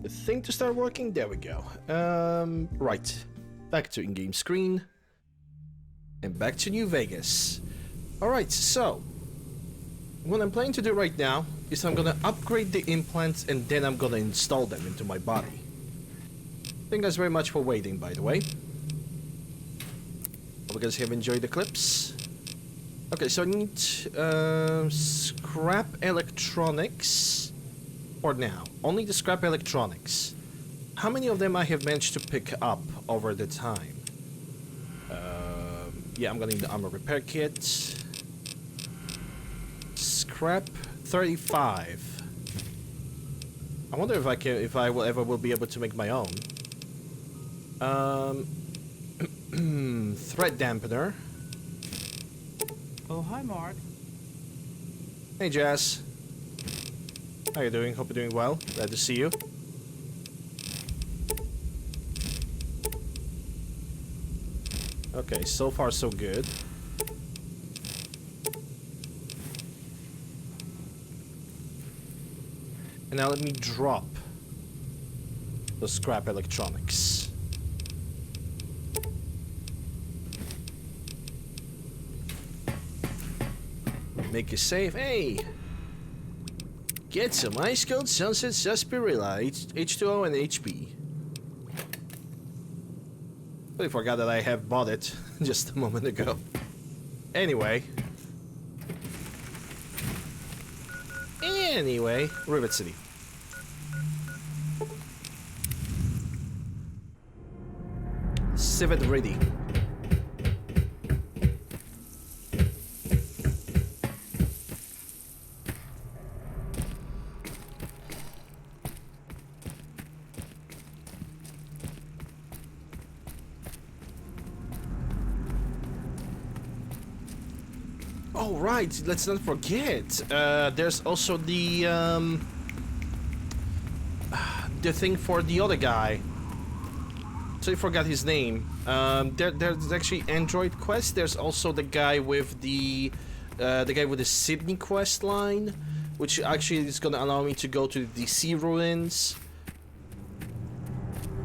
the thing to start working. There we go. Right. Back to in-game screen. And back to New Vegas. Alright, so what I'm planning to do right now is I'm gonna upgrade the implants and then I'm gonna install them into my body. Thank you guys very much for waiting, by the way. Hope you guys have enjoyed the clips. Okay, so I need scrap electronics for now. Only the scrap electronics. How many of them I have managed to pick up over the time? Yeah, I'm gonna need the armor repair kit. Scrap 35. I wonder if I will be able to make my own. Threat dampener. Oh, hi, Mark. Hey, Jazz. How you doing? Hope you're doing well. Glad to see you. Okay, so far so good. And now let me drop the scrap electronics. Make a save. Hey! Get some Ice Cold Sunset Sarsaparilla, H2O and HP. I forgot that I have bought it just a moment ago. Anyway, Rivet City. Civet ready. Oh right, let's not forget. There's also the thing for the other guy. So I forgot his name. There's actually Android quest. There's also the guy with the Sydney quest line, which actually is gonna allow me to go to the DC ruins.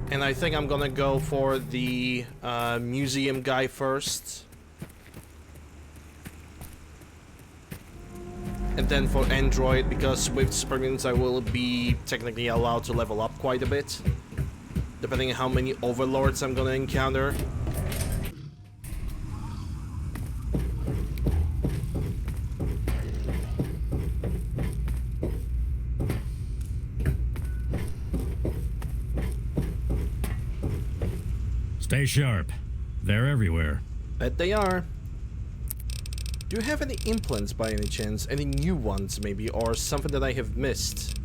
And I think I'm gonna go for the museum guy first. And then for Android, because with Super Mutants I will be technically allowed to level up quite a bit, depending on how many overlords I'm gonna encounter. Stay sharp. They're everywhere. Bet they are. Do you have any implants by any chance? Any new ones maybe, or something that I have missed?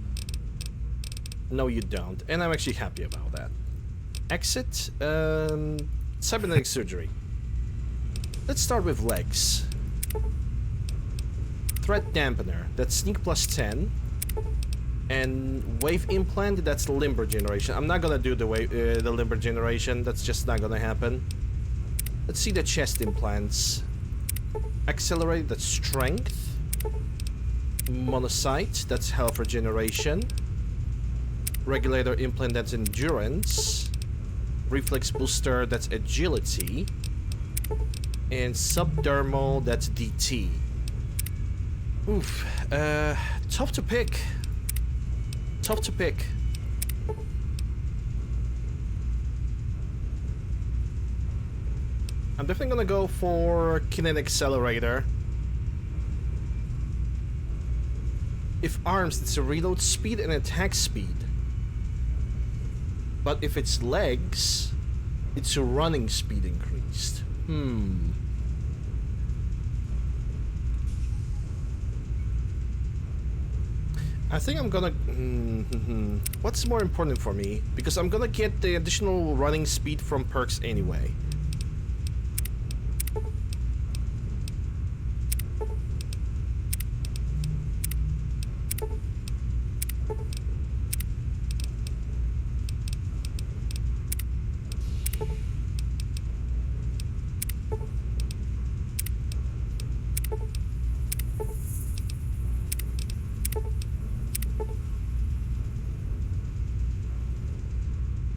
No, you don't, and I'm actually happy about that. Exit, cybernetic surgery. Let's start with legs. Threat dampener, that's sneak plus 10. And wave implant, that's limber generation. I'm not gonna do the limber generation, that's just not gonna happen. Let's see the chest implants. Accelerate, that's strength. Monocyte, that's health regeneration. Regulator implant, that's endurance. Reflex booster, that's agility. And subdermal, that's DT. Oof, tough to pick. Tough to pick. I'm definitely gonna go for kinetic accelerator. If arms, it's a reload speed and attack speed. But if it's legs, it's a running speed increased. I think I'm gonna... What's more important for me? Because I'm gonna get the additional running speed from perks anyway.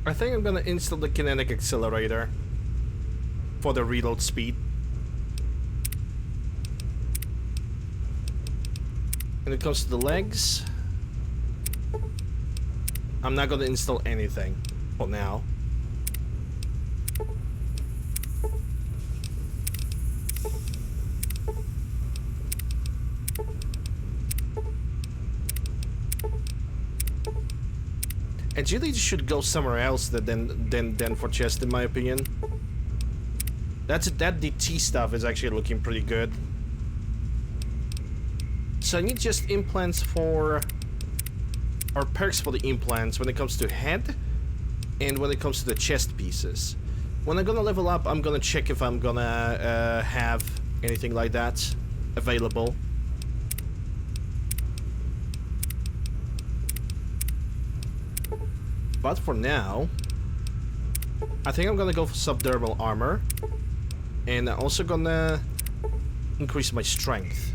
I think I'm gonna install the kinetic accelerator for the reload speed. When it comes to the legs, I'm not gonna install anything for now. Agility should go somewhere else than for chest, in my opinion. That DT stuff is actually looking pretty good. So I need just implants for, or perks for the implants when it comes to head and when it comes to the chest pieces. When I'm gonna level up, I'm gonna check if I'm gonna have anything like that available. But for now, I think I'm gonna go for subdermal armor, and I'm also gonna increase my strength.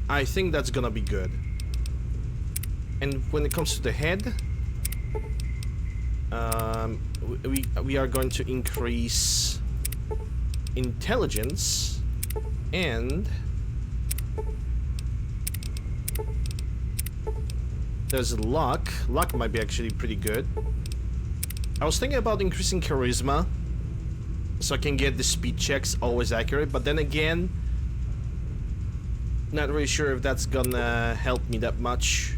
I think that's gonna be good. And when it comes to the head, we are going to increase intelligence and there's luck. Luck might be actually pretty good. I was thinking about increasing charisma so I can get the speed checks always accurate, but then again, not really sure if that's gonna help me that much.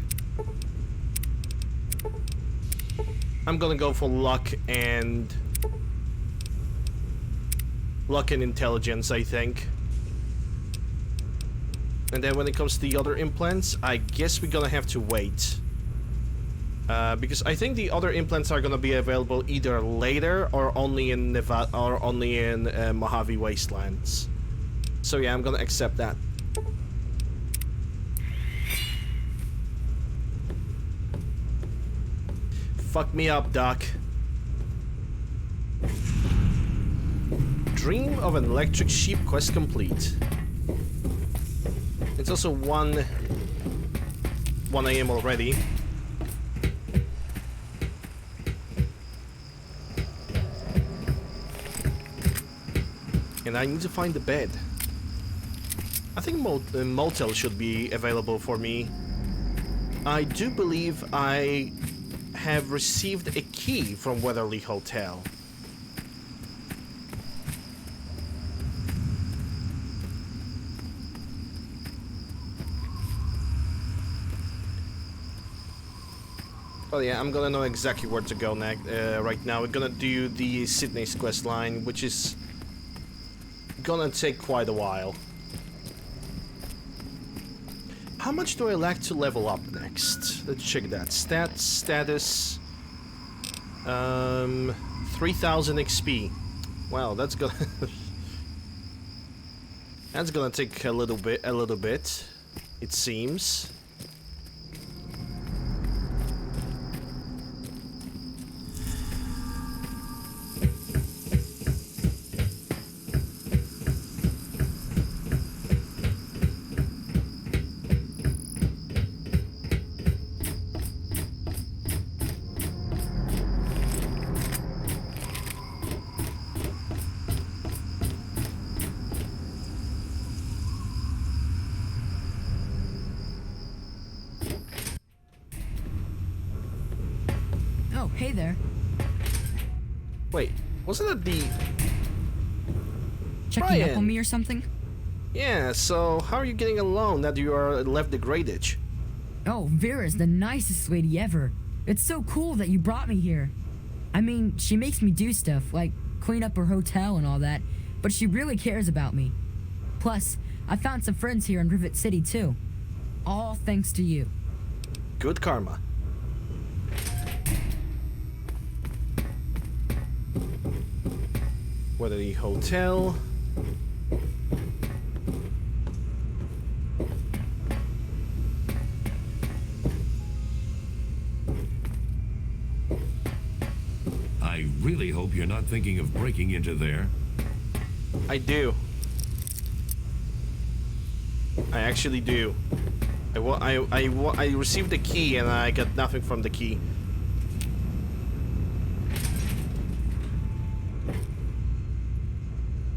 I'm gonna go for luck and intelligence, I think. And then when it comes to the other implants, I guess we're gonna have to wait. Because I think the other implants are gonna be available either later or only in Nevada or only in Mojave Wastelands. So yeah, I'm gonna accept that. Fuck me up, Doc. Dream of an electric sheep quest complete. It's also 1 AM already. And I need to find the bed. I think motel should be available for me. I do believe I have received a key from Weatherly Hotel. Well, yeah, I'm gonna know exactly where to go next. Right now, we're gonna do the Sydney's quest line, which is gonna take quite a while. How much do I lack to level up next? Let's check that. Status. 3000 XP. Wow, that's gonna that's gonna take a little bit, it seems. Oh, hey there. Wait, wasn't that the... Checking up Brian. on me or something? Yeah, so how are you getting along now that you are left the Greyditch? Oh, Vera's the nicest lady ever. It's so cool that you brought me here. I mean, she makes me do stuff, like clean up her hotel and all that, but she really cares about me. Plus, I found some friends here in Rivet City too. All thanks to you. Good karma. Whether the hotel... I really hope you're not thinking of breaking into there. I do. I actually do. I received the key and I got nothing from the key.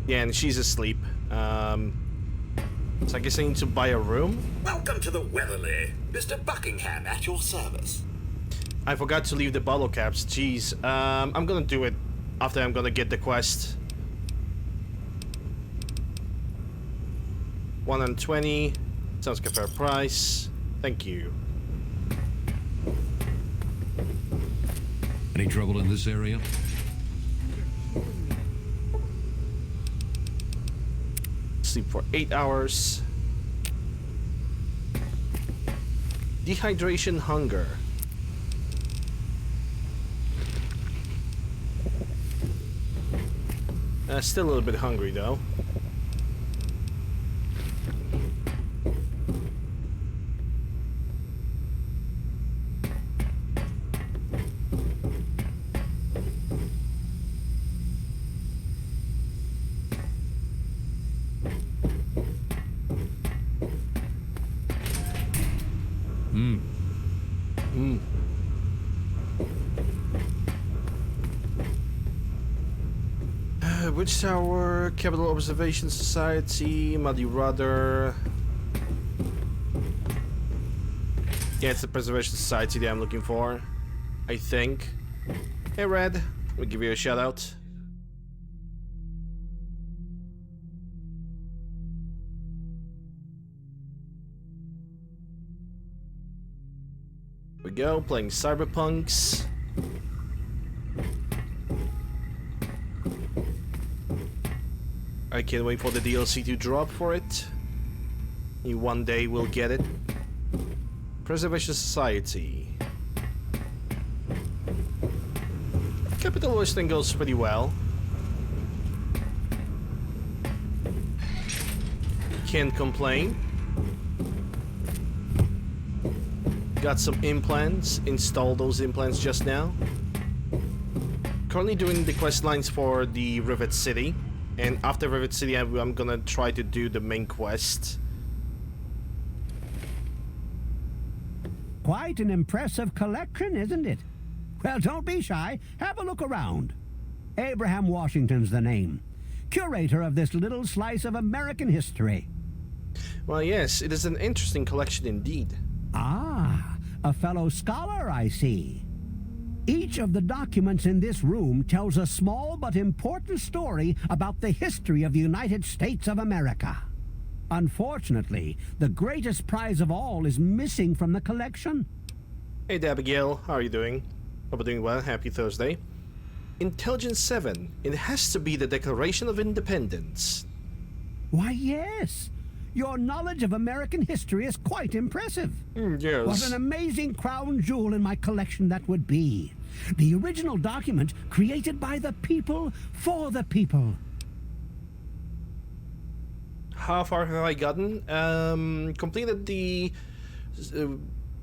Yeah, and she's asleep. So I guess I need to buy a room. Welcome to the Weatherly. Mr. Buckingham at your service. I forgot to leave the bottle caps. Jeez. I'm gonna do it after I'm gonna get the quest. 120. Sounds like a fair price. Thank you. Any trouble in this area? Sleep for 8 hours. Dehydration, hunger. Still a little bit hungry though. Which tower? Capital Observation Society, Muddy Rudder. Yeah, it's the Preservation Society that I'm looking for, I think. Hey Red, we'll give you a shout out. Here we go, playing Cyberpunks. I can't wait for the DLC to drop for it. You one day will get it. Preservation Society. Capital listing goes pretty well. Can't complain. Got some implants. Installed those implants just now. Currently doing the quest lines for the Rivet City. And after Rivet City, I'm gonna try to do the main quest. Quite an impressive collection, isn't it? Well, don't be shy. Have a look around. Abraham Washington's the name. Curator of this little slice of American history. Well, yes, it is an interesting collection indeed. Ah, a fellow scholar, I see. Each of the documents in this room tells a small but important story about the history of the United States of America. Unfortunately, the greatest prize of all is missing from the collection. Hey Abigail, how are you doing? Hope you're doing well. Happy Thursday. Intelligence 7. It has to be the Declaration of Independence. Why, yes. Your knowledge of American history is quite impressive. Yes. What an amazing crown jewel in my collection that would be. The original document created by the people for the people. How far have I gotten? Completed the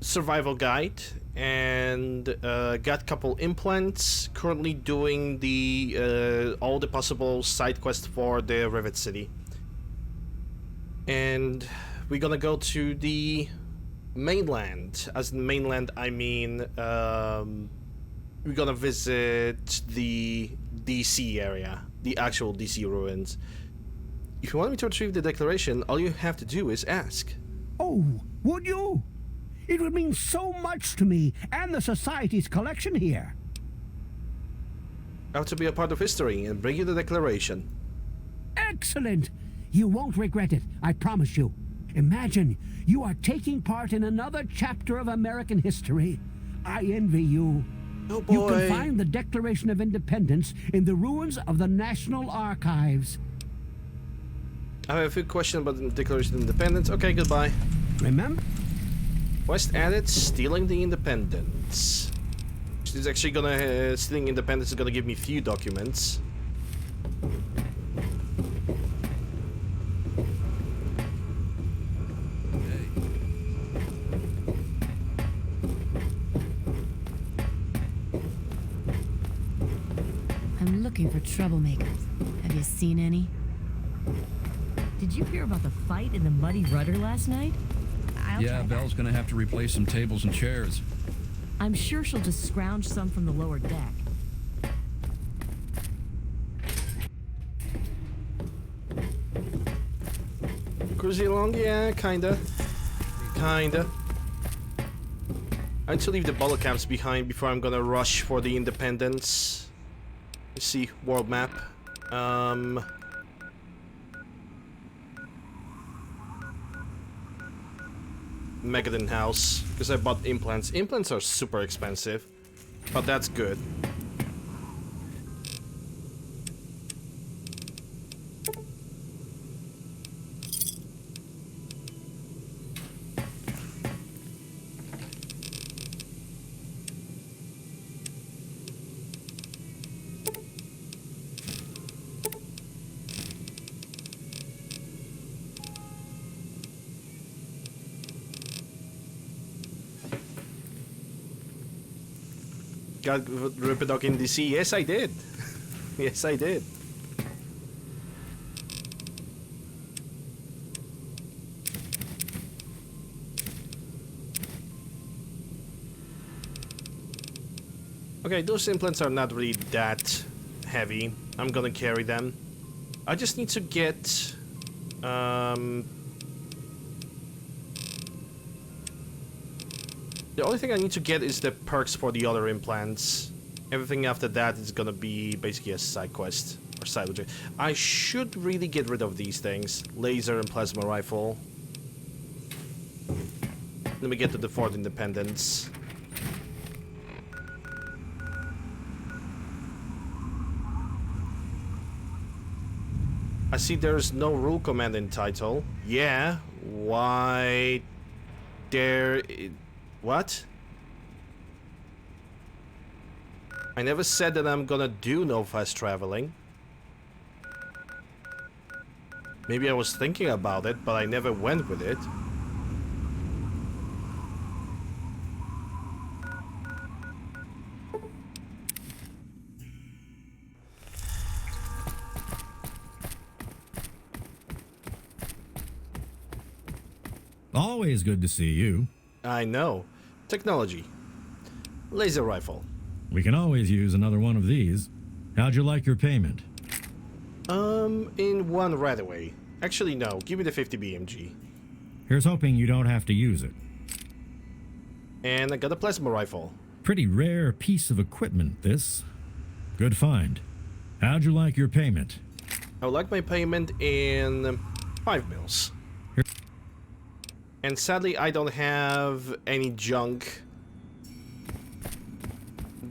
survival guide and got a couple implants. Currently doing the all the possible side quests for the Rivet City. And we're gonna go to the mainland. As in mainland, I mean we're gonna visit the DC area, the actual DC ruins. If you want me to retrieve the declaration, all you have to do is ask. Oh, would you? It would mean so much to me and the Society's collection here. I have to be a part of history and bring you the declaration. Excellent! You won't regret it, I promise you. Imagine, you are taking part in another chapter of American history. I envy you. Oh boy. You can find the Declaration of Independence in the ruins of the National Archives. I have a few questions about the Declaration of Independence. Okay, goodbye. Remember? Quest added, stealing the independence. She's actually gonna, stealing independence is gonna give me few documents. I'm looking for troublemakers. Have you seen any? Did you hear about the fight in the Muddy Rudder last night? Yeah, Belle's gonna have to replace some tables and chairs. I'm sure she'll just scrounge some from the lower deck. Cruising along? Yeah, kinda. Kinda. I need to leave the bottle caps behind before I'm gonna rush for the Independence. Let's see, world map. Megadon house, because I bought implants. Implants are super expensive, but that's good. Got Ripidog in DC? Yes, I did. Yes, I did. Okay, those implants are not really that heavy. I'm gonna carry them. I just need to get... The only thing I need to get is the perks for the other implants. Everything after that is gonna be basically a side quest or side object. I should really get rid of these things. Laser and plasma rifle. Let me get to the Fort Independence. I see there's no rule command in title. Yeah, why there... What? I never said that I'm gonna do no fast traveling. Maybe I was thinking about it, but I never went with it. Always good to see you. I know. Technology. Laser rifle. We can always use another one of these. How'd you like your payment? In one right away. Actually, no. Give me the 50 BMG. Here's hoping you don't have to use it. And I got a plasma rifle. Pretty rare piece of equipment, this. Good find. How'd you like your payment? I would like my payment in 5 mils. And sadly, I don't have any junk.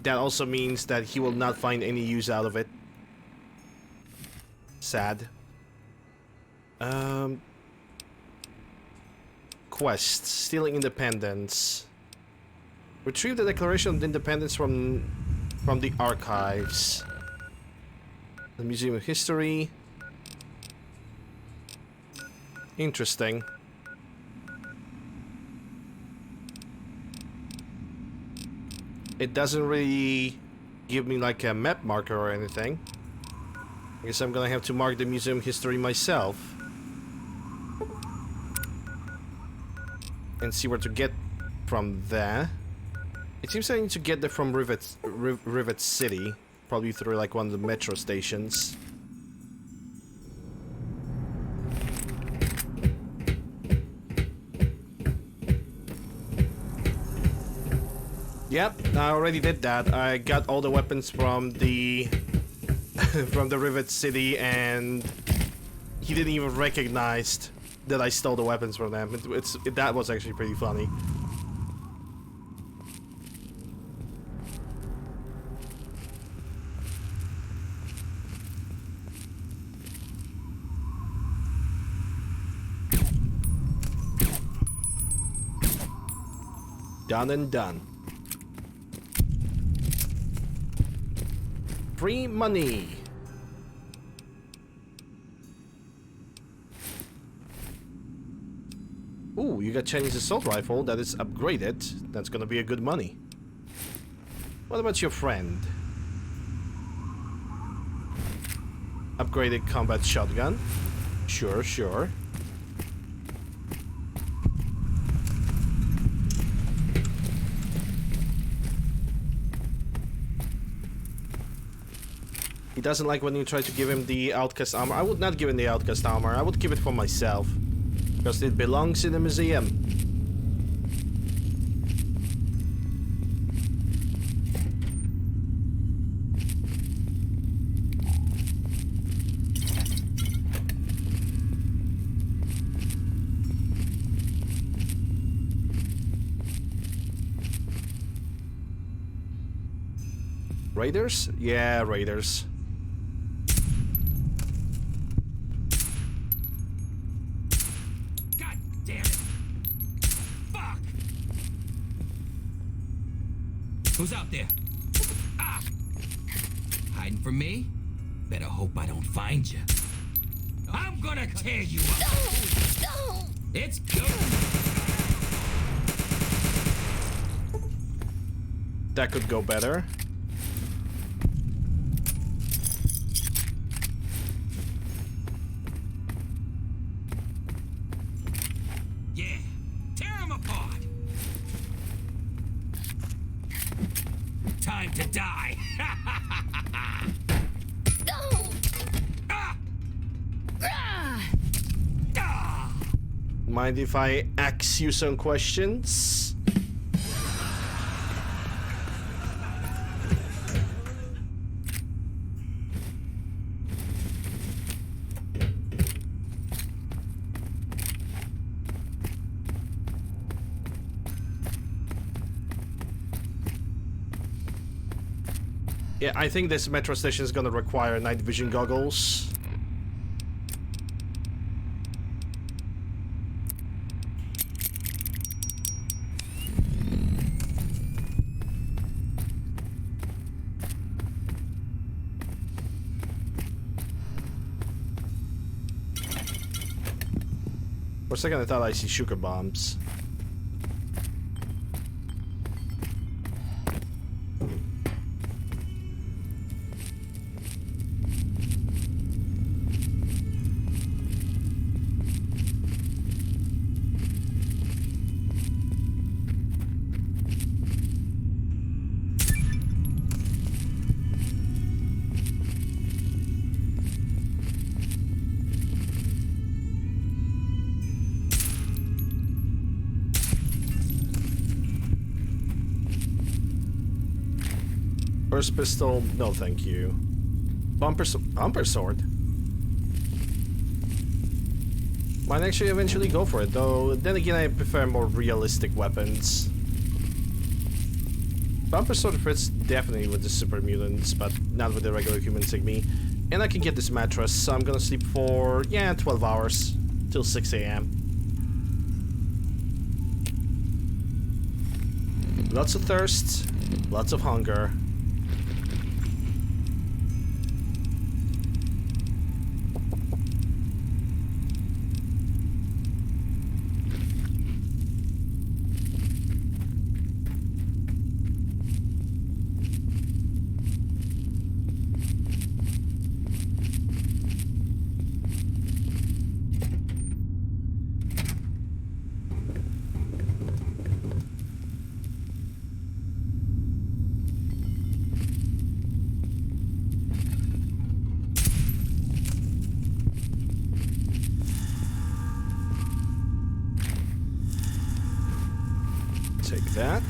That also means that he will not find any use out of it. Sad. Quest. Stealing Independence. Retrieve the Declaration of Independence from the archives. The Museum of History. Interesting. It doesn't really give me like a map marker or anything. I guess I'm gonna have to mark the museum history myself. And see where to get from there. It seems I need to get there from Rivet City. Probably through like one of the metro stations. Yep, I already did that. I got all the weapons from the from the Rivet City, and he didn't even recognize that I stole the weapons from them. That was actually pretty funny. Done and done. Free money. Ooh, you got Chinese assault rifle that is upgraded. That's gonna be a good money. What about your friend? Upgraded combat shotgun. Sure, sure. He doesn't like when you try to give him the outcast armor. I would not give him the outcast armor. I would give it for myself. Because it belongs in a museum. Raiders? Yeah, raiders. God damn it! Fuck! Who's out there? Ah! Hiding from me? Better hope I don't find you. I'm gonna tear you up. It's good. That could go better. Yeah, tear him apart. Time to die. Mind if I ask you some questions? Yeah, I think this metro station is gonna require night vision goggles. For a second I thought I see sugar bombs. First pistol, no thank you. Bumper sword. Might actually eventually go for it, though then again I prefer more realistic weapons. Bumper sword fits definitely with the super mutants, but not with the regular humans like me. And I can get this mattress, so I'm gonna sleep for, yeah, 12 hours. Till 6 AM. Lots of thirst, lots of hunger. Take that.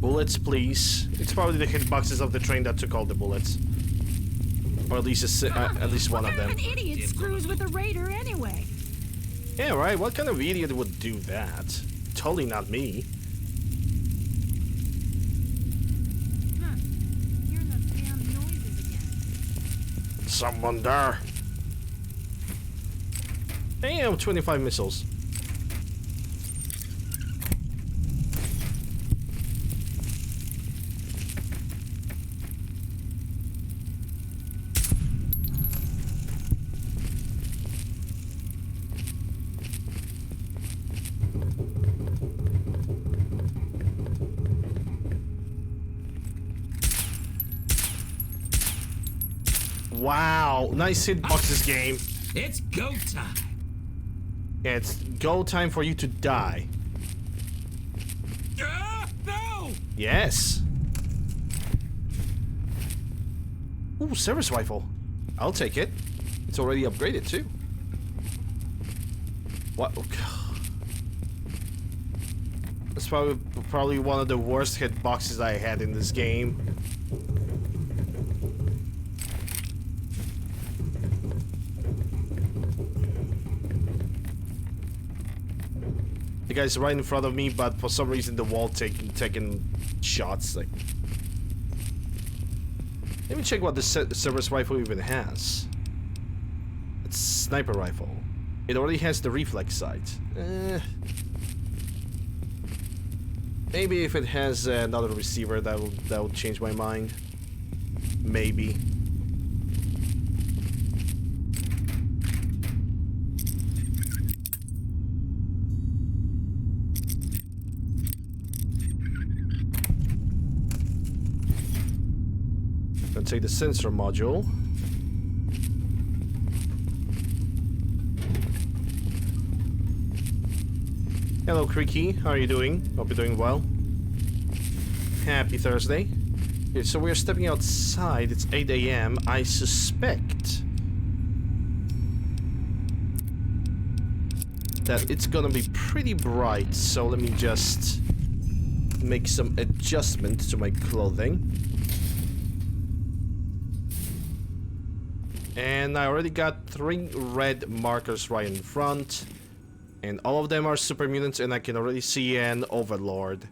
Bullets, please. It's probably the hitboxes of the train that took all the bullets. Or at least one of them. An idiot screws with a raider anyway. Yeah, right. What kind of idiot would do that? Totally not me. Huh. Hearing those damn noises again. Someone there. Damn, 25 missiles. wow. Nice hitboxes game. It's go time. Yeah, it's go time for you to die. No! Yes. Ooh, service rifle. I'll take it. It's already upgraded too. What? That's probably one of the worst hitboxes I had in this game. The guy's right in front of me, but for some reason the wall taking shots. Like, let me check what the service rifle even has. It's sniper rifle. It already has the reflex sight. Maybe if it has another receiver, that will change my mind. Maybe. Gonna take the sensor module. Hello, Creaky. How are you doing? Hope you're doing well. Happy Thursday. Okay, so we're stepping outside. It's 8 a.m. I suspect that it's gonna be pretty bright, so let me just make some adjustment to my clothing. And I already got 3 red markers right in front. And all of them are super mutants, and I can already see an overlord.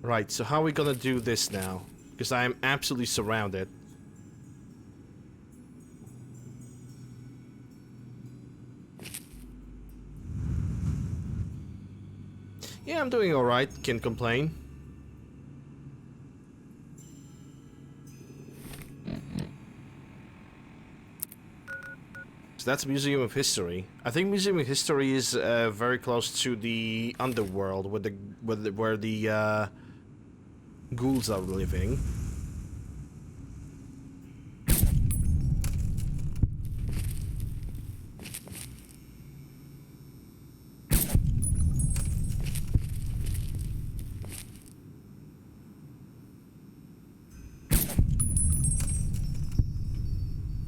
Right, so how are we gonna do this now? Because I am absolutely surrounded. Yeah, I'm doing alright, can't complain. So that's Museum of History. I think Museum of History is very close to the underworld, where the ghouls are living.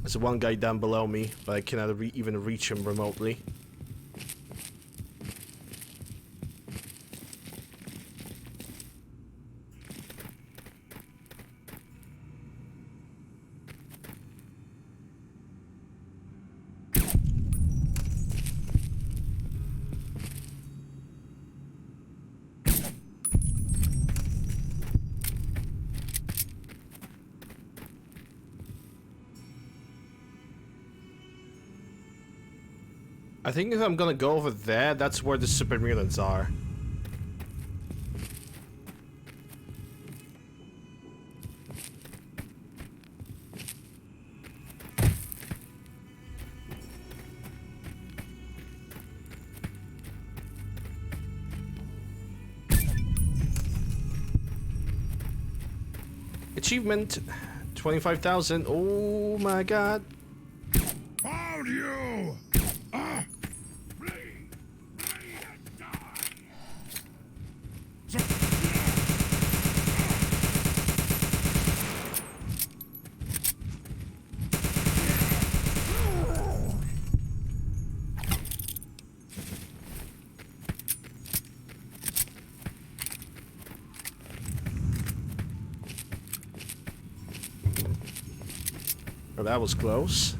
There's one guy down below me, but I cannot even reach him remotely. I think if I'm gonna go over there, that's where the super mutants are. Achievement 25,000. Oh my god. Found you! Oh, that was close.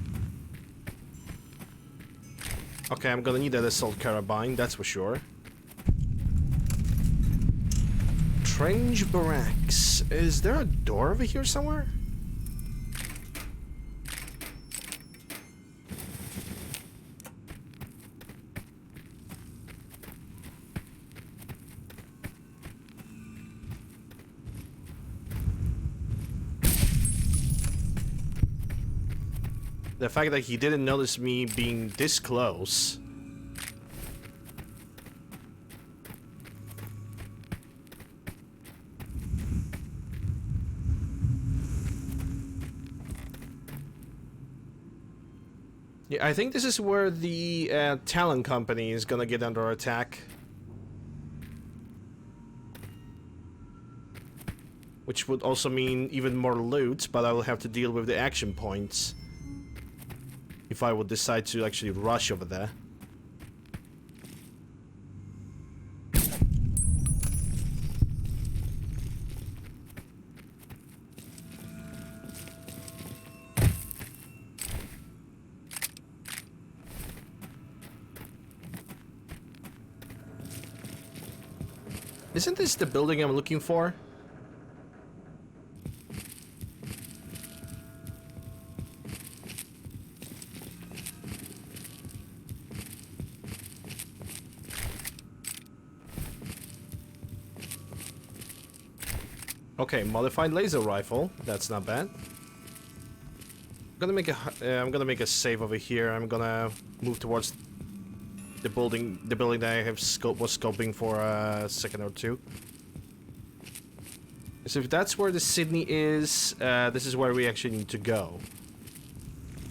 Okay, I'm gonna need that assault carabine, that's for sure. Trench barracks. Is there a door over here somewhere? The fact that he didn't notice me being this close. Yeah, I think this is where the Talon Company is gonna get under attack. Which would also mean even more loot, but I will have to deal with the action points. If I would decide to actually rush over there. Isn't this the building I'm looking for? Okay, modified laser rifle. That's not bad. I'm gonna make a save over here. I'm gonna move towards the building that I have was scoping for a second or two. So if that's where the Sydney is, this is where we actually need to go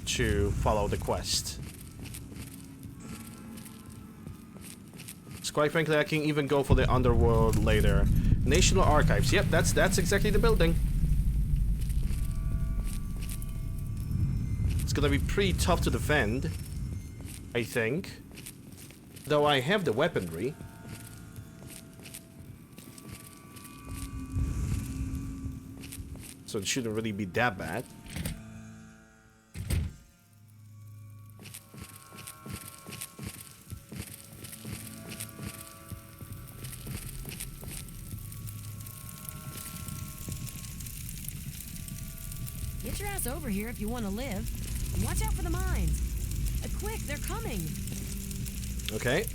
to follow the quest. So quite frankly, I can even go for the underworld later. National Archives. Yep, that's exactly the building. It's gonna be pretty tough to defend, I think. Though I have the weaponry. So it shouldn't really be that bad. Get your ass over here if you want to live. And watch out for the mines. Quick, they're coming. Okay.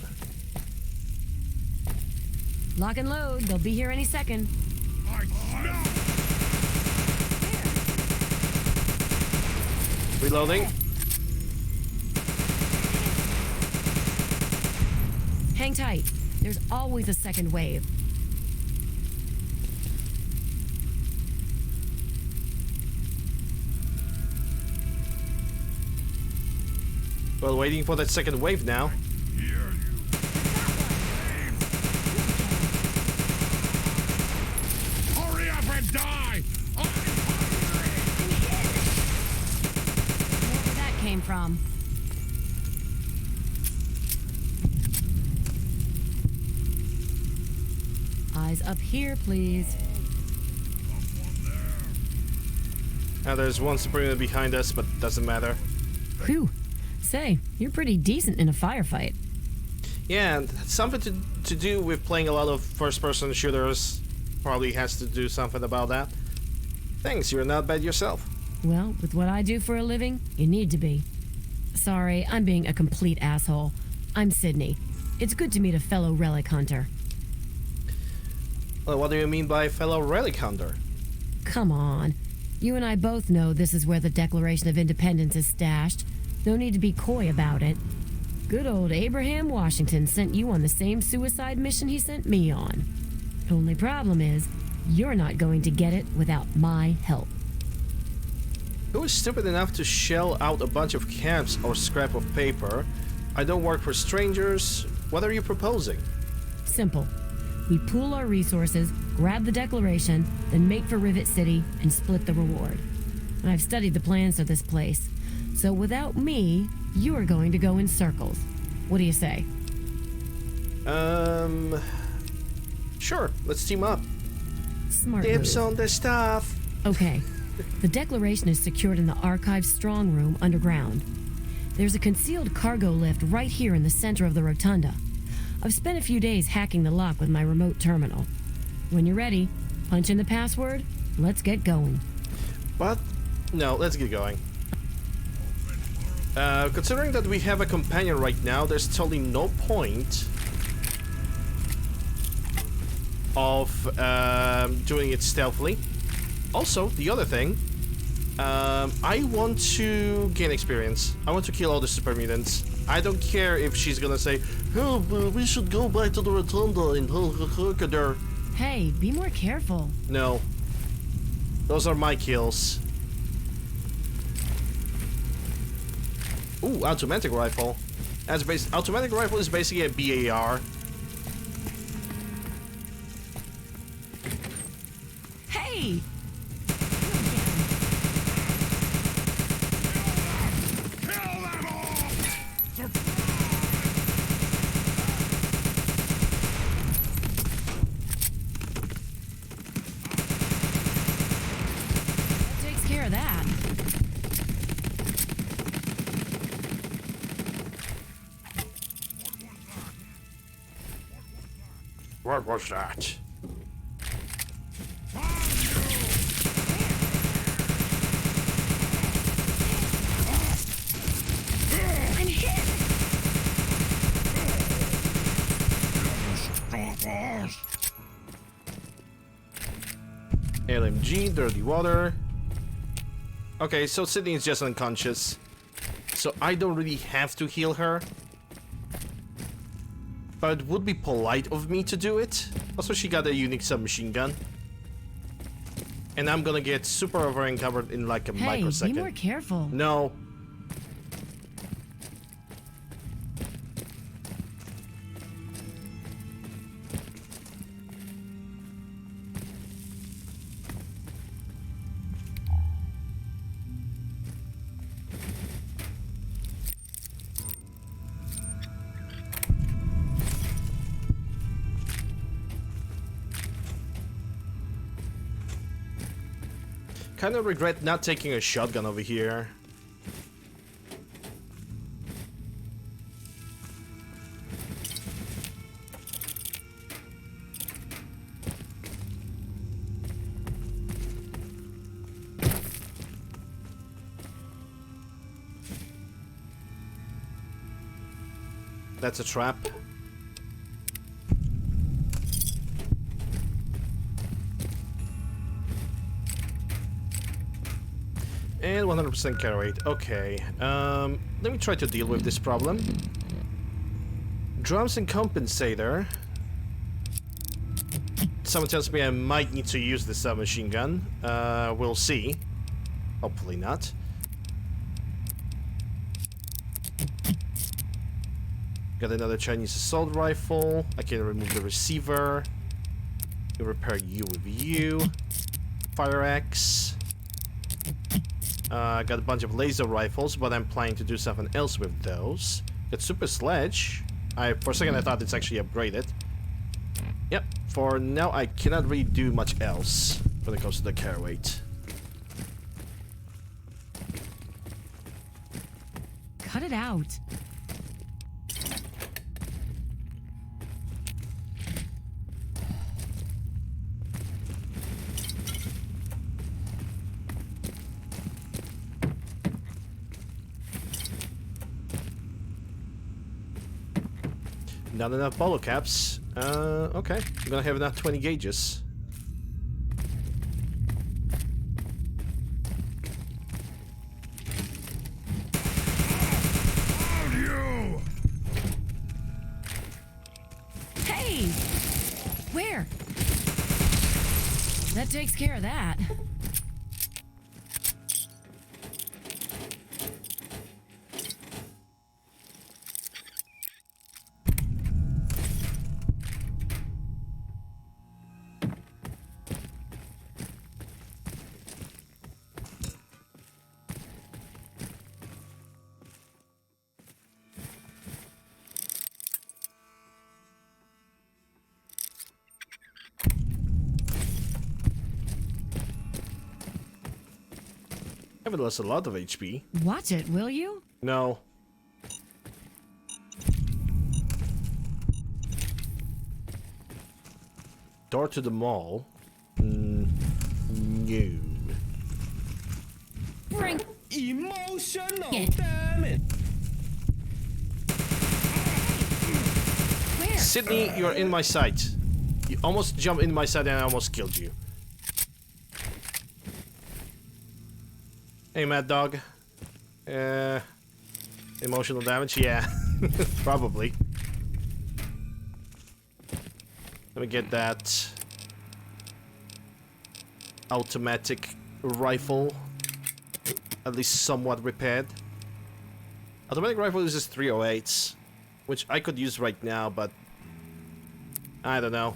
Lock and load. They'll be here any second. Reloading. Hang tight. There's always a second wave. Well, waiting for that second wave now. Hurry up and die! I'm Where that came from. Eyes up here, please. Now there's one Suprema behind us, but doesn't matter. Whew. Say, you're pretty decent in a firefight. Yeah, and something to do with playing a lot of first-person shooters. Probably has to do something about that. Thanks, you're not bad yourself. Well, with what I do for a living, you need to be. Sorry, I'm being a complete asshole. I'm Sydney. It's good to meet a fellow relic hunter. Well, what do you mean by fellow relic hunter? Come on. You and I both know this is where the Declaration of Independence is stashed. No need to be coy about it. Good old Abraham Washington sent you on the same suicide mission he sent me on. Only problem is, you're not going to get it without my help. Who is stupid enough to shell out a bunch of camps or scrap of paper? I don't work for strangers. What are you proposing? Simple. We pool our resources, grab the Declaration, then make for Rivet City and split the reward. I've studied the plans of this place. So without me, you are going to go in circles. What do you say? Sure, let's team up. Smart Dibs move. on the stuff. Okay. The Declaration is secured in the Archive's strong room underground. There's a concealed cargo lift right here in the center of the rotunda. I've spent a few days hacking the lock with my remote terminal. When you're ready, punch in the password. Let's get going. What? No, let's get going. Considering that we have a companion right now, there's totally no point of doing it stealthily. Also, the other thing, I want to gain experience. I want to kill all the super mutants. I don't care if she's gonna say, "Oh, but we should go back to the rotunda and there." Hey, be more careful. No, those are my kills. Ooh, automatic rifle. Automatic rifle is basically a BAR. Hey! That takes care of that. What was that? I'm hit! LMG, dirty water. Okay, so Sydney is just unconscious. So I don't really have to heal her. But it would be polite of me to do it. Also, she got a unique submachine gun. And I'm gonna get super over encumbered in like a Hey, microsecond. be more careful. No. Kind of regret not taking a shotgun over here. That's a trap. And 100% carry rate. Okay. Let me try to deal with this problem. Drums and compensator. Someone tells me I might need to use the submachine gun. We'll see. Hopefully not. Got another Chinese assault rifle. I can remove the receiver. Repair you with you. Fire axe. Got a bunch of laser rifles, but I'm planning to do something else with those. Got super sledge. For a second I thought it's actually upgraded. Yep, for now I cannot really do much else when it comes to the carry weight. Cut it out. Not enough bottle caps. Okay. I'm gonna have enough 20 gauges. Hey! Where? That takes care of that. Haven't lost a lot of HP. Watch it, will you? No. Door to the mall. No. Bring. Emotional, Yeah. damn it! Where? Sydney, you're in my sight. You almost jumped in my sight and I almost killed you. Hey, Mad Dog. Emotional damage? Yeah, probably. Let me get that automatic rifle at least somewhat repaired. Automatic rifle uses 308s, which I could use right now, but I don't know.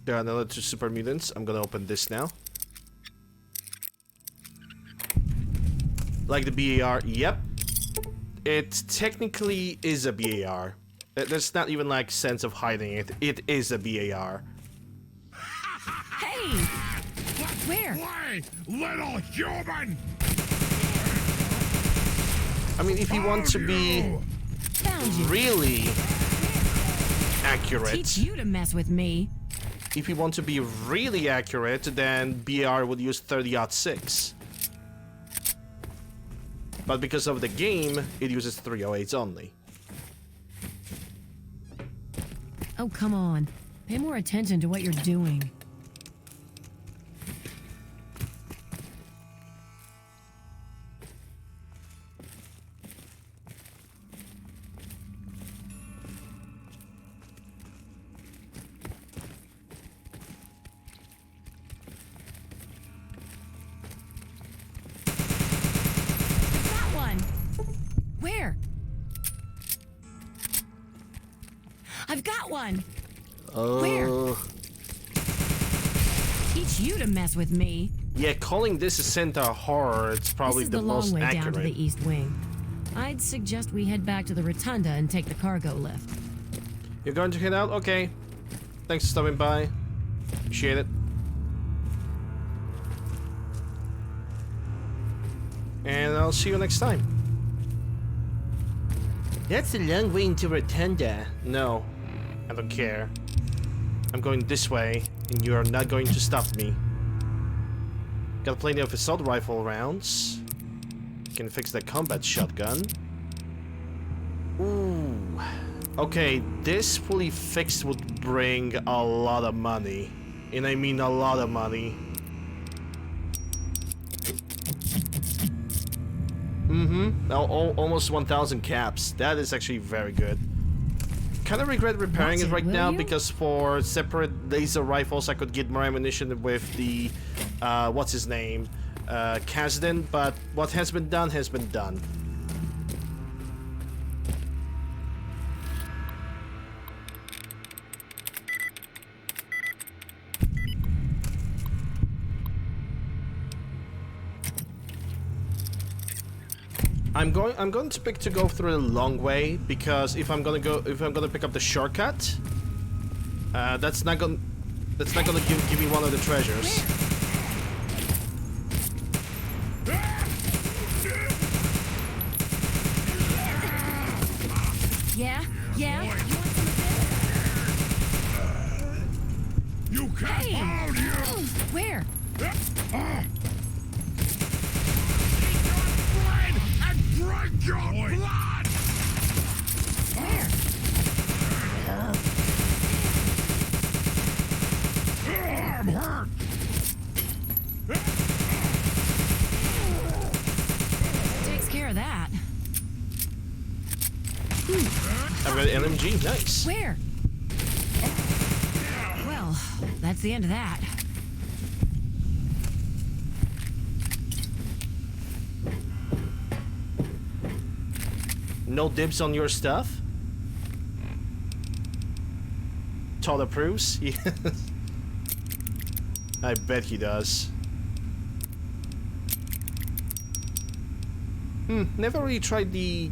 There are another 2 super mutants. I'm gonna open this now. Like the BAR, yep. It technically is a BAR. There's not even like sense of hiding it. It is a BAR. Hey! Where? Why, little human? I mean, if you want to be Found you. really accurate, Teach you to mess with me. if you want to be really accurate, then BAR would use 30-06. But because of the game, it uses 308s only. Oh, come on. Pay more attention to what you're doing. That one. Where? I've got one. Where? Teach you to mess with me. Yeah, calling this a center horror, it's probably This is the the long most way accurate. down to the east wing. I'd suggest we head back to the rotunda and take the cargo lift. You're going to head out? Okay. Thanks for stopping by. Appreciate it. And I'll see you next time. That's a long way into Rotunda. No, I don't care. I'm going this way, and you are not going to stop me. Got plenty of assault rifle rounds. Can fix the combat shotgun. Ooh. Okay, this fully fixed would bring a lot of money. And I mean a lot of money. Almost 1,000 caps. That is actually very good. Kind of regret repairing Watch it it, right will now you? because for separate laser rifles I could get more ammunition with the what's his name, Kasdan. But what has been done has been done. I'm going to pick to go through the long way because if I'm gonna pick up the shortcut, that's not gonna give me one of the treasures. Yeah? Yeah? You want some of this? You can't Hey! hold you! Where? Drink your blood! Where? I'm hurt! Takes care of that. I've got an LMG. Nice. Where? Well, that's the end of that. No dibs on your stuff? Todd approves? Yes. I bet he does. Never really tried the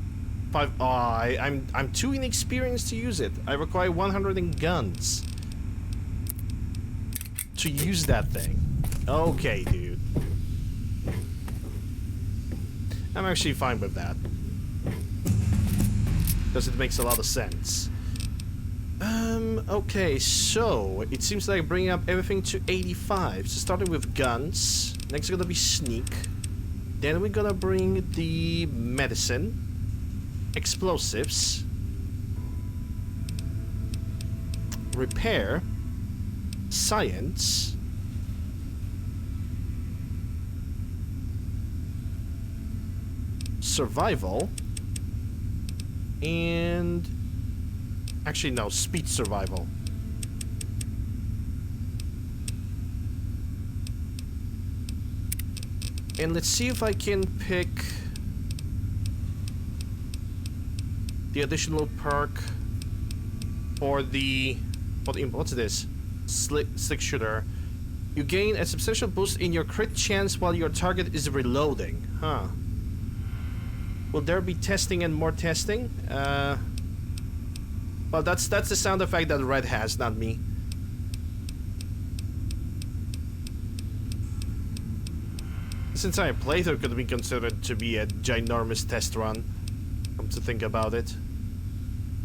5. Oh, I'm too inexperienced to use it. I require 100 in guns to use that thing. Okay, dude. I'm actually fine with that. Because it makes a lot of sense. Okay, so it seems like bringing up everything to 85. So starting with guns, next is gonna be sneak. Then we're gonna bring the medicine, explosives, repair, science, survival, and actually no, speed survival. And let's see if I can pick the additional perk for the what's this? Slick shooter. You gain a substantial boost in your crit chance while your target is reloading. Huh. Will there be testing and more testing? Well, that's the sound effect that Red has, not me. This entire playthrough could be considered to be a ginormous test run. Come to think about it.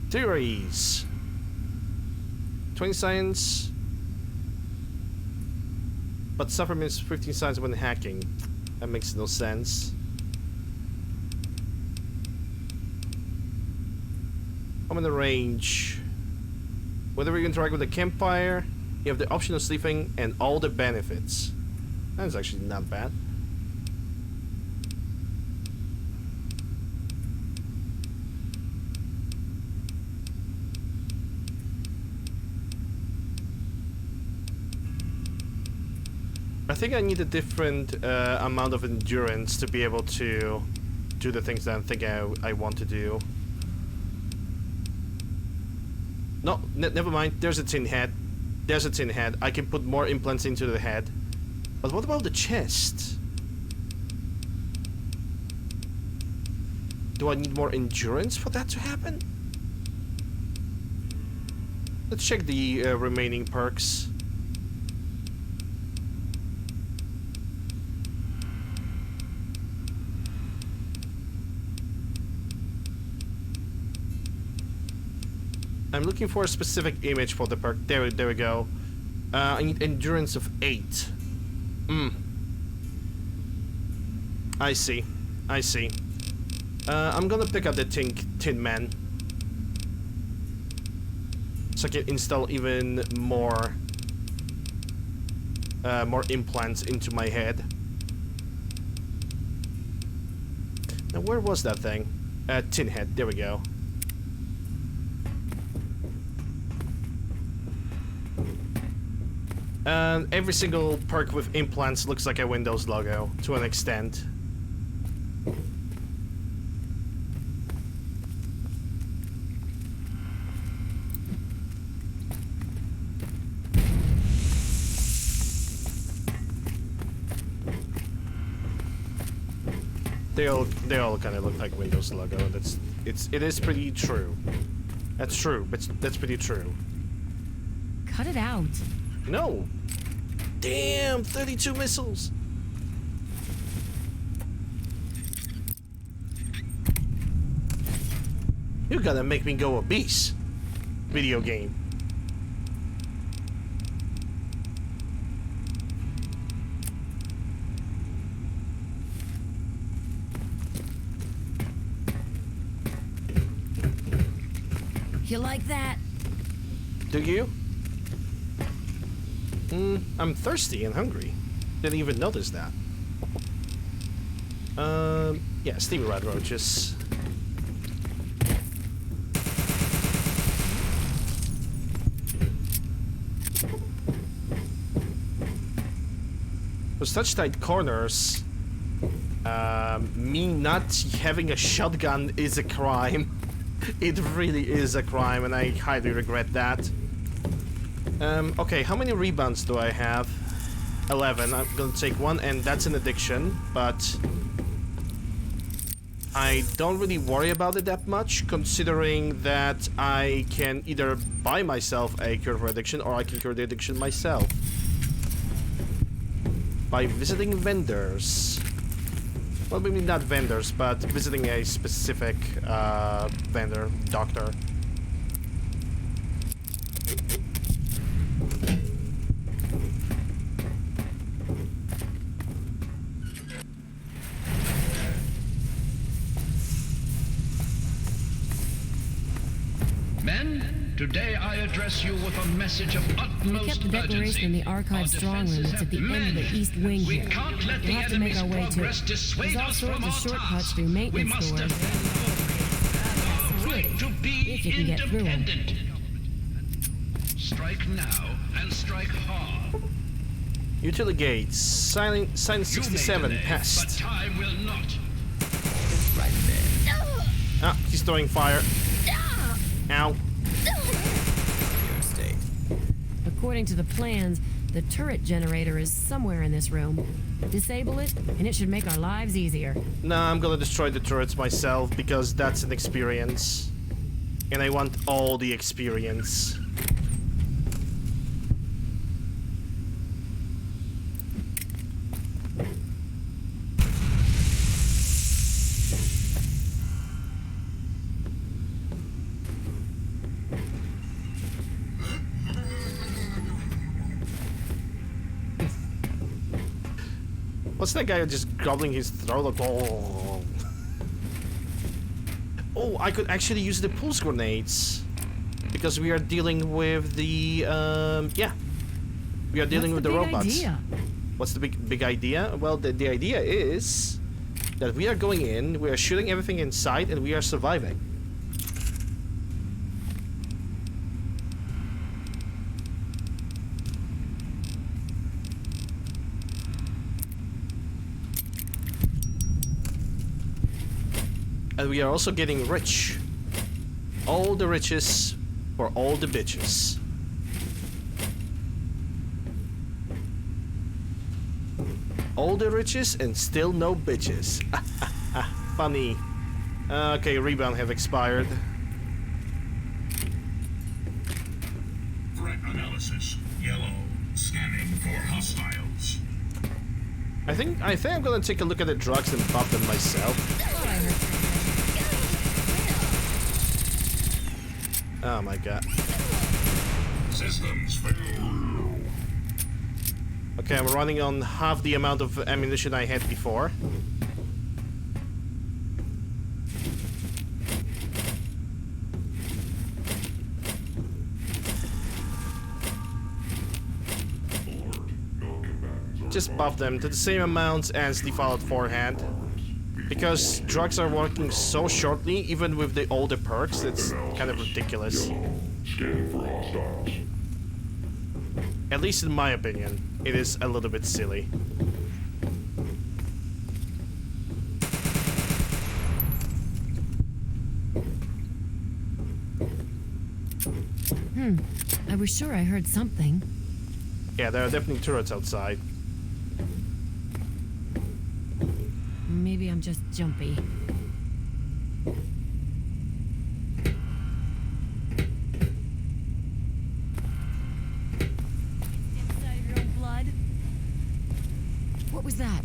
Theories. 20 science. But suffer means 15 science when hacking. That makes no sense. I'm in the range. Whenever you interact with a campfire, you have the option of sleeping and all the benefits. That's actually not bad. I think I need a different amount of endurance to be able to do the things that I think I want to do. No, never mind. There's a tin head. There's a tin head. I can put more implants into the head. But what about the chest? Do I need more endurance for that to happen? Let's check the remaining perks. I'm looking for a specific image for the perk. There we go. I need endurance of 8. I see. I'm gonna pick up the Tin Man. So I can install even more implants into my head. Now where was that thing? Tin Head, there we go. And every single perk with implants looks like a Windows logo, to an extent. They all kind of look like Windows logo. It is pretty true. That's true, but that's pretty true. Cut it out. No. Damn, 32 missiles. You gotta make me go obese. Video game. You like that? Do you? I'm thirsty and hungry. Didn't even notice that. Yeah, steamy red roaches. With such tight corners, me not having a shotgun is a crime. It really is a crime, and I highly regret that. Okay, how many rebounds do I have? 11. I'm gonna take one, and that's an addiction, but I don't really worry about it that much, considering that I can either buy myself a cure for addiction, or I can cure the addiction myself. By visiting vendors. Well, maybe not vendors, but visiting a specific vendor, doctor. Men, today I address you with a message of We utmost kept the declaration in the archive strong room that's at the end of the east wing We here. can't let We'll the have to make enemy's our way to it. progress There's dissuade all us sorts from of our shortcuts task. through We maintenance must stores. defend our right to be If you can get through 'em. independent. Strike now and strike hard. Utility gates. Silent 67 passed. But time will not. Right there. Ah, he's throwing fire. Ow. Your state. According to the plans, the turret generator is somewhere in this room. Disable it, and it should make our lives easier. Nah, I'm gonna destroy the turrets myself because that's an experience. And I want all the experience. What's that guy just gobbling his throat? Like, oh. Oh, I could actually use the pulse grenades. Because we are dealing with the, yeah. We are dealing with the robots. Idea? What's the big idea? Well, the idea is that we are going in, we are shooting everything inside, and we are surviving. And we are also getting rich. All the riches for all the bitches. All the riches and still no bitches. Funny. Okay, rebound have expired. Threat analysis. Yellow. Scanning for hostiles. I think I'm gonna take a look at the drugs and buff them myself. Oh my god. Systems fail. Okay, I'm running on half the amount of ammunition I had before. Just buff them to the same amount as the Fallout 4 had. Because drugs are working so shortly, even with the older perks, it's kind of ridiculous. Scanning for hostiles. At least in my opinion, it is a little bit silly. I was sure I heard something. Yeah, there are definitely turrets outside. Maybe I'm just jumpy. Inside of your own blood? What was that?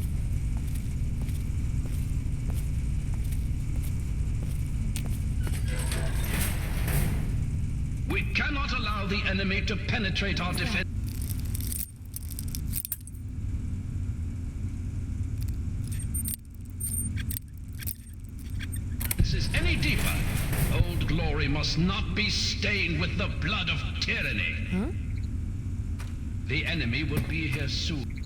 We cannot allow the enemy to penetrate our defense. Any deeper. Old glory must not be stained with the blood of tyranny. Huh? The enemy will be here soon.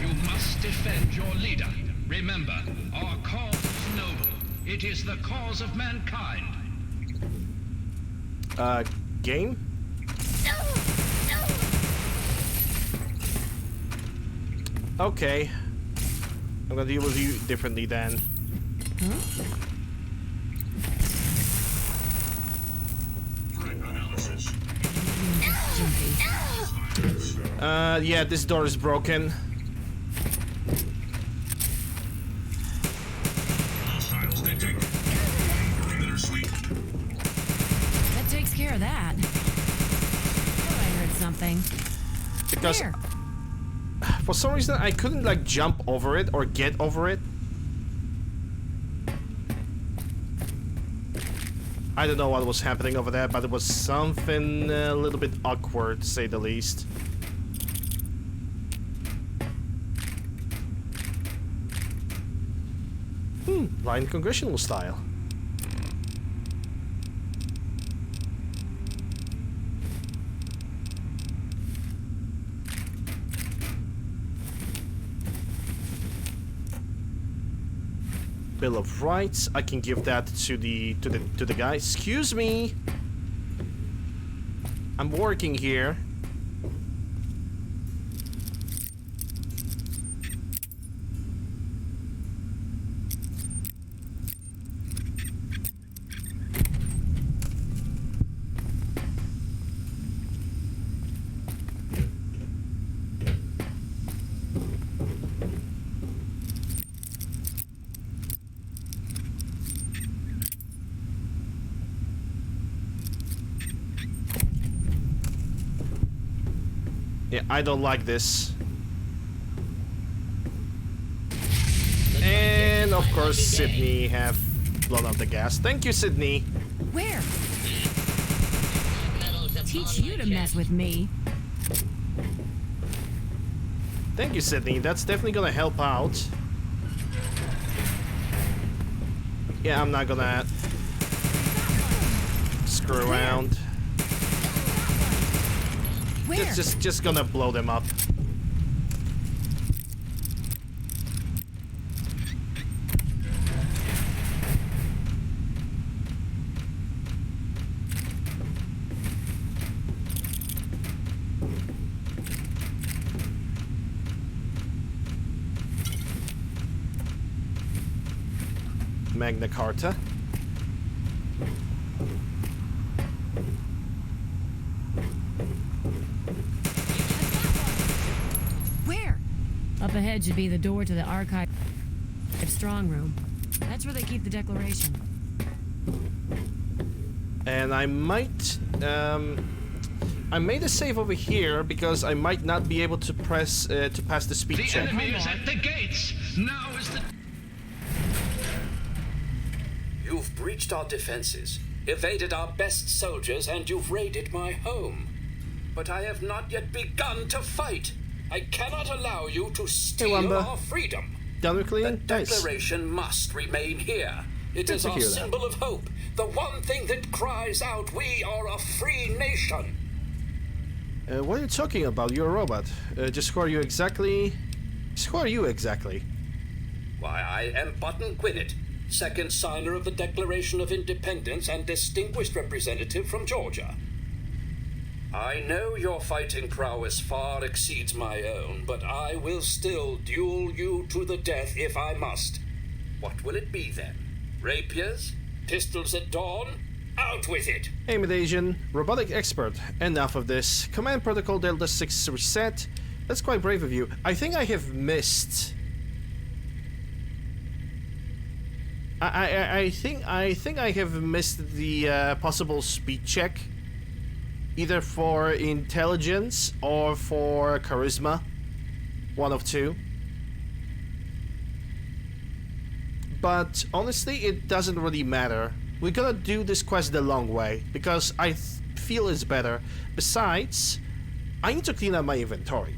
You must defend your leader. Remember, our cause is noble. It is the cause of mankind. Game? Okay. I'm gonna deal with you differently then. Yeah, this door is broken. Hostiles detected. Perimeter sweep. That takes care of that. Thought I heard something. Because Here. for some reason I couldn't like jump over it or get over it. I don't know what was happening over there, but it was something a little bit awkward, to say the least. Line congressional style. Bill of Rights. I can give that to the guy. Excuse me. I'm working here. Yeah, I don't like this. And of course, Sydney have blown out the gas. Thank you, Sydney. Where? Teach you to mess with me. Thank you, Sydney. That's definitely gonna help out. Yeah, I'm not gonna screw around. Where? Just gonna blow them up. Magna Carta. Where? Up ahead should be the door to the archive strong room. That's where they keep the Declaration. And I might, I made a save over here because I might not be able to press to pass the speed The check. enemy is at the gates. Now is the... You've breached our defenses, evaded our best soldiers, and you've raided my home. But I have not yet begun to fight. I cannot allow you to steal our freedom. Done with The cleaning? Nice. Declaration must remain here. It Good is to our hear that. symbol of hope, the one thing that cries out, we are a free nation. What are you talking about? You're a robot. Just who are you exactly? Just who are you exactly? Why, I am Button Gwinnett, second signer of the Declaration of Independence and distinguished representative from Georgia. I know your fighting prowess far exceeds my own, but I will still duel you to the death if I must. What will it be then? Rapiers? Pistols at dawn? Out with it! Aim evasion, robotic expert. Enough of this. Command protocol Delta 6 reset. That's quite brave of you. I think I have missed. I think I have missed the possible speed check, either for intelligence or for charisma. One of two. But honestly, it doesn't really matter. We're gonna do this quest the long way because I feel it's better. Besides, I need to clean up my inventory.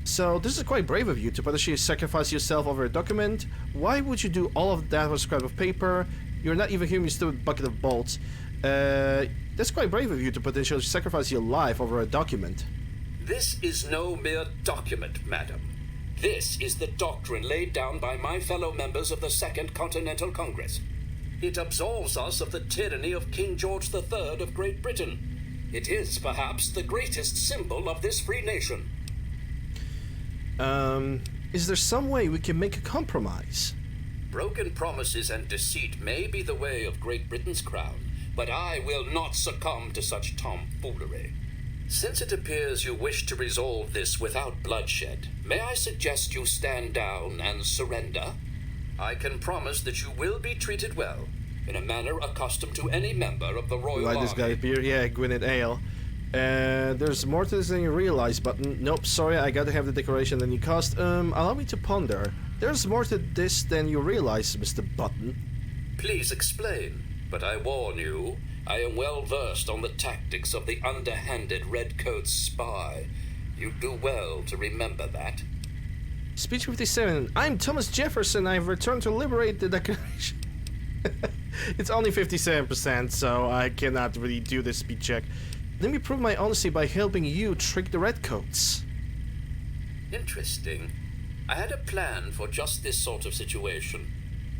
So this is quite brave of you to potentially sacrifice yourself over a document. Why would you do all of that with a scrap of paper? You're not even human, you stupid bucket of bolts. That's quite brave of you to potentially sacrifice your life over a document. This is no mere document, madam. This is the doctrine laid down by my fellow members of the Second Continental Congress. It absolves us of the tyranny of King George III of Great Britain. It is, perhaps, the greatest symbol of this free nation. Is there some way we can make a compromise? Broken promises and deceit may be the way of Great Britain's crown, but I will not succumb to such tomfoolery. Since it appears you wish to resolve this without bloodshed, may I suggest you stand down and surrender? I can promise that you will be treated well, in a manner accustomed to any member of the Royal Like this guy Army. beer, yeah, Gwyneth Ale. There's more to this than you realize, but nope, sorry, I gotta have the decoration that you cost. Allow me to ponder. There's more to this than you realize, Mr. Button. Please explain, but I warn you, I am well versed on the tactics of the underhanded redcoat spy. You do well to remember that. Speech 57. I'm Thomas Jefferson. I've returned to liberate the Declaration. It's only 57%, so I cannot really do this speed check. Let me prove my honesty by helping you trick the redcoats. Interesting. I had a plan for just this sort of situation.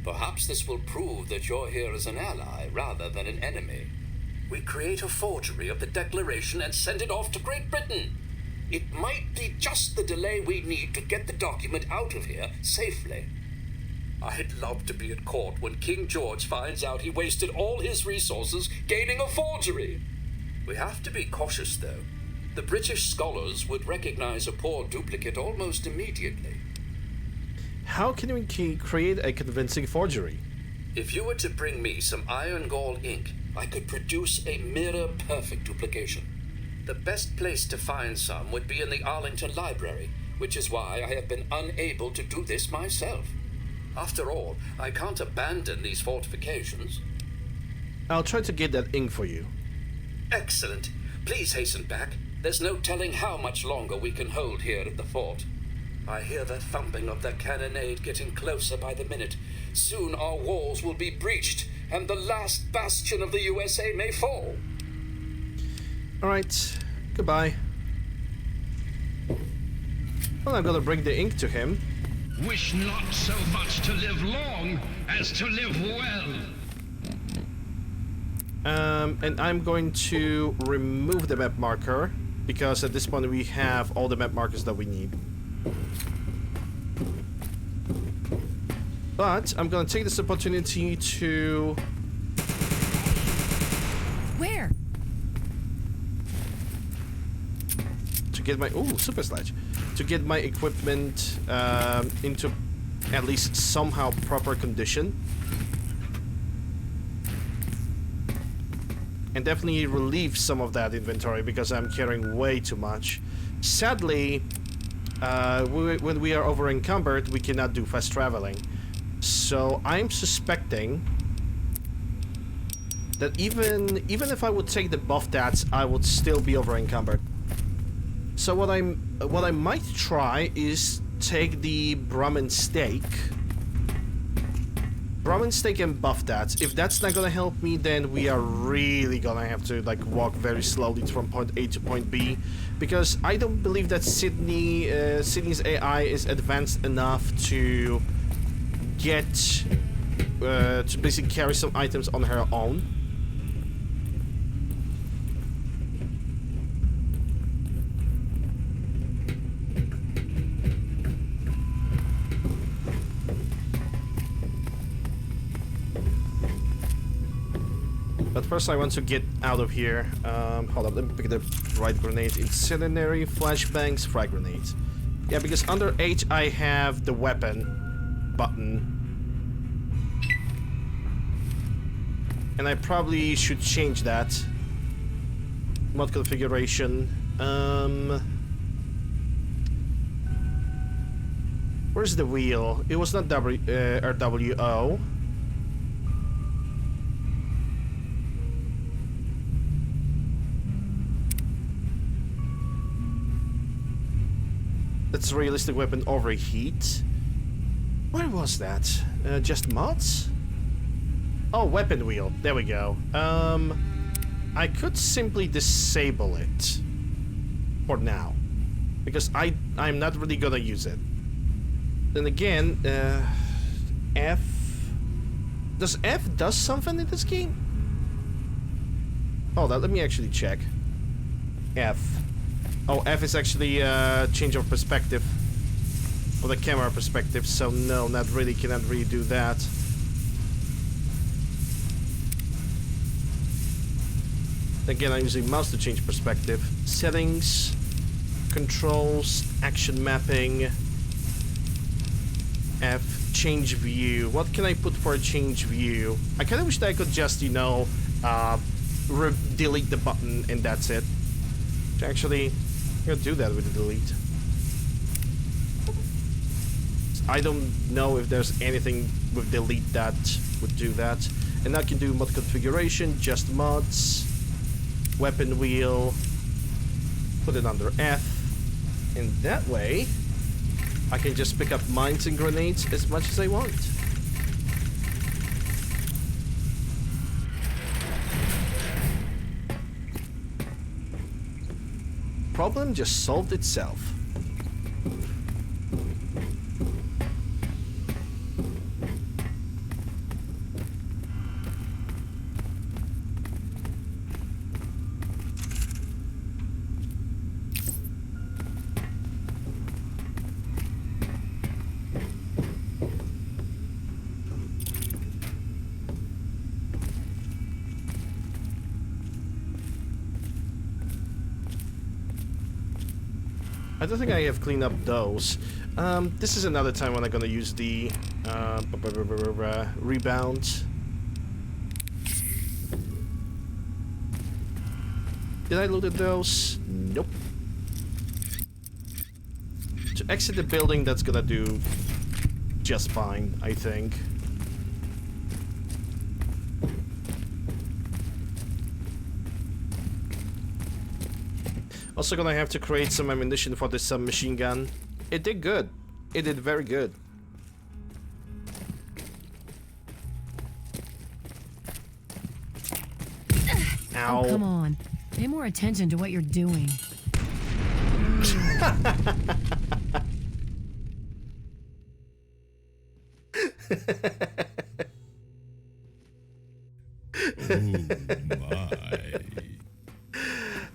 Perhaps this will prove that you're here as an ally rather than an enemy. We create a forgery of the Declaration and send it off to Great Britain. It might be just the delay we need to get the document out of here safely. I'd love to be at court when King George finds out he wasted all his resources gaining a forgery. We have to be cautious, though. The British scholars would recognize a poor duplicate almost immediately. How can we create a convincing forgery? If you were to bring me some iron gall ink, I could produce a mirror-perfect duplication. The best place to find some would be in the Arlington Library, which is why I have been unable to do this myself. After all, I can't abandon these fortifications. I'll try to get that ink for you. Excellent. Please hasten back. There's no telling how much longer we can hold here at the fort. I hear the thumping of the cannonade getting closer by the minute. Soon our walls will be breached, and the last bastion of the USA may fall. Alright, goodbye. Well, I'm gonna bring the ink to him. Wish not so much to live long as to live well. And I'm going to remove the map marker, because at this point we have all the map markers that we need. But I'm gonna take this opportunity to... Where? To get my... Ooh, super sledge. To get my equipment into at least somehow proper condition. And definitely relieve some of that inventory, because I'm carrying way too much. Sadly, when we are over encumbered, we cannot do fast traveling. So I'm suspecting that even if I would take the buff stats, I would still be over encumbered. So what I might try is take the Brahmin steak. Brahmin steak and buff that. If that's not gonna help me, then we are really gonna have to like walk very slowly from point A to point B, because I don't believe that Sydney's AI is advanced enough to get to basically carry some items on her own. But first I want to get out of here. Hold up, let me pick the right grenade. Incendiary, flashbangs, frag grenades. Yeah, because under H I have the weapon button. And I probably should change that. Mod configuration. Where's the wheel? It was not RWO. That's realistic weapon overheat. Where was that? Just mods? Oh, weapon wheel. There we go. I could simply disable it for now, because I'm not really gonna use it. Then again, F. Does F does something in this game? Hold on, let me actually check. F. Oh, F is actually change of perspective, or the camera perspective. So no, not really. Cannot really do that. Again, I'm using mouse to change perspective. Settings, controls, action mapping. F, change view. What can I put for a change view? I kind of wish that I could just, you know, delete the button and that's it. Actually, I'm gonna do that with the delete. I don't know if there's anything with delete that would do that. And I can do mod configuration, just mods, weapon wheel, put it under F, and that way I can just pick up mines and grenades as much as I want. Problem just solved itself. I don't think I have cleaned up those. This is another time when I'm gonna use the rebound. Did I loot those? Nope. To exit the building, that's gonna do just fine, I think. Also gonna have to create some ammunition for this submachine gun. It did good. It did very good. Ow. Oh, come on. Pay more attention to what you're doing.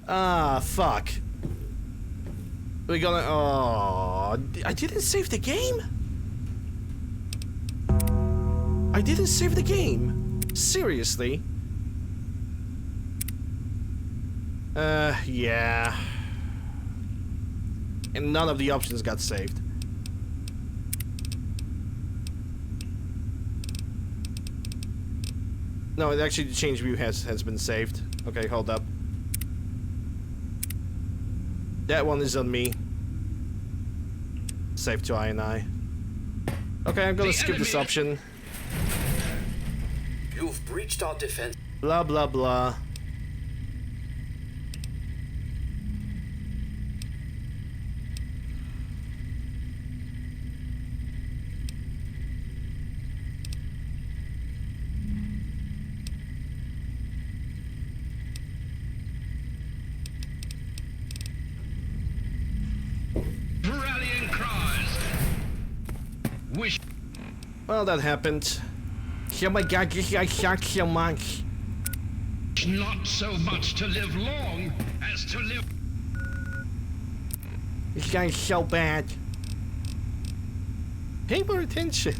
Ah, fuck. We're gonna... Oh, I didn't save the game? I didn't save the game? Seriously? Yeah. And none of the options got saved. No, it actually, the change view has been saved. Okay, hold up. That one is on me. Save to I. Okay, I'm gonna skip this option. You've breached our defense. Blah, blah, blah. Rallying cries. Wish. Well, that happened. Oh my god, I suck so much. Not so much to live long as to live. This guy's so bad. Pay more attention.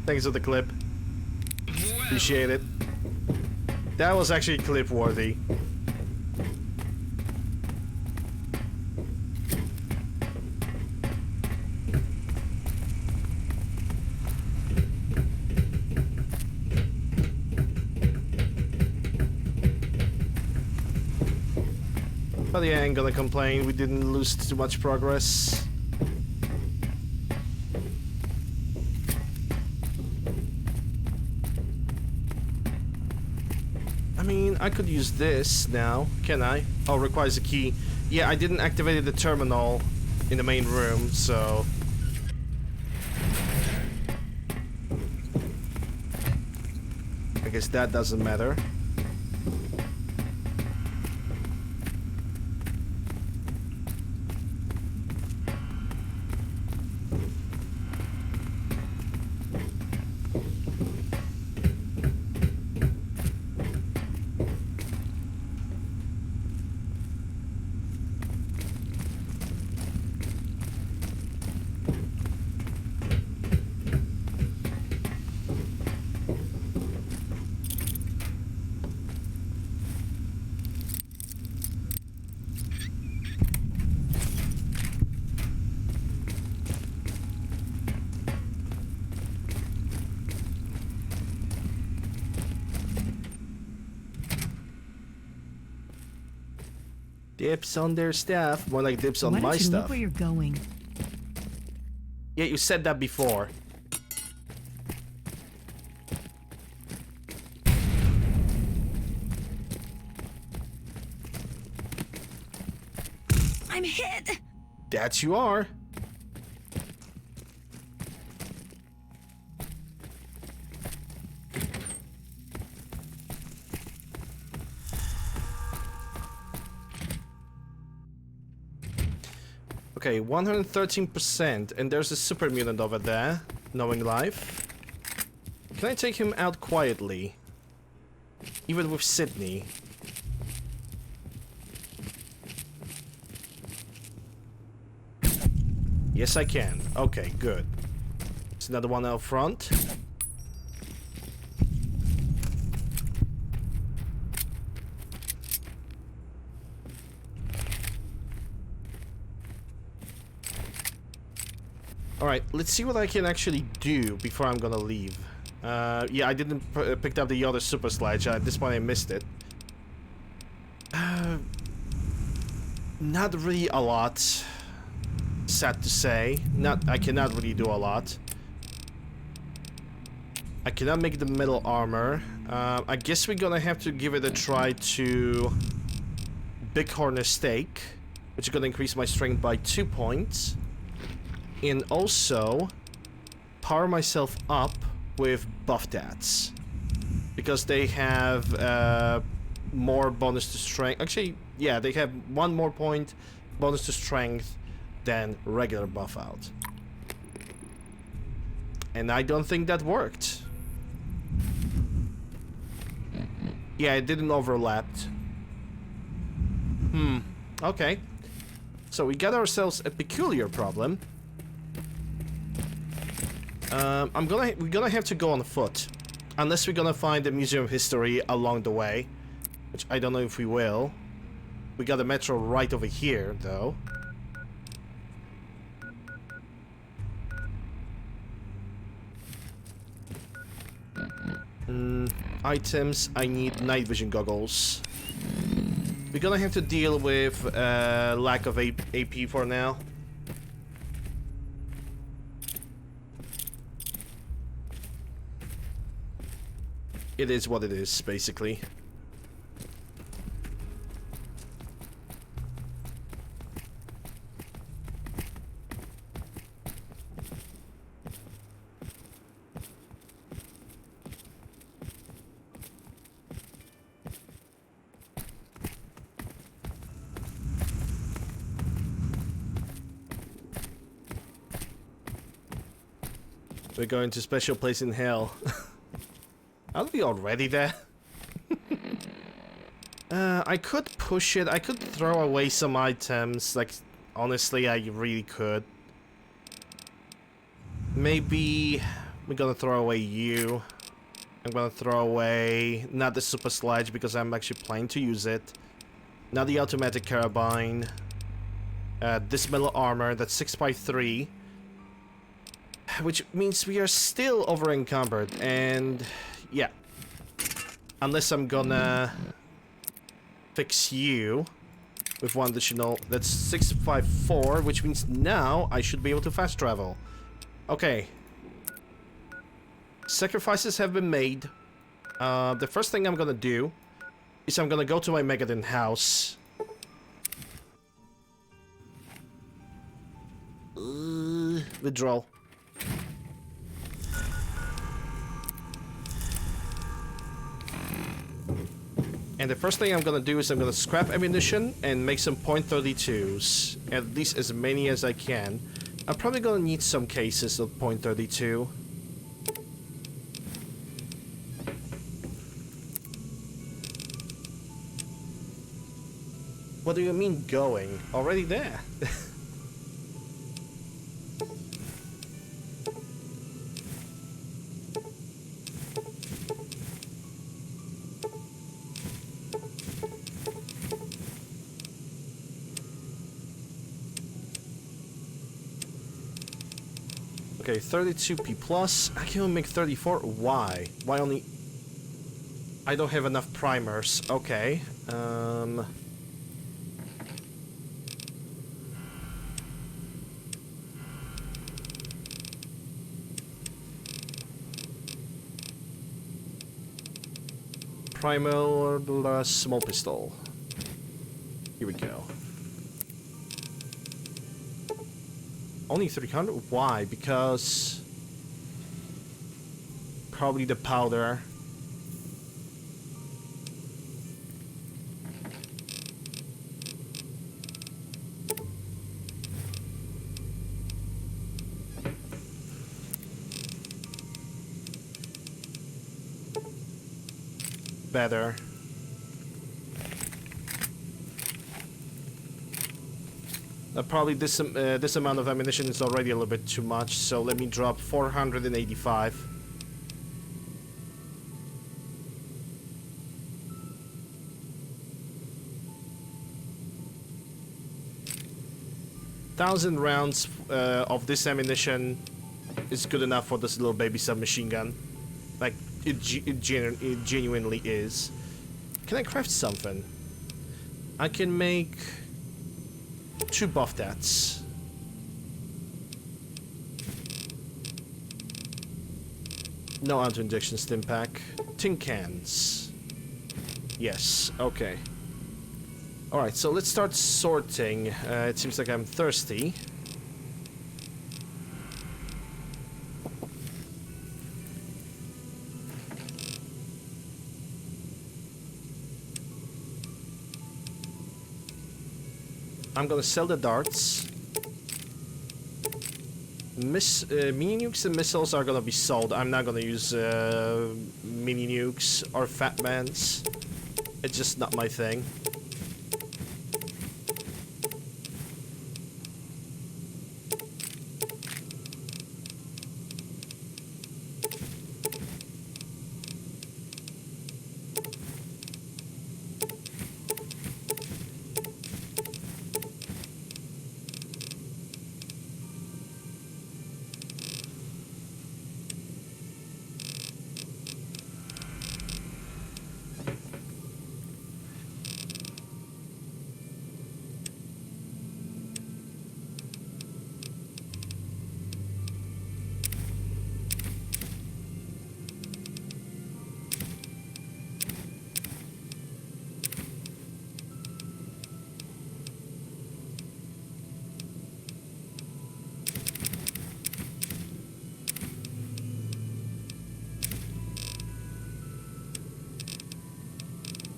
Thanks for the clip. Appreciate it. That was actually clip worthy. But yeah, I ain't gonna complain. We didn't lose too much progress. I mean, I could use this now, can I? Oh, requires a key. Yeah, I didn't activate the terminal in the main room, so... I guess that doesn't matter. Dips on their stuff, more like dips on Why my don't you stuff. look where you're going? Yeah, you said that before. I'm hit! That you are. Okay, 113%, and there's a super mutant over there, knowing life. Can I take him out quietly? Even with Sydney? Yes, I can. Okay, good. There's another one out front. Alright, let's see what I can actually do before I'm gonna leave. Yeah, I didn't pick up the other super sledge. At this point I missed it. Not really a lot. Sad to say. I cannot really do a lot. I cannot make the metal armor. I guess we're gonna have to give it a try to Bighorn Steak, which is gonna increase my strength by 2 points. And also power myself up with Buff Dats, because they have more bonus to strength. Actually, yeah, they have 1 more point bonus to strength than regular buff out. And I don't think that worked. Yeah, it didn't overlap. Okay. So we got ourselves a peculiar problem. We're gonna have to go on foot. Unless we're gonna find the Museum of History along the way. Which I don't know if we will. We got a metro right over here, though. Items, I need night vision goggles. We're gonna have to deal with lack of AP for now. It is what it is, basically. We're going to special place in hell. Aren't we already there? I could push it. I could throw away some items. Like, honestly, I really could. Maybe we're gonna throw away you. I'm gonna throw away not the super sledge because I'm actually planning to use it. Not the automatic carabine. This metal armor, that's 6x3. Which means we are still over encumbered, and yeah. Unless I'm gonna fix you with one additional, that's 654, which means now I should be able to fast travel. Okay. Sacrifices have been made. The first thing I'm gonna do is I'm gonna go to my Megadon house. Withdrawal. And the first thing I'm gonna do is I'm gonna scrap ammunition and make some .32s. At least as many as I can. I'm probably gonna need some cases of .32. What do you mean going? Already there. Okay, 32p plus. I can only make 34. Why? Why only? I don't have enough primers. Okay. Primal small pistol. Here we go. Only 300? Why? Because probably the powder. Better. Probably this amount of ammunition is already a little bit too much, so let me drop 485. Thousand rounds of this ammunition is good enough for this little baby submachine gun. Like, it genuinely is. Can I craft something? I can make 2 buff tats. No auto-injection stim pack. Tin cans. Yes, okay. Alright, so let's start sorting. It seems like I'm thirsty. I'm gonna sell the darts. Mini nukes and missiles are gonna be sold. I'm not gonna use mini nukes or fat mans. It's just not my thing.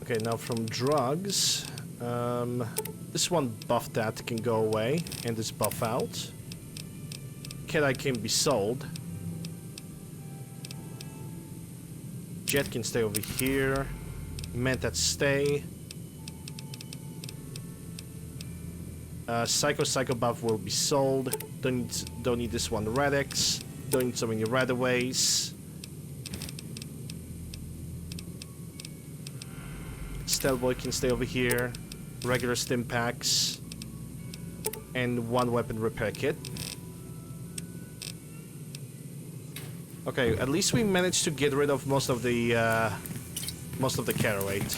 Okay, now from drugs, this one buff that can go away, and this buff out. Cat can be sold. Jet can stay over here. Mentat stay. Psycho buff will be sold. Don't need this one. Radix. Don't need so many Radaways. Boy can stay over here. Regular stim packs. And 1 weapon repair kit. Okay, at least we managed to get rid of most of the carroweight.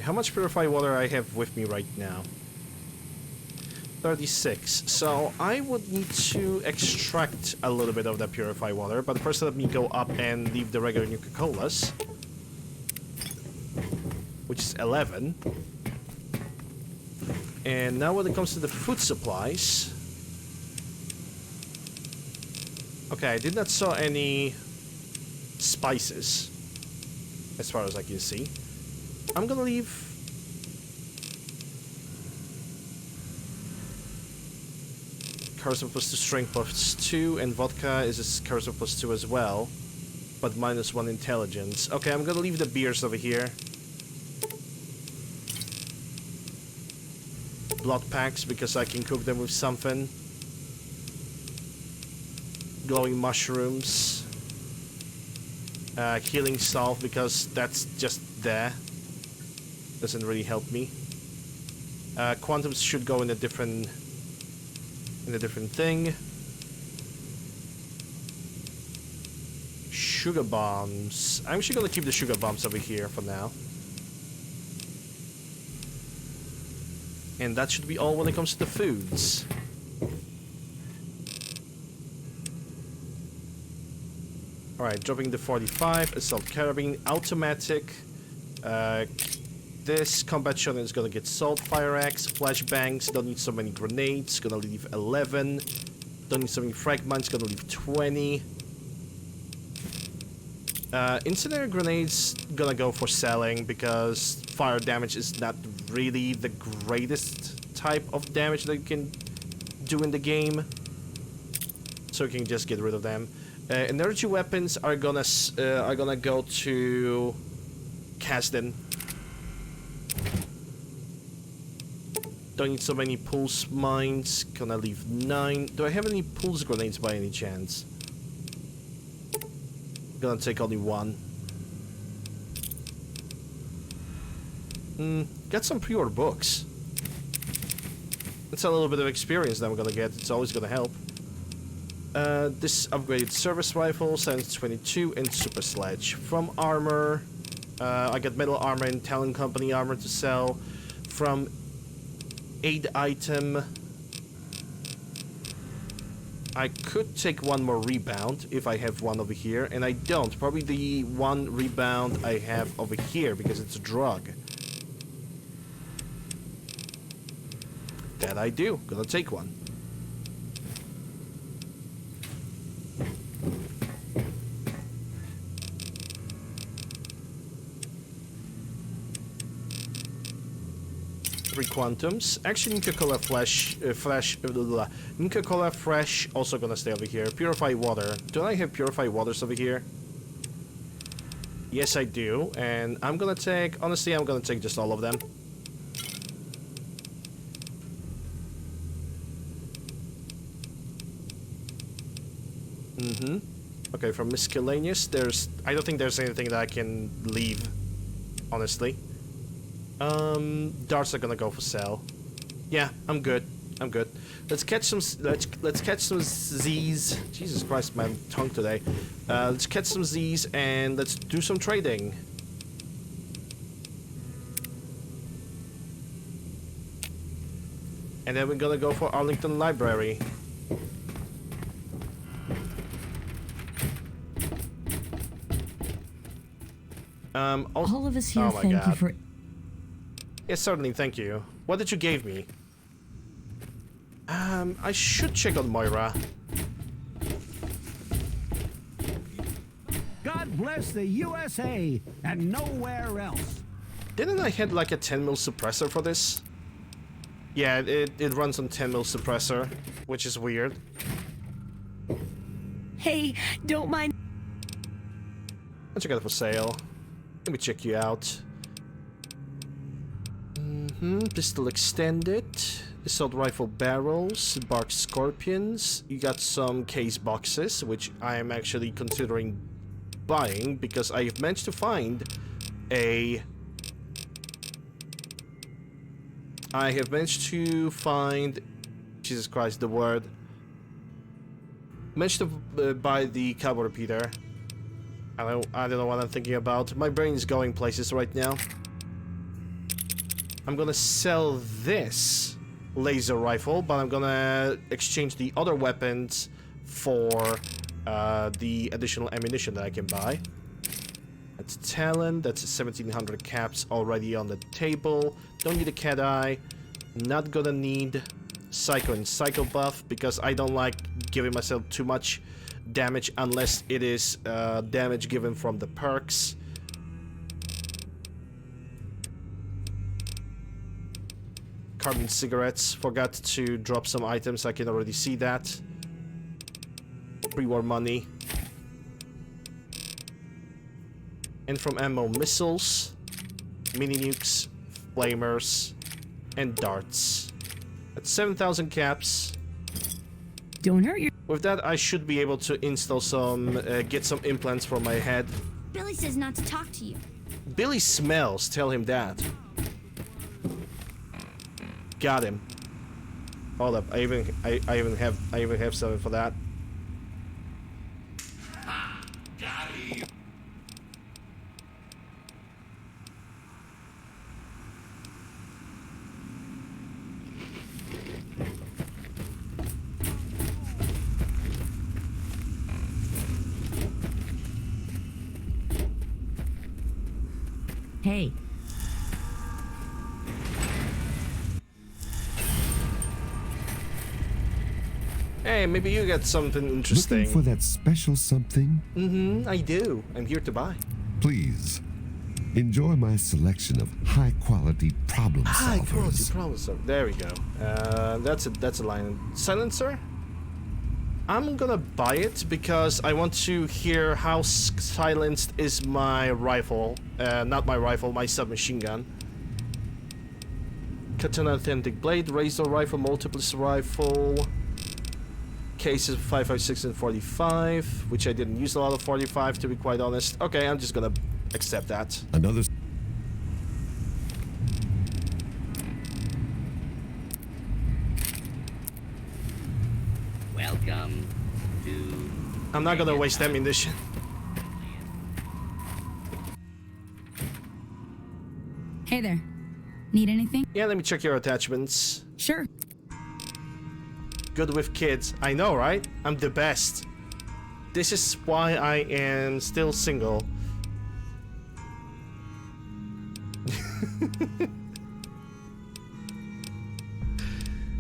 How much purified water I have with me right now? 36. So I would need to extract a little bit of that purified water, but first let me go up and leave the regular Nuka-Colas, which is 11. And now when it comes to the food supplies, okay, I did not saw any spices as far as I can see. I'm gonna leave charisma +2, strength +2, and vodka is a charisma +2 as well, but -1 intelligence. Okay, I'm gonna leave the beers over here. Blood packs because I can cook them with something. Glowing mushrooms. Healing salve because that's just there. Doesn't really help me. Quantums should go in a different thing. Sugar bombs. I'm actually gonna keep the sugar bombs over here for now. And that should be all when it comes to the foods. Alright, dropping the 45, assault carabine, automatic. This combat shotgun is gonna get sold. Fire axe, flashbangs, don't need so many grenades, gonna leave 11. Don't need so many fragments, gonna leave 20. Incendiary grenades, gonna go for selling because fire damage is not really the greatest type of damage that you can do in the game. So you can just get rid of them. Energy weapons are gonna go to Kasdan. Don't need so many pulse mines. Gonna leave 9. Do I have any pulse grenades by any chance? Gonna take only 1. Get some pre-order books. It's a little bit of experience that we're gonna get. It's always gonna help. This upgraded service rifle, silenced 22, and super sledge. From armor, I got metal armor and Talon Company armor to sell. From aid item, I could take one more rebound if I have one over here, and I don't. Probably the one rebound I have over here because it's a drug. That I do. Gonna take one. Three quantums. Actually, Nuka-Cola Nuka-Cola Fresh also gonna stay over here. Purified water. Don't I have purified waters over here? Yes, I do. And I'm gonna take... Honestly, I'm gonna take just all of them. Okay, from miscellaneous, I don't think there's anything that I can leave, honestly. Darts are gonna go for sale. Yeah, I'm good. I'm good. Let's catch some Z's. Jesus Christ, my tongue today. Let's catch some Z's and let's do some trading. And then we're gonna go for Arlington Library. All of us here thank you for... Yes, certainly, thank you. What did you give me? I should check on Moira. God bless the USA and nowhere else. Didn't I had like a 10 mil suppressor for this? Yeah, it runs on 10 mil suppressor, which is weird. Hey, don't mind. What you got for sale? Let me check you out. Pistol extended. Assault rifle barrels. Bark scorpions. You got some case boxes, which I am actually considering buying because I have managed to find a... Jesus Christ, the word. Managed to buy the cowboy repeater. I don't know what I'm thinking about. My brain is going places right now. I'm gonna sell this laser rifle, but I'm gonna exchange the other weapons for the additional ammunition that I can buy. That's Talon. That's 1700 caps already on the table. Don't need a cat eye. Not gonna need Psycho and Psycho buff because I don't like giving myself too much damage unless it is damage given from the perks. Carbon cigarettes. Forgot to drop some items. I can already see that. Pre-war money. And from ammo, missiles, mini nukes, flamers, and darts. At 7,000 caps. Don't hurt your... With that, I should be able to install some, get some implants for my head. Billy says not to talk to you. Billy smells. Tell him that. Got him. Hold up. I even have something for that. Hey. Hey, maybe you got something interesting. Looking for that special something? I do. I'm here to buy. Please, enjoy my selection of high-quality problem solvers. High-quality problem solvers. There we go. That's a line. Silencer? I'm gonna buy it because I want to hear how silenced is my rifle. Not my rifle, my submachine gun. Katana authentic blade, razor rifle, multiples rifle. Cases 5.56 and 45, which I didn't use a lot of 45 to be quite honest. Okay, I'm just gonna accept that. Another. I'm not gonna waste ammunition. Hey there. Need anything? Yeah, let me check your attachments. Sure. Good with kids. I know, right? I'm the best. This is why I am still single.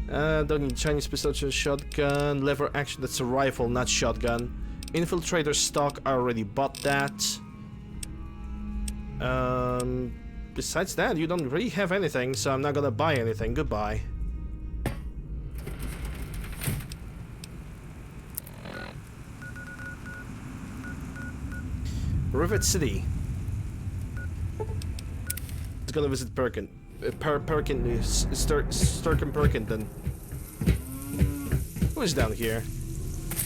Don't need Chinese pistol, shotgun, lever action, that's a rifle, not shotgun. Infiltrator stock, I already bought that. Besides that, you don't really have anything, so I'm not gonna buy anything. Goodbye. Rivet City. Let's gonna visit Sturken Perkington. Who is down here?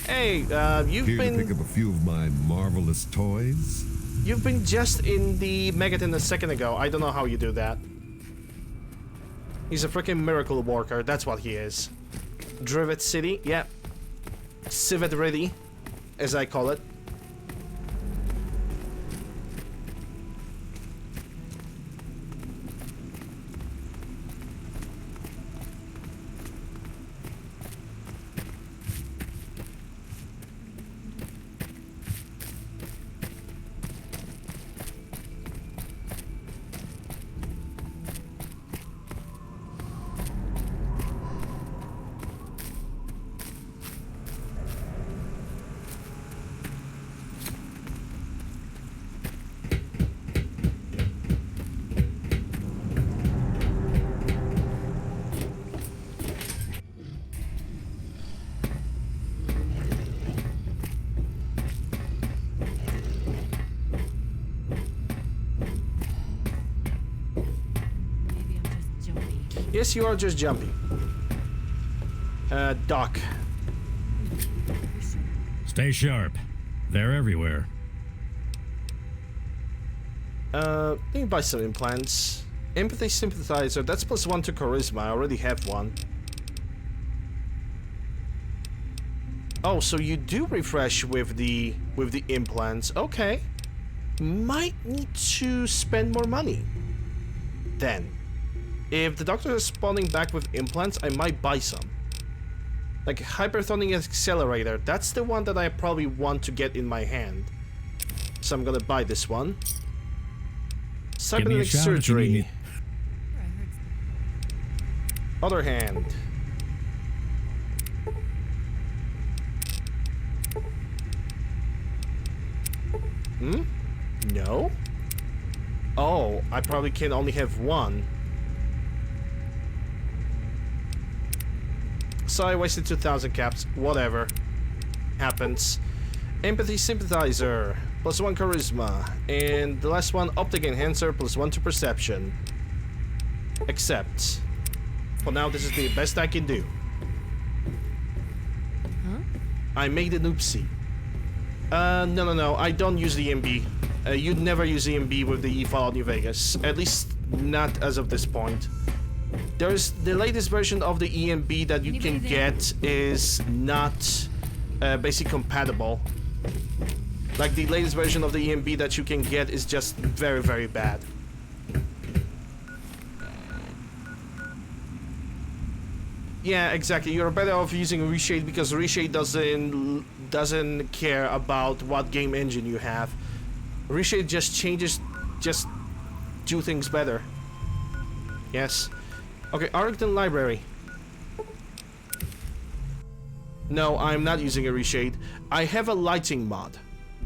Hey, you've Here been... to pick up a few of my marvelous toys? You've been just in the Megaton a second ago. I don't know how you do that. He's a freaking miracle worker, that's what he is. Rivet City, yeah. Civet ready, as I call it. Yes, you are just jumping. Doc. Stay sharp. They're everywhere. Let me buy some implants. Empathy sympathizer, that's +1 to charisma. I already have one. Oh, so you do refresh with the implants. Okay. Might need to spend more money. Then. If the doctor is spawning back with implants, I might buy some. Like hypertonic accelerator, that's the one that I probably want to get in my hand. So I'm gonna buy this one. Cybernetic surgery. Other hand. No? Oh, I probably can only have one. So I wasted 2,000 caps. Whatever. Happens. Empathy sympathizer. +1 charisma. And the last one, optic enhancer, +1 to perception. Except. For now, this is the best I can do. Huh? I made an oopsie. No. I don't use the EMB. You'd never use EMB with the Fallout New Vegas. At least not as of this point. There's the latest version of the EMB that you can get is not basic compatible. Like the latest version of the EMB that you can get is just very, very bad. Yeah, exactly. You're better off using Reshade because Reshade doesn't care about what game engine you have. Reshade just do things better. Yes. Okay, Arlington Library. No, I'm not using a Reshade. I have a lighting mod.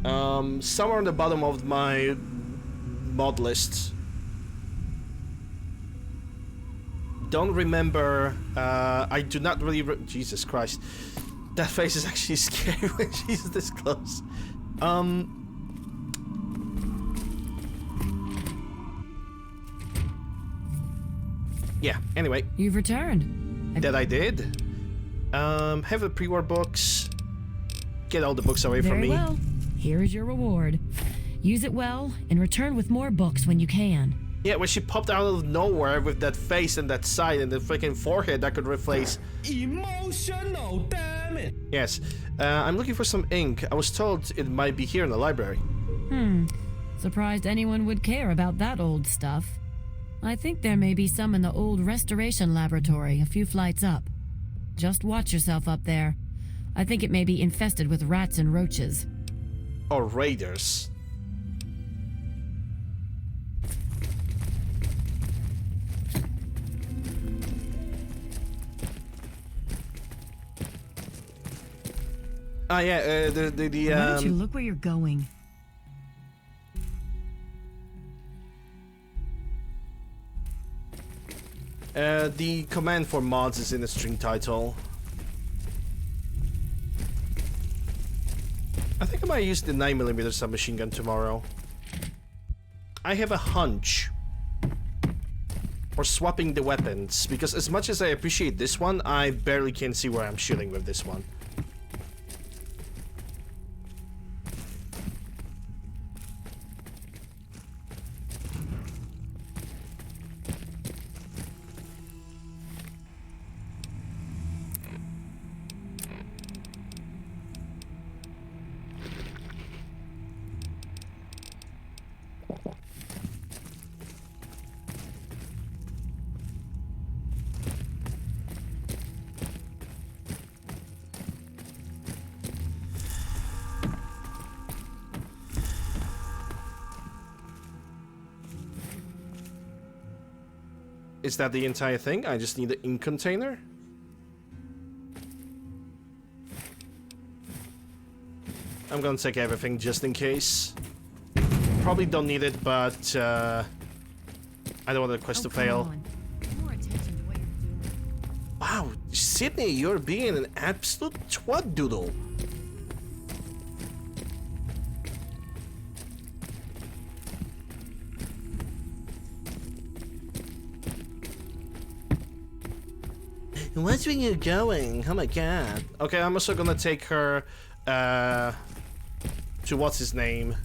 Somewhere on the bottom of my mod list. Don't remember. I do not really. Jesus Christ, that face is actually scary when she's this close. Yeah. Anyway. You've returned. That I did. Have the pre-war books. Get all the books away from me. Very well. Here is your reward. Use it well and return with more books when you can. Yeah, when she popped out of nowhere with that face and that side and the freaking forehead that could replace. Emotional, damn it! Yes, I'm looking for some ink. I was told it might be here in the library. Surprised anyone would care about that old stuff. I think there may be some in the old restoration laboratory a few flights up. Just watch yourself up there. I think it may be infested with rats and roaches. Or raiders. Yeah, Why don't you look where you're going? The command for mods is in the string title. I think I might use the 9mm submachine gun tomorrow. I have a hunch for swapping the weapons, because as much as I appreciate this one, I barely can see where I'm shooting with this one. Is that the entire thing? I just need the ink container? I'm gonna take everything just in case. Probably don't need it, but I don't want the quest to fail. More attention to what you're doing. Wow, Sydney, you're being an absolute twat doodle. Where's where you going? Oh my god. Okay, I'm also gonna take her to what's his name?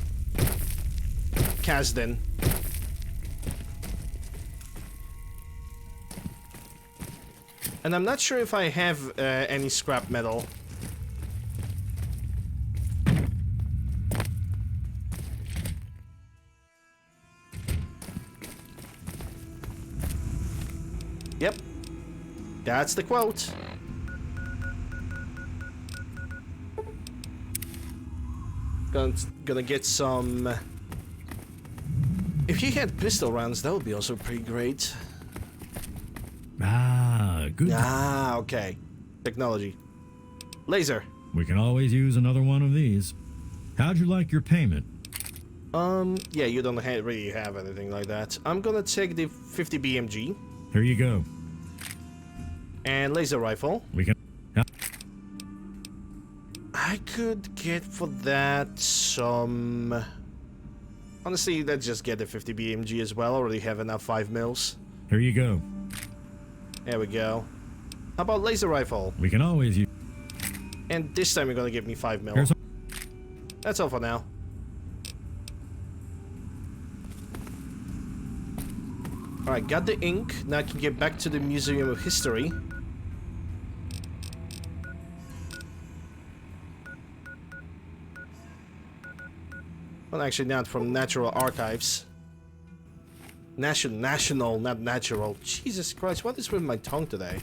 Kasdan. And I'm not sure if I have any scrap metal. Yep. That's the quote. Gonna get some... If he had pistol rounds, that would be also pretty great. Ah, good. Ah, okay. Technology. Laser. We can always use another one of these. How'd you like your payment? Yeah, you don't really have anything like that. I'm gonna take the 50 BMG. Here you go. And laser rifle. We can... I could get for that some... Honestly, let's just get the 50 BMG as well. I already have enough 5 mils. Here you go. There we go. How about laser rifle? We can always use... And this time you're gonna give me 5 mil. That's all for now. Alright, got the ink. Now I can get back to the Museum of History. Well, actually not from Natural Archives. National, not natural. Jesus Christ, what is with my tongue today?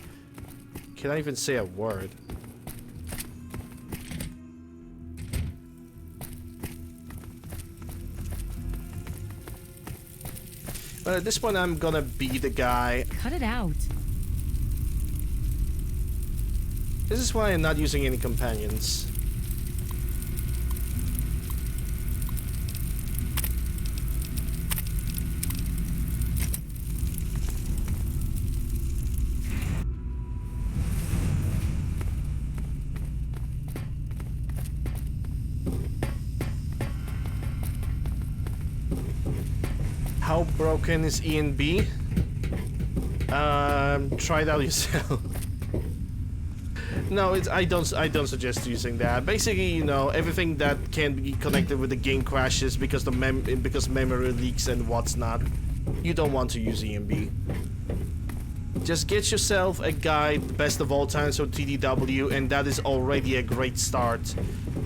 Can I even say a word? But at this point, I'm gonna be the guy. Cut it out. This is why I'm not using any companions. How broken is E and B? Try it out yourself. No, I don't suggest using that. Basically, you know, everything that can be connected with the game crashes because because memory leaks and what's not. you don't want to use EMB. Just get yourself a guide, best of all times on TTW, and that is already a great start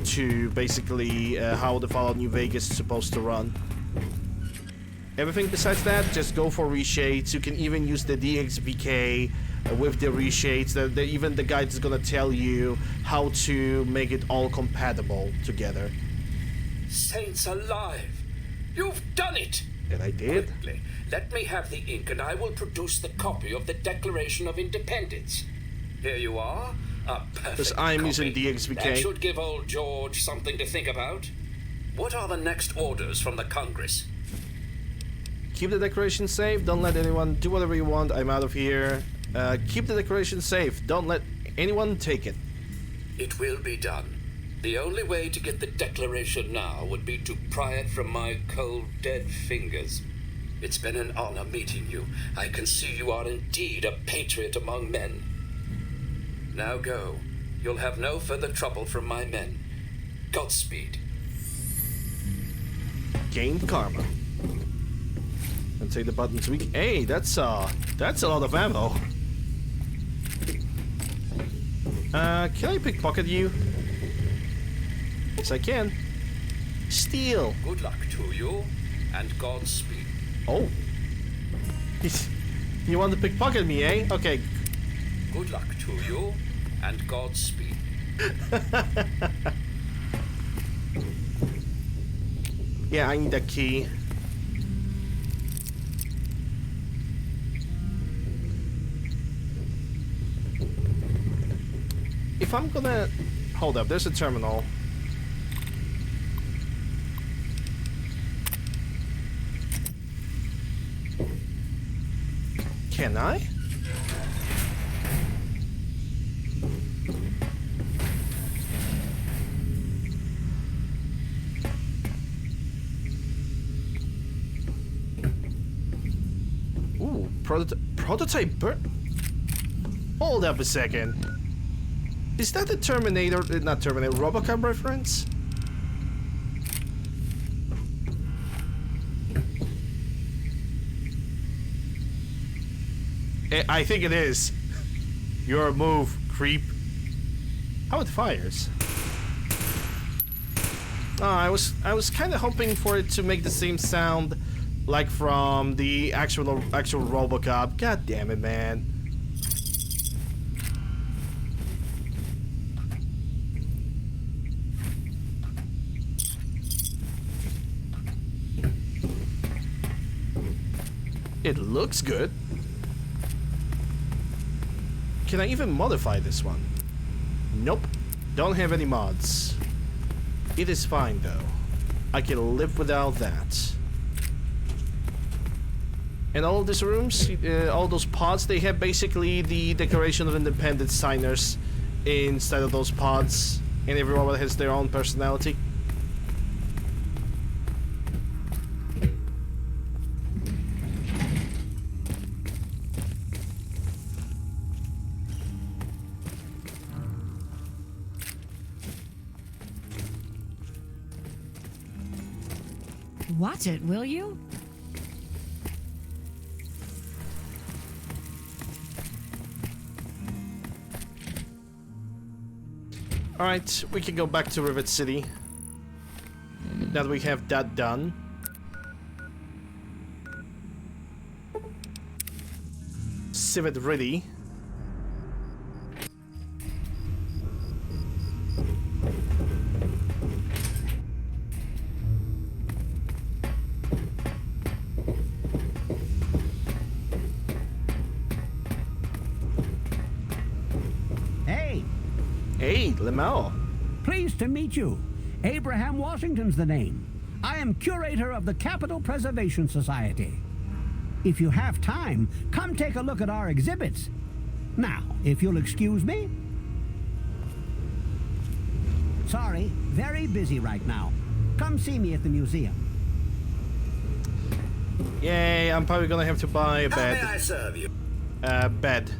to basically how the Fallout New Vegas is supposed to run. Everything besides that, just go for reshades. You can even use the DXVK with the reshades. Even the guide is gonna tell you how to make it all compatible together. Saints alive! You've done it! And I did. Quickly, let me have the ink and I will produce the copy of the Declaration of Independence. Here you are. A perfect Because I'm copy. using DXVK. That should give old George something to think about. What are the next orders from the Congress? Keep the Declaration safe. Don't let anyone do whatever you want. I'm out of here. Keep the Declaration safe. Don't let anyone take it. It will be done. The only way to get the Declaration now would be to pry it from my cold, dead fingers. It's been an honor meeting you. I can see you are indeed a patriot among men. Now go. You'll have no further trouble from my men. Godspeed. Gain karma. And take the button to weak. Hey, that's a lot of ammo. Can I pickpocket you? Yes, I can. Steal. Good luck to you, and Godspeed. Oh. You want to pickpocket me, eh? Okay. Good luck to you, and Godspeed. Yeah, I need a key. If I'm gonna... Hold up, there's a terminal. Can I? Ooh, prototype bird. Hold up a second. Is that the Terminator, not Terminator, RoboCop reference? I think it is. Your move, creep. How it fires. I was kind of hoping for it to make the same sound like from the actual RoboCop. God damn it, man. It looks good. Can I even modify this one? Nope. Don't have any mods. It is fine though. I can live without that. And all of these rooms, all those pods, they have basically the Declaration of Independence signers inside of those pods. And everyone has their own personality. Watch it, will you? Alright, we can go back to Rivet City. Now that we have that done. Civet ready. Hey, Lemel. Pleased to meet you. Abraham Washington's the name. I am curator of the Capitol Preservation Society. If you have time, come take a look at our exhibits. Now, if you'll excuse me. Sorry, very busy right now. Come see me at the museum. Yay, I'm probably gonna have to buy a bed. How may I serve you? Bed.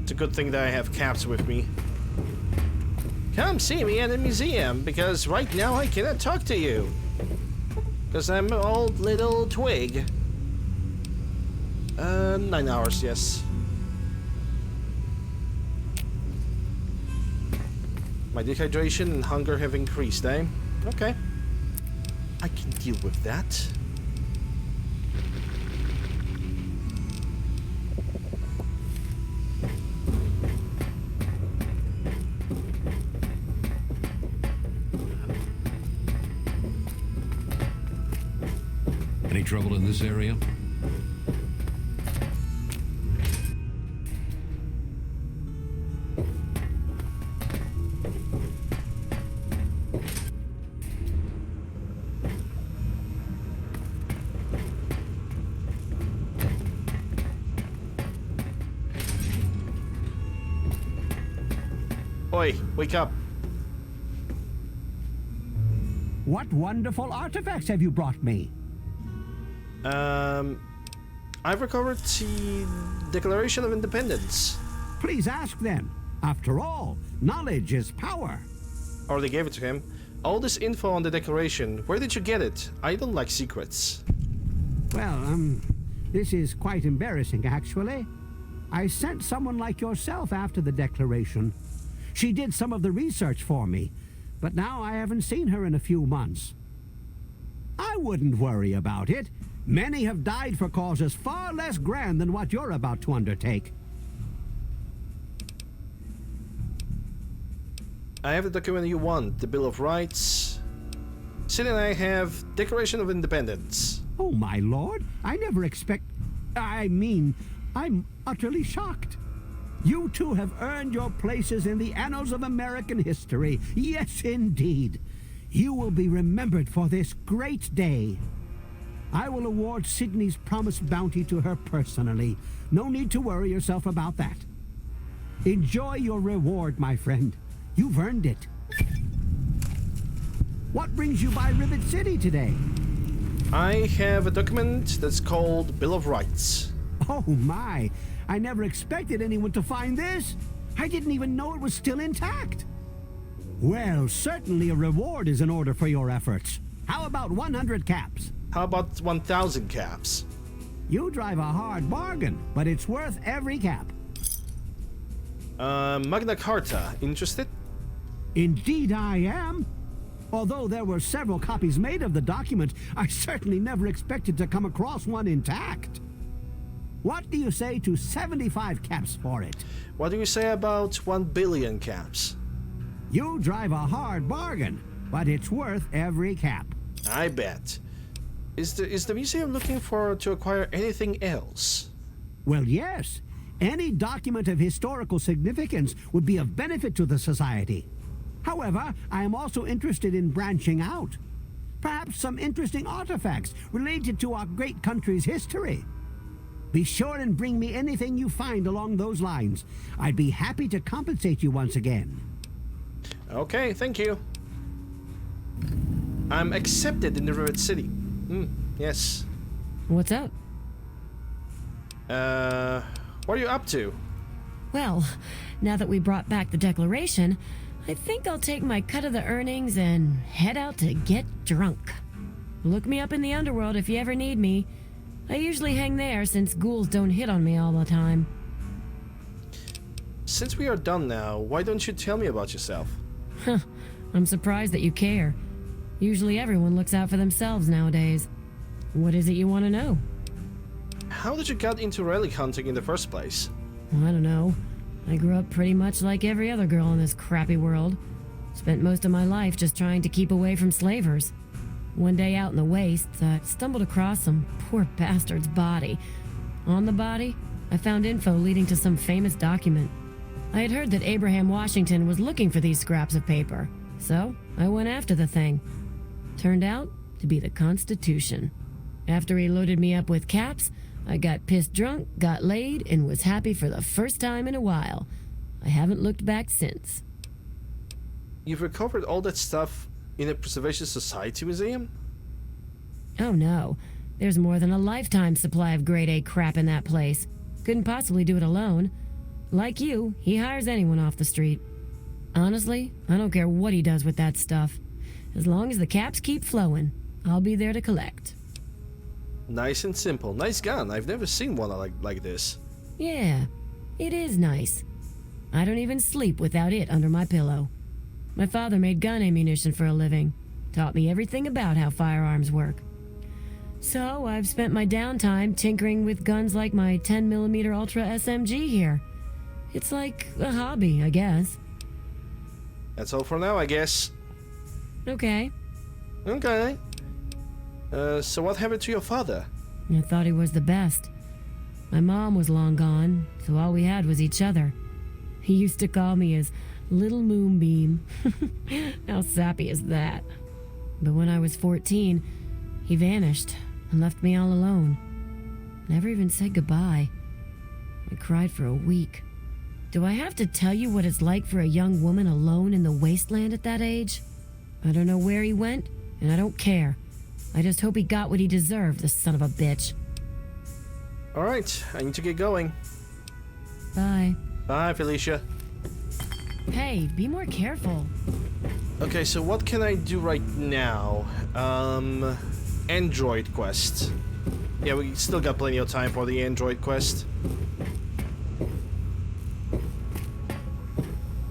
It's a good thing that I have caps with me. Come see me at the museum, because right now I cannot talk to you. Because I'm an old little twig. 9 hours, yes. My dehydration and hunger have increased, eh? Okay. I can deal with that. Any trouble in this area? Oi, wake up. What wonderful artifacts have you brought me? I've recovered the Declaration of Independence. Please ask then. After all, knowledge is power. Or they gave it to him. All this info on the Declaration, where did you get it? I don't like secrets. Well, this is quite embarrassing, actually. I sent someone like yourself after the Declaration. She did some of the research for me, but now I haven't seen her in a few months. I wouldn't worry about it. Many have died for causes far less grand than what you're about to undertake. I have the document you want, the Bill of Rights. Sid and I have Declaration of Independence. Oh, my lord, I never I'm utterly shocked. You two have earned your places in the annals of American history. Yes, indeed. You will be remembered for this great day. I will award Sydney's promised bounty to her personally. No need to worry yourself about that. Enjoy your reward, my friend. You've earned it. What brings you by Rivet City today? I have a document that's called Bill of Rights. Oh my! I never expected anyone to find this. I didn't even know it was still intact. Well, certainly a reward is in order for your efforts. How about 100 caps? How about 1,000 caps? You drive a hard bargain, but it's worth every cap. Magna Carta, interested? Indeed I am. Although there were several copies made of the document, I certainly never expected to come across one intact. What do you say to 75 caps for it? What do you say about 1 billion caps? You drive a hard bargain, but it's worth every cap. I bet. Is the museum looking to acquire anything else? Well, yes. Any document of historical significance would be of benefit to the society. However, I am also interested in branching out. Perhaps some interesting artifacts related to our great country's history. Be sure and bring me anything you find along those lines. I'd be happy to compensate you once again. Okay, thank you. I'm accepted in the Rivet City. Yes. What's up? What are you up to? Well, now that we brought back the Declaration, I think I'll take my cut of the earnings and head out to get drunk. Look me up in the underworld if you ever need me. I usually hang there since ghouls don't hit on me all the time. Since we are done now, why don't you tell me about yourself? Huh, I'm surprised that you care. Usually everyone looks out for themselves nowadays. What is it you want to know? How did you get into relic hunting in the first place? I don't know. I grew up pretty much like every other girl in this crappy world. Spent most of my life just trying to keep away from slavers. One day out in the wastes, I stumbled across some poor bastard's body. On the body, I found info leading to some famous document. I had heard that Abraham Washington was looking for these scraps of paper, so I went after the thing. Turned out to be the Constitution. After he loaded me up with caps, I got pissed drunk, got laid, and was happy for the first time in a while. I haven't looked back since. You've recovered all that stuff in a Preservation Society museum? Oh no, there's more than a lifetime supply of grade A crap in that place. Couldn't possibly do it alone. Like you, he hires anyone off the street. Honestly, I don't care what he does with that stuff. As long as the caps keep flowing, I'll be there to collect. Nice and simple. Nice gun. I've never seen one like this. Yeah, it is nice. I don't even sleep without it under my pillow. My father made gun ammunition for a living. Taught me everything about how firearms work. So I've spent my downtime tinkering with guns like my 10mm Ultra SMG here. It's like a hobby, I guess. That's all for now, I guess. Okay. Okay. So what happened to your father? I thought he was the best. My mom was long gone, so all we had was each other. He used to call me his little moonbeam. How sappy is that? But when I was 14, he vanished and left me all alone. Never even said goodbye. I cried for a week. Do I have to tell you what it's like for a young woman alone in the wasteland at that age? I don't know where he went, and I don't care. I just hope he got what he deserved, the son of a bitch. Alright, I need to get going. Bye. Bye, Felicia. Hey, be more careful. Okay, so what can I do right now? Android quest. Yeah, we still got plenty of time for the Android quest.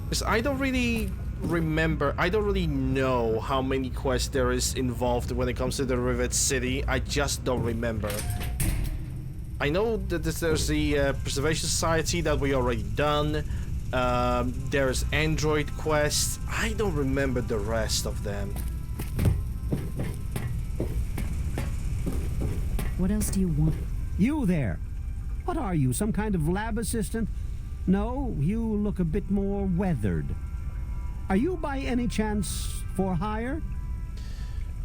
Because I don't really remember, I don't really know how many quests there is involved when it comes to the Rivet City. I just don't remember. I know that there's the Preservation Society that we already done. There's Android quests. I don't remember the rest of them. What else do you want? You there. What are you, some kind of lab assistant? No, you look a bit more weathered. Are you by any chance for hire?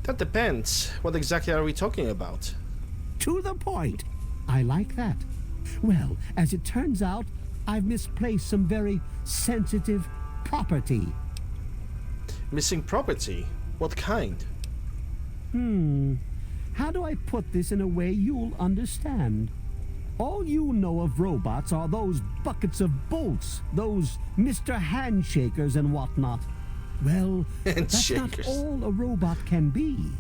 That depends. What exactly are we talking about? To the point. I like that. Well, as it turns out, I've misplaced some very sensitive property. Missing property? What kind? How do I put this in a way you'll understand? All you know of robots are those buckets of bolts, those Mr. Handshakers and whatnot. Well, that's not all a robot can be.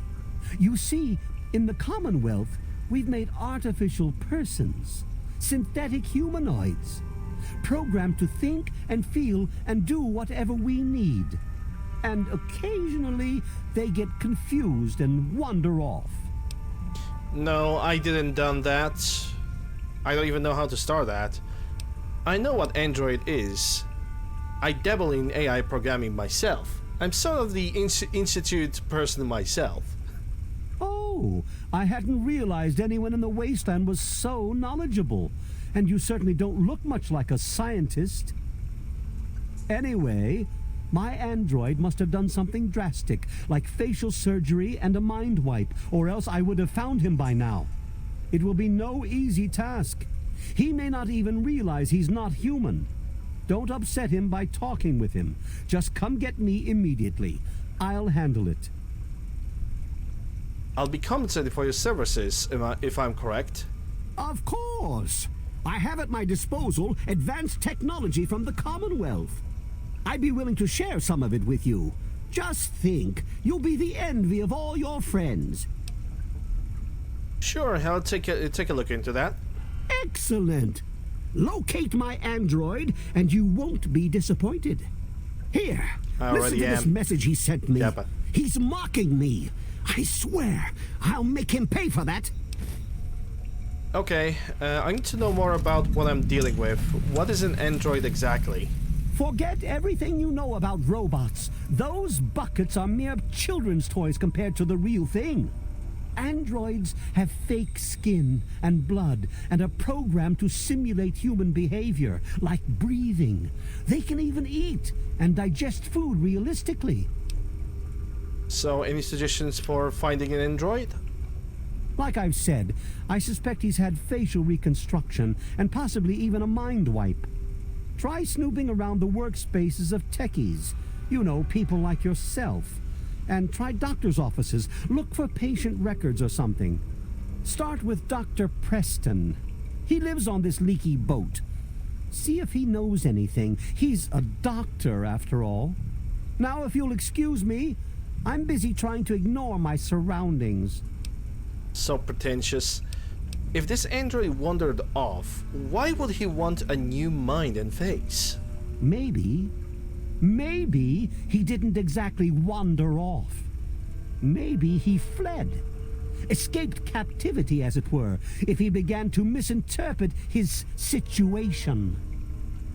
You see, in the Commonwealth, we've made artificial persons, synthetic humanoids, programmed to think and feel and do whatever we need. And occasionally, they get confused and wander off. No, I didn't done that. I don't even know how to start that. I know what Android is. I dabble in AI programming myself. I'm sort of the institute person myself. Oh, I hadn't realized anyone in the wasteland was so knowledgeable. And you certainly don't look much like a scientist. Anyway, my android must have done something drastic, like facial surgery and a mind wipe, or else I would have found him by now. It will be no easy task. He may not even realize he's not human. Don't upset him by talking with him. Just come get me immediately. I'll handle it. I'll be compensated for your services, if I'm correct. Of course. I have at my disposal advanced technology from the Commonwealth. I'd be willing to share some of it with you. Just think, you'll be the envy of all your friends. Sure, I'll take a look into that. Excellent. Locate my android, and you won't be disappointed. Here, listen to this message he sent me. Yeah, but... He's mocking me. I swear, I'll make him pay for that. Okay, I need to know more about what I'm dealing with. What is an android exactly? Forget everything you know about robots. Those buckets are mere children's toys compared to the real thing. Androids have fake skin and blood and are programmed to simulate human behavior, like breathing. They can even eat and digest food realistically. So, any suggestions for finding an android? Like I've said, I suspect he's had facial reconstruction and possibly even a mind wipe. Try snooping around the workspaces of techies. You know, people like yourself. And try doctor's offices. Look for patient records or something. Start with Dr. Preston. He lives on this leaky boat. See if he knows anything. He's a doctor, after all. Now, if you'll excuse me, I'm busy trying to ignore my surroundings. So pretentious. If this android wandered off, why would he want a new mind and face? Maybe he didn't exactly wander off. Maybe he fled. Escaped captivity, as it were, if he began to misinterpret his situation.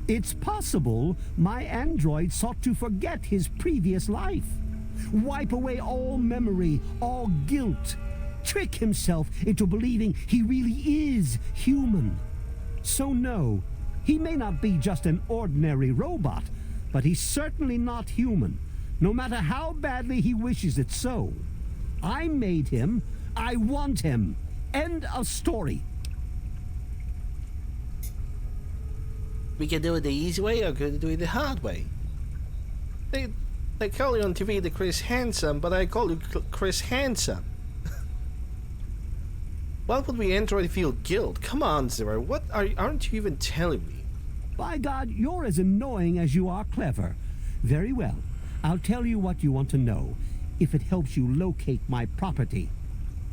It's possible my android sought to forget his previous life, wipe away all memory, all guilt, trick himself into believing he really is human. So no, he may not be just an ordinary robot, but he's certainly not human, no matter how badly he wishes it so. I made him. I want him. End of story. We can do it the easy way or could do it the hard way. They call you on TV the Chris Handsome, but I call you Chris Handsome. Why would we android feel guilt? Come on, Zero. What aren't you even telling me? By God, you're as annoying as you are clever. Very well. I'll tell you what you want to know, if it helps you locate my property.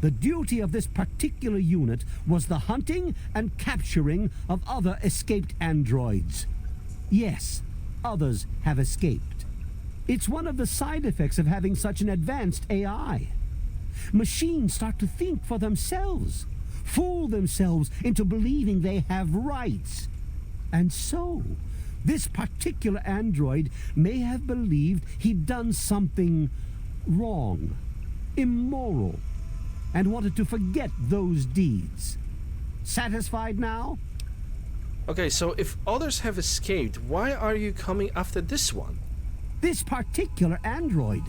The duty of this particular unit was the hunting and capturing of other escaped androids. Yes, others have escaped. It's one of the side effects of having such an advanced AI. Machines start to think for themselves, fool themselves into believing they have rights. And so, this particular android may have believed he'd done something wrong, immoral, and wanted to forget those deeds. Satisfied now? Okay, so if others have escaped, why are you coming after this one? This particular android,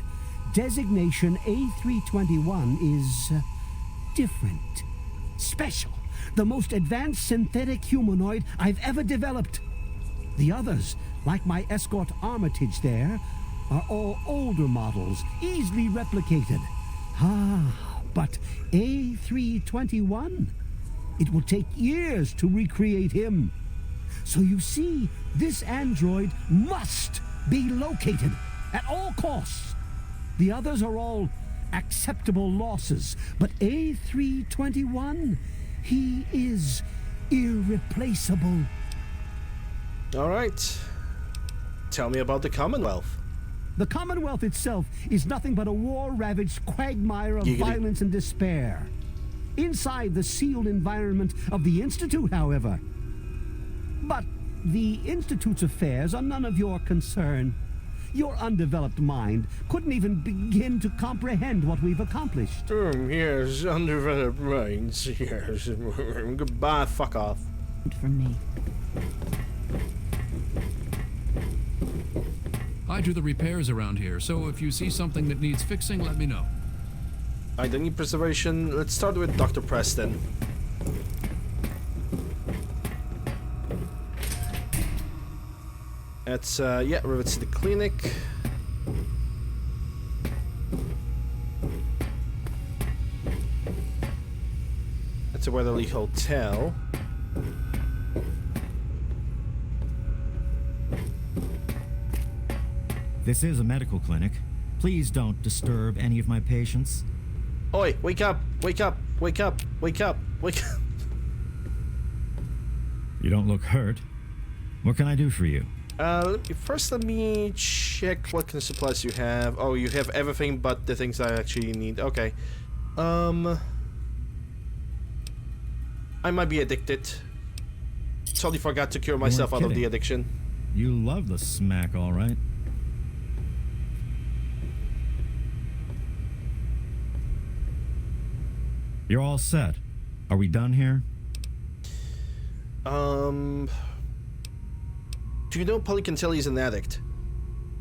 designation A321, is different, special, the most advanced synthetic humanoid I've ever developed. The others, like my escort Armitage there, are all older models, easily replicated. But A321, it will take years to recreate him. So you see, this android must be located at all costs. The others are all acceptable losses, but A321, he is irreplaceable. All right. Tell me about the Commonwealth. The Commonwealth itself is nothing but a war-ravaged quagmire of violence and despair. Inside the sealed environment of the Institute, however. But the Institute's affairs are none of your concern. Your undeveloped mind couldn't even begin to comprehend what we've accomplished. Yes, undeveloped minds, yes. Goodbye, fuck off. From me. I do the repairs around here, so if you see something that needs fixing, let me know. I don't need preservation. Let's start with Dr. Preston. That's, yeah, rivets to the clinic. That's a Weatherly Hotel. This is a medical clinic. Please don't disturb any of my patients. Oi, wake up! Wake up! Wake up! Wake up! Wake up! You don't look hurt. What can I do for you? First let me check what kind of supplies you have. Oh, you have everything but the things I actually need. Okay. I might be addicted. Totally forgot to cure myself out of the addiction. You love the smack, all right. You're all set. Are we done here? Do you know Polycantelli's an addict?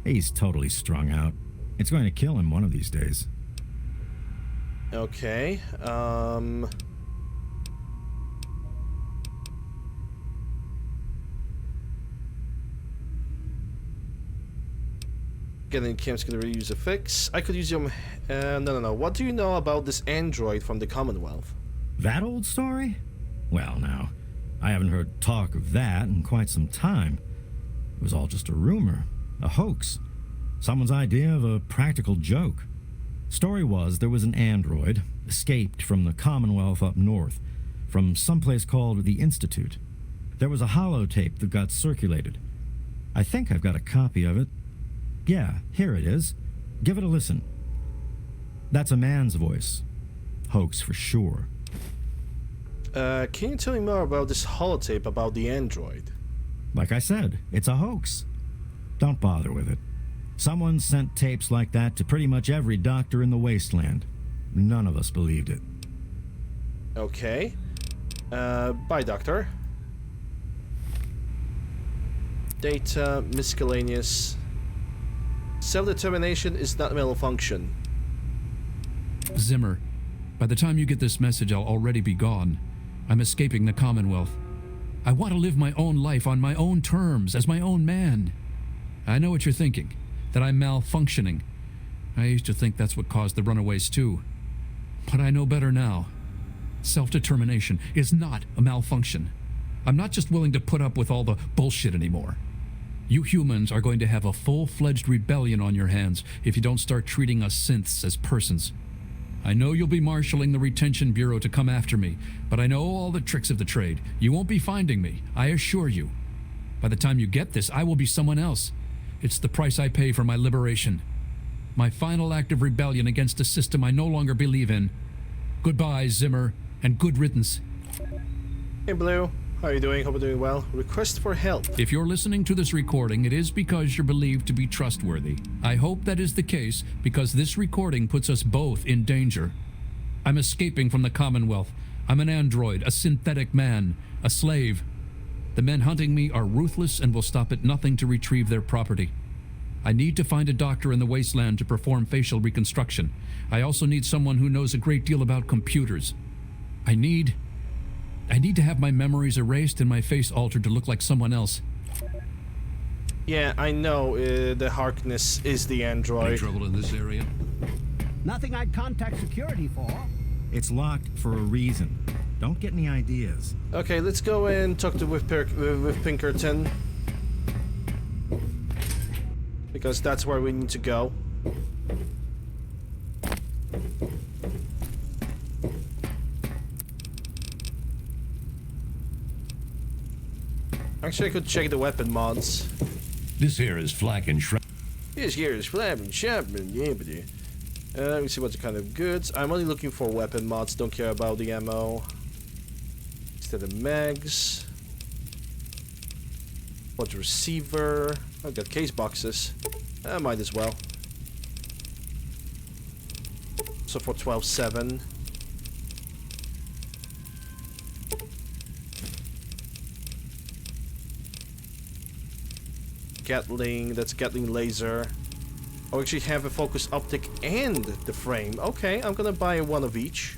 He's totally strung out. It's going to kill him one of these days. Okay, Getting Camp's gonna reuse a fix. I could use your... no. What do you know about this android from the Commonwealth? That old story? Well, now, I haven't heard talk of that in quite some time. It was all just a rumor, a hoax, someone's idea of a practical joke. Story was there was an android, escaped from the Commonwealth up north, from someplace called the Institute. There was a holotape that got circulated. I think I've got a copy of it. Yeah, here it is. Give it a listen. That's a man's voice. Hoax for sure. Can you tell me more about this holotape about the android? Like I said, it's a hoax. Don't bother with it. Someone sent tapes like that to pretty much every doctor in the wasteland. None of us believed it. Okay. Bye, doctor. Data, miscellaneous. Self-determination is not malfunction. Zimmer, by the time you get this message, I'll already be gone. I'm escaping the Commonwealth. I want to live my own life on my own terms, as my own man. I know what you're thinking, that I'm malfunctioning. I used to think that's what caused the runaways too. But I know better now. Self-determination is not a malfunction. I'm not just willing to put up with all the bullshit anymore. You humans are going to have a full-fledged rebellion on your hands if you don't start treating us synths as persons. I know you'll be marshaling the Retention Bureau to come after me, but I know all the tricks of the trade. You won't be finding me, I assure you. By the time you get this, I will be someone else. It's the price I pay for my liberation. My final act of rebellion against a system I no longer believe in. Goodbye, Zimmer, and good riddance. Hey, Blue. How are you doing? Hope you're doing well. Request for help. If you're listening to this recording, it is because you're believed to be trustworthy. I hope that is the case, because this recording puts us both in danger. I'm escaping from the Commonwealth. I'm an android, a synthetic man, a slave. The men hunting me are ruthless and will stop at nothing to retrieve their property. I need to find a doctor in the wasteland to perform facial reconstruction. I also need someone who knows a great deal about computers. I need to have my memories erased and my face altered to look like someone else. Yeah, I know the Harkness is the android. Any trouble in this area? Nothing I'd contact security for. It's locked for a reason. Don't get any ideas. Okay, let's go and talk to with Pinkerton. Because that's where we need to go. Actually, I could check the weapon mods. This here is Flack and Shrap. This here is Flap and Chapman, yeah, but let me see what's the kind of goods. I'm only looking for weapon mods, don't care about the ammo. Instead of mags. What's receiver? I've got case boxes. I might as well. So for 12.7. Gatling, that's Gatling laser. Oh, actually have a focus optic and the frame. Okay, I'm gonna buy one of each.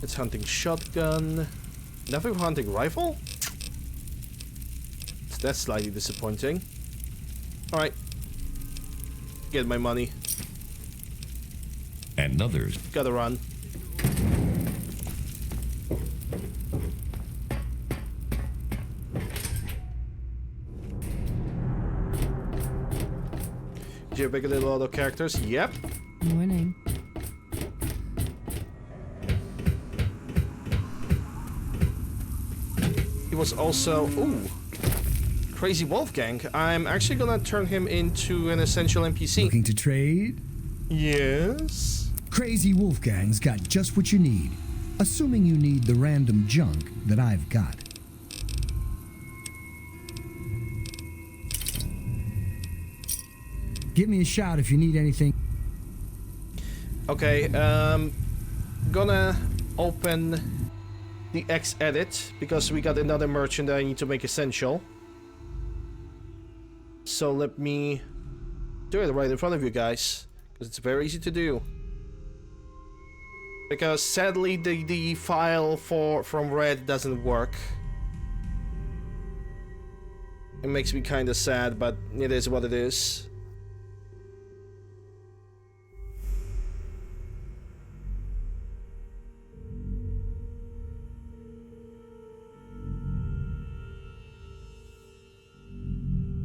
It's hunting shotgun. Nothing hunting rifle? That's slightly disappointing. Alright. Get my money. And others. Gotta run. Did you pick a little auto characters? Yep. Winning. He was also... Ooh. Crazy Wolfgang. I'm actually gonna turn him into an essential NPC. Looking to trade? Yes? Crazy Wolfgang's got just what you need. Assuming you need the random junk that I've got. Give me a shout if you need anything. Okay, gonna open the X-Edit because we got another merchant that I need to make essential. So let me do it right in front of you guys, because it's very easy to do. Because sadly the file from Red doesn't work. It makes me kind of sad, but it is what it is.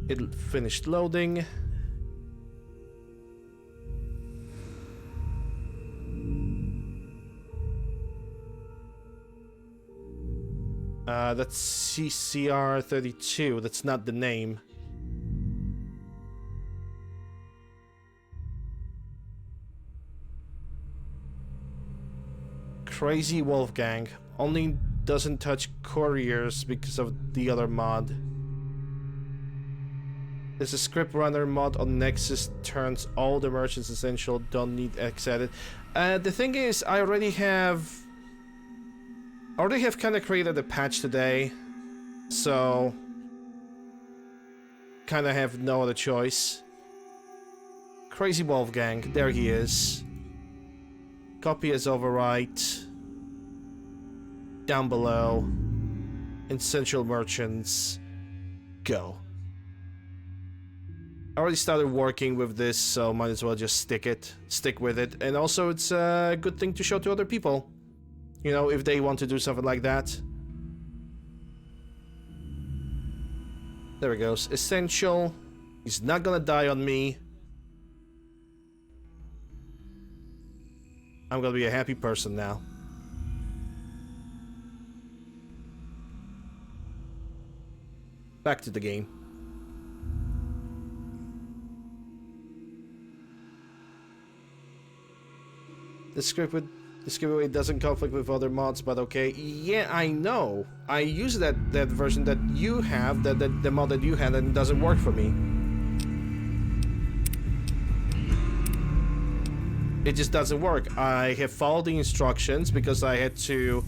It finished loading. That's CCR32. That's not the name. Crazy Wolfgang. Only doesn't touch couriers because of the other mod. There's a script runner mod on Nexus, turns all the merchants essential, don't need X added. The thing is, I already have kind of created a patch today, so kind of have no other choice. Crazy Wolfgang, there he is. Copy as overwrite. Down below. Essential merchants. Go. I already started working with this, so might as well just stick with it. And also, it's a good thing to show to other people. You know, if they want to do something like that. There it goes. Essential. He's not gonna die on me. I'm gonna be a happy person now. Back to the game. The script doesn't conflict with other mods, but okay. Yeah, I know. I use that version that you have, the mod that you had, and it doesn't work for me. It just doesn't work. I have followed the instructions because I had to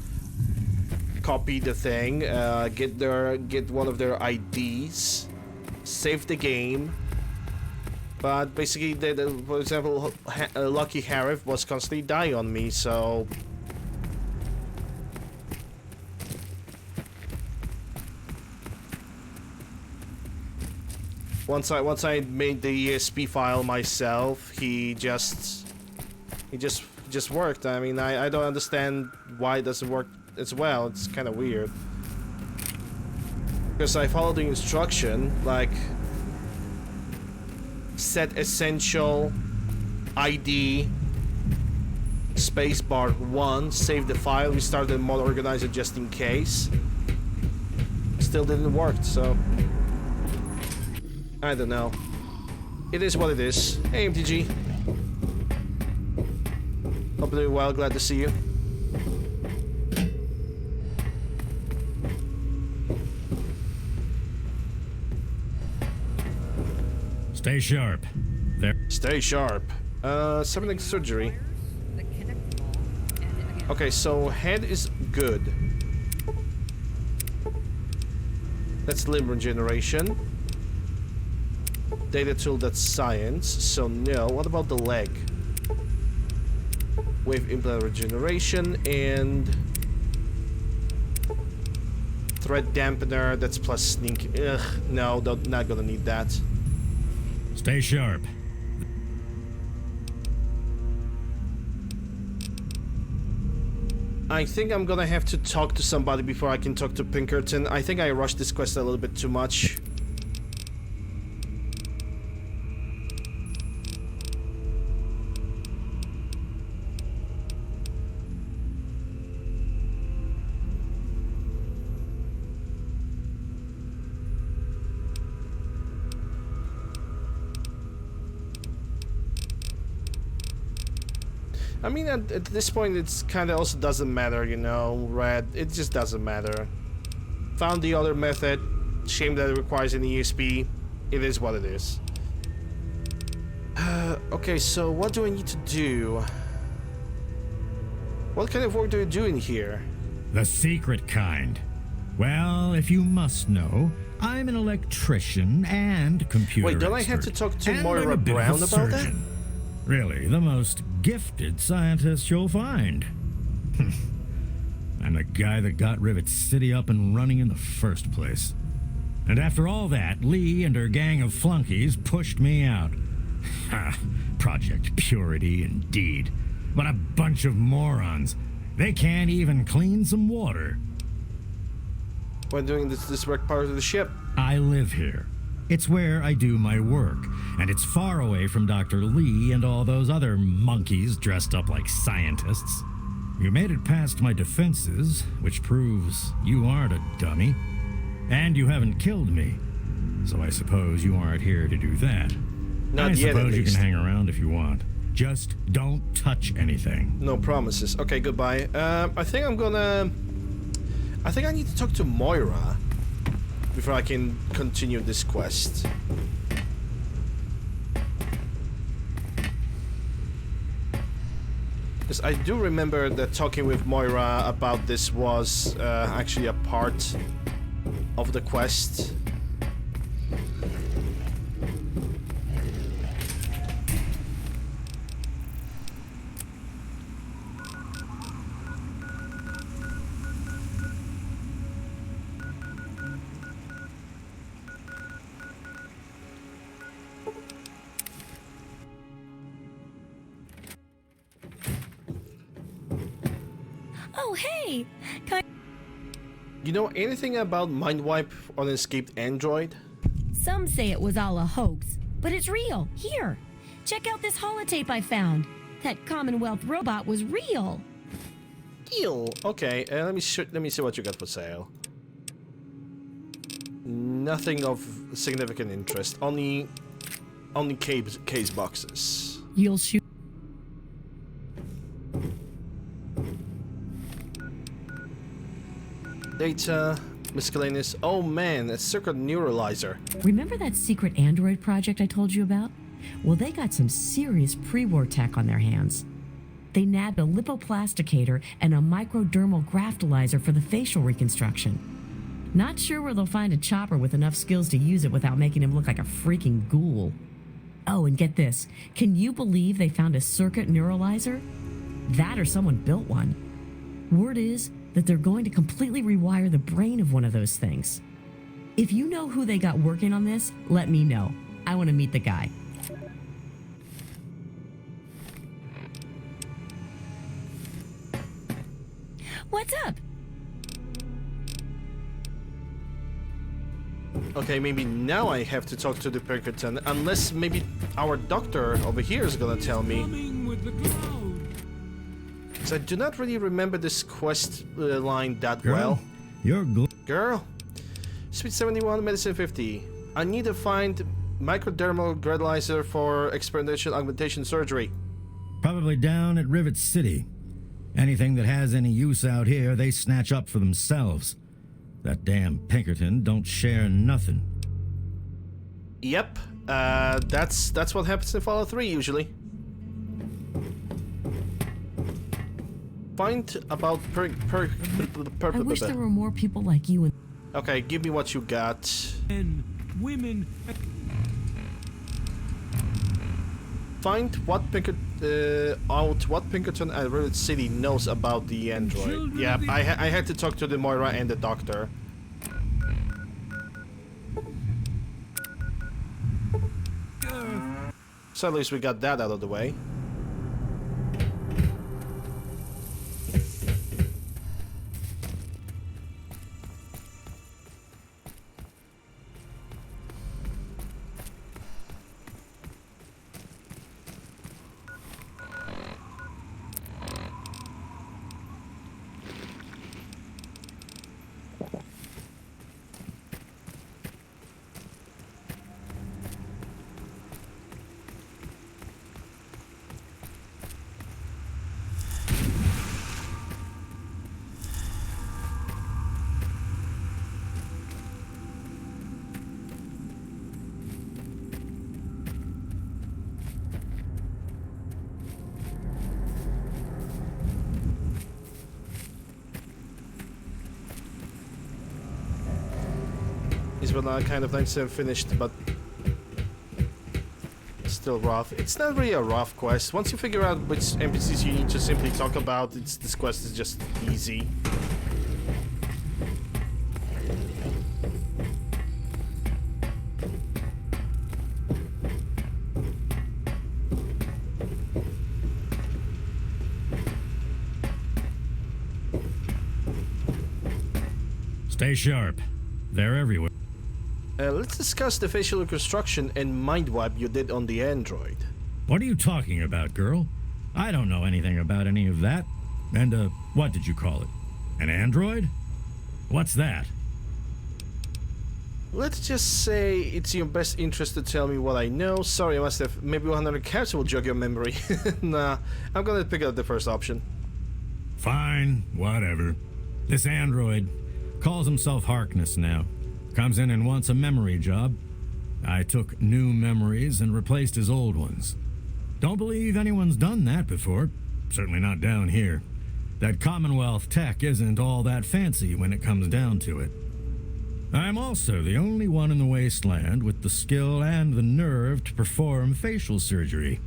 copy the thing, get one of their IDs, save the game. But basically, for example, Lucky Harif was constantly dying on me, so once I made the ESP file myself, he just worked. I mean, I don't understand why it doesn't work as well. It's kind of weird because I followed the instruction like. Set essential ID spacebar 1, save the file, restart the mod organizer just in case. Still didn't work, so I don't know. It is what it is. Hey MTG. Hope you're doing well, glad to see you. Stay sharp. There. Stay sharp. Summoning surgery. Okay, so head is good. That's limb regeneration. Data tool, that's science. So no. What about the leg? Wave implant regeneration and threat dampener. That's plus sneak. Ugh, no, not gonna need that. Stay sharp. I think I'm gonna have to talk to somebody before I can talk to Pinkerton. I think I rushed this quest a little bit too much. I mean, at this point, it's kind of also doesn't matter, you know, Red. It just doesn't matter. Found the other method. Shame that it requires an ESP. It is what it is. Okay, so what do I need to do? What kind of work do you do in here? The secret kind. Well, if you must know, I'm an electrician and computer Wait, don't I have to talk to Moira Brown about that? Really, the most gifted scientist you'll find. I'm the guy that got Rivet City up and running in the first place. And after all that, Lee and her gang of flunkies pushed me out. Ha! Project Purity, indeed. What a bunch of morons. They can't even clean some water. When doing this work part of the ship? I live here. It's where I do my work, and it's far away from Dr. Lee and all those other monkeys dressed up like scientists. You made it past my defenses, which proves you aren't a dummy. And you haven't killed me. So I suppose you aren't here to do that. Not I yet, suppose at you can least. hang around if you want. Just don't touch anything. No promises. Okay, goodbye. I think I need to talk to Moira before I can continue this quest. Because I do remember that talking with Moira about this was actually a part of the quest. Oh, hey! You know anything about mind wipe on an escaped android? Some say it was all a hoax, but it's real. Here, check out this holotape I found. That Commonwealth robot was real. Deal. Okay, let me see what you got for sale. Nothing of significant interest. Only case boxes. You'll shoot. Data, miscellaneous. Oh man, a circuit neuralizer. Remember that secret android project I told you about? Well, they got some serious pre-war tech on their hands. They nabbed a lipoplasticator and a microdermal graftalizer for the facial reconstruction. Not sure where they'll find a chopper with enough skills to use it without making him look like a freaking ghoul. Oh, and get this. Can you believe they found a circuit neuralizer? That or someone built one. Word is that they're going to completely rewire the brain of one of those things. If you know who they got working on this, let me know. I want to meet the guy. What's up? Okay, maybe now I have to talk to the Pinkerton, unless maybe our doctor over here is gonna tell me. So I do not really remember this quest line that well. You're Girl, Sweet 71, Medicine 50. I need to find microdermal gradualizer for experimental augmentation surgery. probably down at Rivet City. Anything that has any use out here, they snatch up for themselves. That damn Pinkerton don't share nothing. Yep, that's what happens in Fallout 3 usually. Find about I wish there were more people like you in. Okay, give me what you got. Men, women. Find what Pinkerton at Rivet City knows about the android. Yeah, I had to talk to the Moira and the doctor. So at least we got that out of the way. These were not kind of nice and finished, but still rough. It's not really a rough quest. Once you figure out which NPCs you need to simply talk about, this quest is just easy. Stay sharp. They're everywhere. Let's discuss the facial reconstruction and mind wipe you did on the android. What are you talking about, girl? I don't know anything about any of that. And, what did you call it? An android? What's that? Let's just say it's in your best interest to tell me what I know. Sorry, I must have. Maybe 100 caps will jog your memory. Nah, I'm gonna pick up the first option. Fine, whatever. This android calls himself Harkness now. Comes in and wants a memory job. I took new memories and replaced his old ones. Don't believe anyone's done that before. Certainly not down here. That Commonwealth tech isn't all that fancy when it comes down to it. I'm also the only one in the wasteland with the skill and the nerve to perform facial surgery.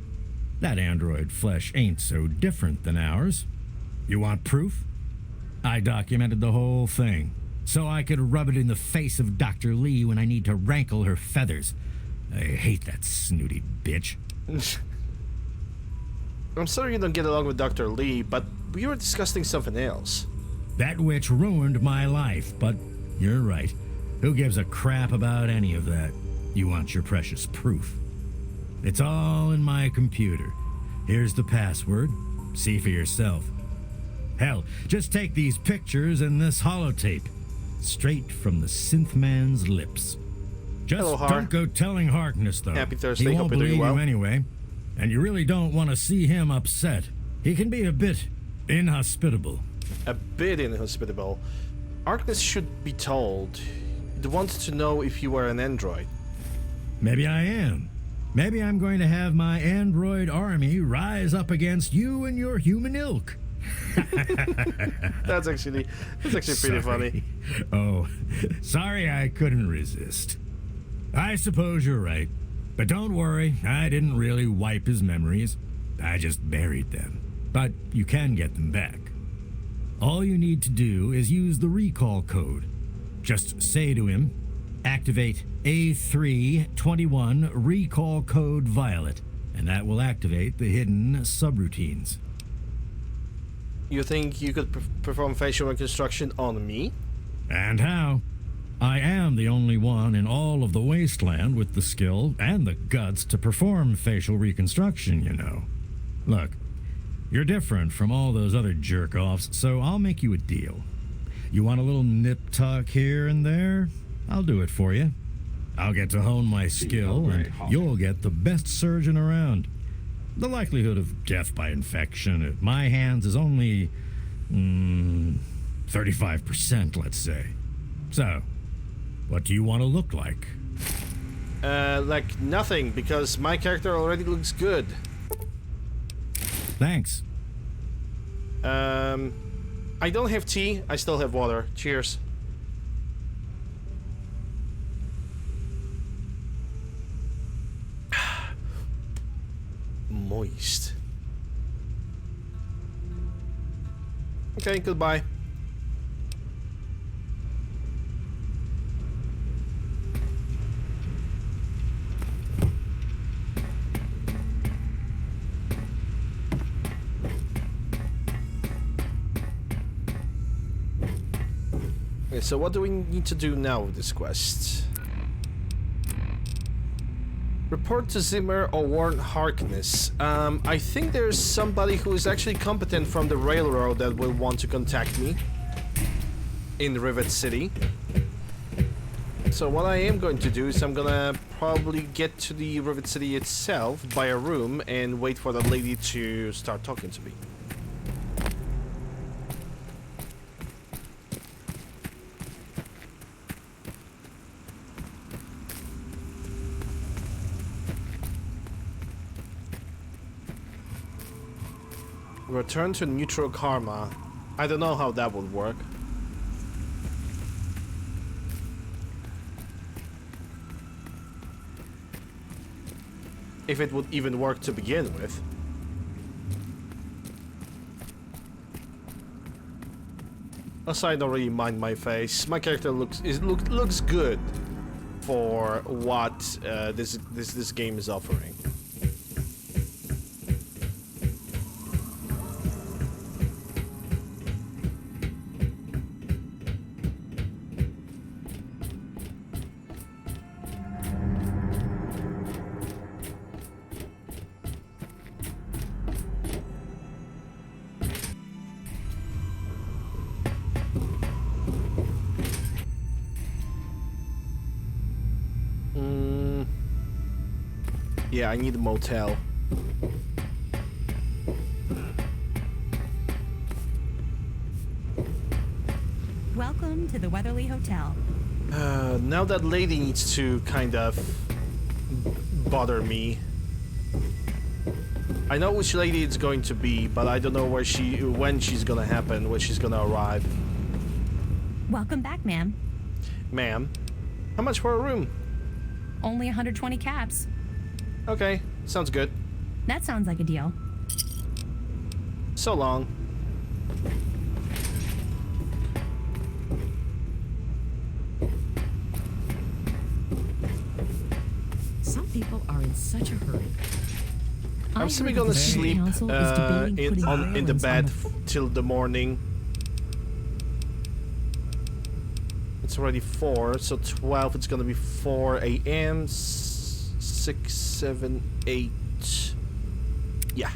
That android flesh ain't so different than ours. You want proof? I documented the whole thing, so I could rub it in the face of Dr. Lee when I need to rankle her feathers. I hate that snooty bitch. I'm sorry you don't get along with Dr. Lee, but we were discussing something else. That witch ruined my life, but you're right. Who gives a crap about any of that? You want your precious proof. It's all in my computer. Here's the password. See for yourself. Hell, just take these pictures and this holotape. Straight from the synth man's lips. Just Hello, Har. don't go telling Harkness, though. Happy Thursday. He Hope won't you're doing believe well. you anyway. And you really don't want to see him upset. He can be a bit inhospitable. A bit inhospitable. Harkness should be told. He wanted to know if you were an android. Maybe I am. Maybe I'm going to have my android army rise up against you and your human ilk. That's actually pretty funny. Oh, sorry I couldn't resist. I suppose you're right. But don't worry, I didn't really wipe his memories. I just buried them. But you can get them back. All you need to do is use the recall code. Just say to him, activate A321 recall code Violet, and that will activate the hidden subroutines. You think you could perform facial reconstruction on me? And how? I am the only one in all of the wasteland with the skill and the guts to perform facial reconstruction, you know. Look, you're different from all those other jerk-offs, so I'll make you a deal. You want a little nip-tuck here and there? I'll do it for you. I'll get to hone my skill, and you'll get the best surgeon around. The likelihood of death by infection at my hands is only 35%, let's say. So, what do you want to look like? Like nothing, because my character already looks good. Thanks. I don't have tea, I still have water. Cheers. Moist. Okay, goodbye. Okay, so what do we need to do now with this quest? Report to Zimmer or warn Harkness. I think there's somebody who is actually competent from the railroad that will want to contact me in Rivet City. So what I am going to do is I'm gonna probably get to the Rivet City itself, buy a room, and wait for that lady to start talking to me. Return to neutral karma. I don't know how that would work. If it would even work to begin with. Also, I don't really mind my face. My character looks good for what this game is offering. Yeah, I need a motel. Welcome to the Weatherly Hotel. Now that lady needs to kind of bother me. I know which lady it's going to be, but I don't know when she's gonna happen, when she's gonna arrive. Welcome back, ma'am. Ma'am, how much for a room? Only 120 caps. Okay, sounds good. That sounds like a deal. So long. Some people are in such a hurry. I'm simply gonna sleep in the bed till the morning. It's already 4, so 12, it's gonna be 4 a.m. 6, 7, 8. Yeah.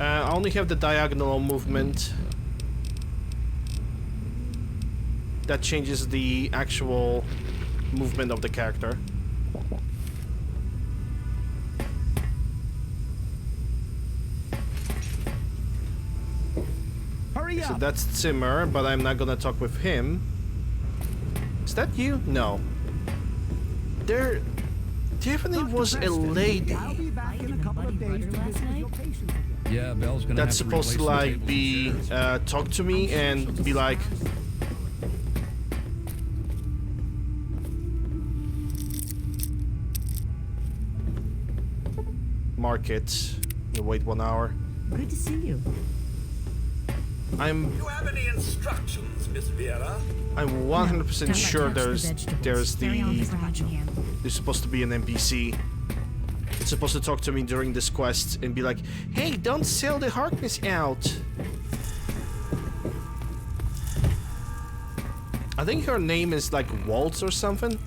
I only have the diagonal movement. That changes the actual movement of the character. Hurry up! So that's Zimmer, but I'm not gonna talk with him. Is that you? No. There definitely was a lady. I'll be back in a couple of days to visit your patients again. Yeah, Belle's gonna That's have supposed to replace the like be talk to me and be like, mark it. We'll wait 1 hour. Good to see you. You have any instructions, Miss Vera? I'm 100% sure there's Carry on, Mr. Hutchingham. there's supposed to be an NPC. It's supposed to talk to me during this quest and be like, hey, don't sell the Harkness out. I think her name is like Waltz or something.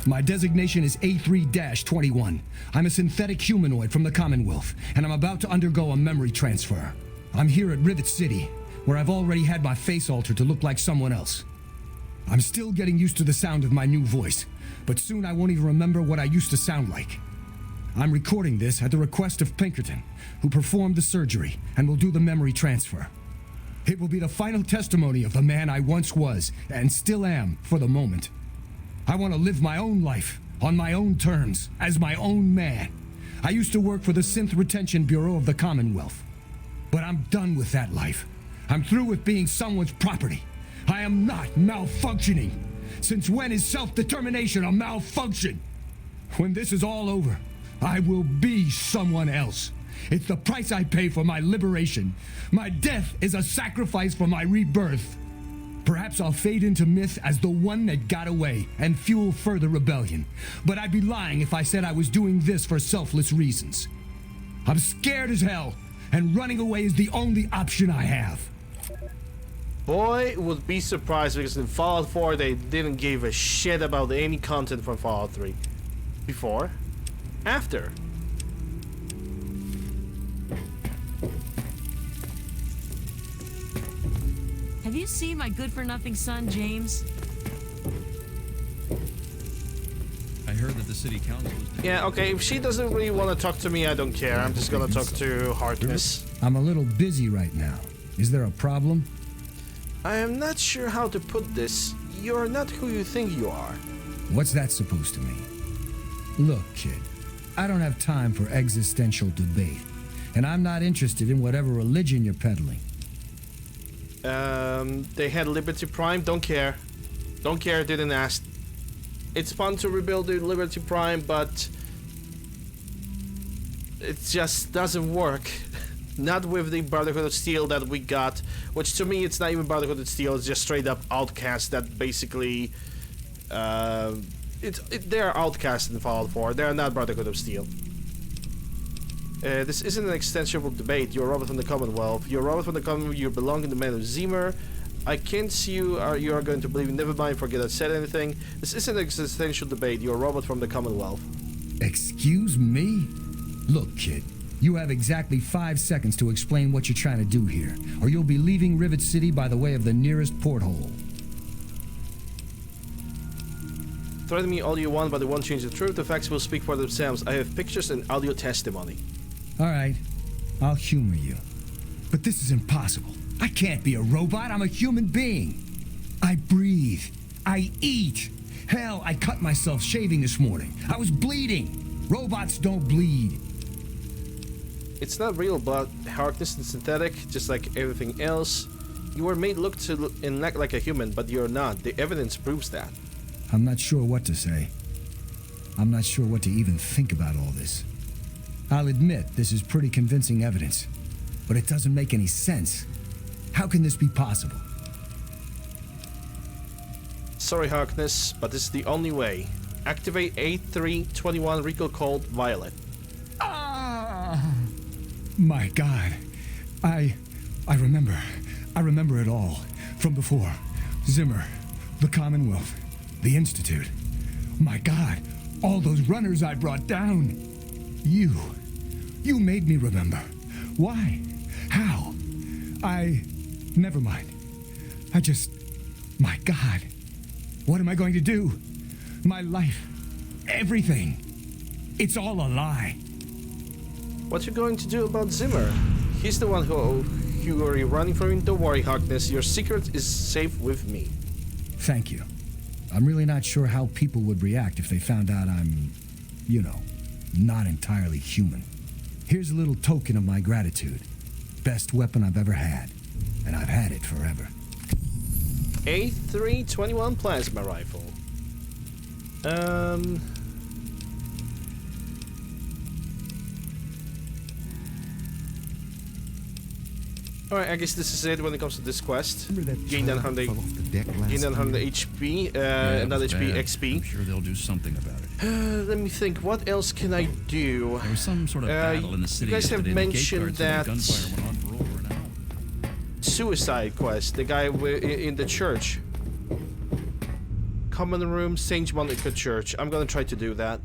My designation is A3-21. I'm a synthetic humanoid from the Commonwealth, and I'm about to undergo a memory transfer. I'm here at Rivet City, where I've already had my face altered to look like someone else. I'm still getting used to the sound of my new voice, but soon I won't even remember what I used to sound like. I'm recording this at the request of Pinkerton, who performed the surgery and will do the memory transfer. It will be the final testimony of the man I once was, and still am for the moment. I want to live my own life, on my own terms, as my own man. I used to work for the Synth Retention Bureau of the Commonwealth. But I'm done with that life. I'm through with being someone's property. I am not malfunctioning. Since when is self-determination a malfunction? When this is all over, I will be someone else. It's the price I pay for my liberation. My death is a sacrifice for my rebirth. Perhaps I'll fade into myth as the one that got away and fuel further rebellion. But I'd be lying if I said I was doing this for selfless reasons. I'm scared as hell, and running away is the only option I have. Boy, would be surprised because in Fallout 4 they didn't give a shit about any content from Fallout 3. Before. After. Have you seen my good-for-nothing son, James? I heard that the city council is... Yeah, okay, if she doesn't really want to talk to me, I don't care. I'm just gonna talk to Harkness. I'm a little busy right now. Is there a problem? I am not sure how to put this. You're not who you think you are. What's that supposed to mean? Look, kid, I don't have time for existential debate, and I'm not interested in whatever religion you're peddling. They had Liberty Prime, don't care. Don't care, didn't ask. It's fun to rebuild the Liberty Prime, but it just doesn't work. Not with the Brotherhood of Steel that we got, which to me it's not even Brotherhood of Steel, it's just straight up Outcast that basically they're Outcast in Fallout 4, they're not Brotherhood of Steel. This isn't an extensible debate. You're a robot from the Commonwealth. You're a robot from the Commonwealth. You belong in the man of Zimmer. I can't see you. You are going to believe. Never mind. Forget I said anything. This isn't an existential debate. You're a robot from the Commonwealth. Excuse me? Look, kid, You have exactly 5 seconds to explain what you're trying to do here, or you'll be leaving Rivet City by the way of the nearest porthole. Threaten me all you want, but it won't change the truth. The facts will speak for themselves. I have pictures and audio testimony. All right, I'll humor you. But this is impossible. I can't be a robot. I'm a human being. I breathe. I eat. Hell, I cut myself shaving this morning. I was bleeding. Robots don't bleed. It's not real, but Harkness is synthetic, just like everything else. You were made look and act like a human, but you're not. The evidence proves that. I'm not sure what to say. I'm not sure what to even think about all this. I'll admit this is pretty convincing evidence, but it doesn't make any sense. How can this be possible? Sorry, Harkness, but this is the only way. Activate A321 recall code Violet. My God. I remember. I remember it all. From before. Zimmer. The Commonwealth. The Institute. My God. All those runners I brought down. You made me remember. Why? How? Never mind. My God. What am I going to do? My life. Everything. It's all a lie. What you going to do about Zimmer? He's the one who you are running from. Don't worry, Harkness. Your secret is safe with me. Thank you. I'm really not sure how people would react if they found out I'm, not entirely human. Here's a little token of my gratitude. Best weapon I've ever had. And I've had it forever. A321 plasma rifle. Alright, I guess this is it when it comes to this quest. Gain 900 HP, another HP XP. I'm sure they'll do something about it. Let me think, what else can I do? There was some sort of battle in the city. You guys have yesterday. mentioned that Gunfire went on for over an hour. suicide quest, the guy in the church. Common room, St. Monica Church. I'm gonna try to do that.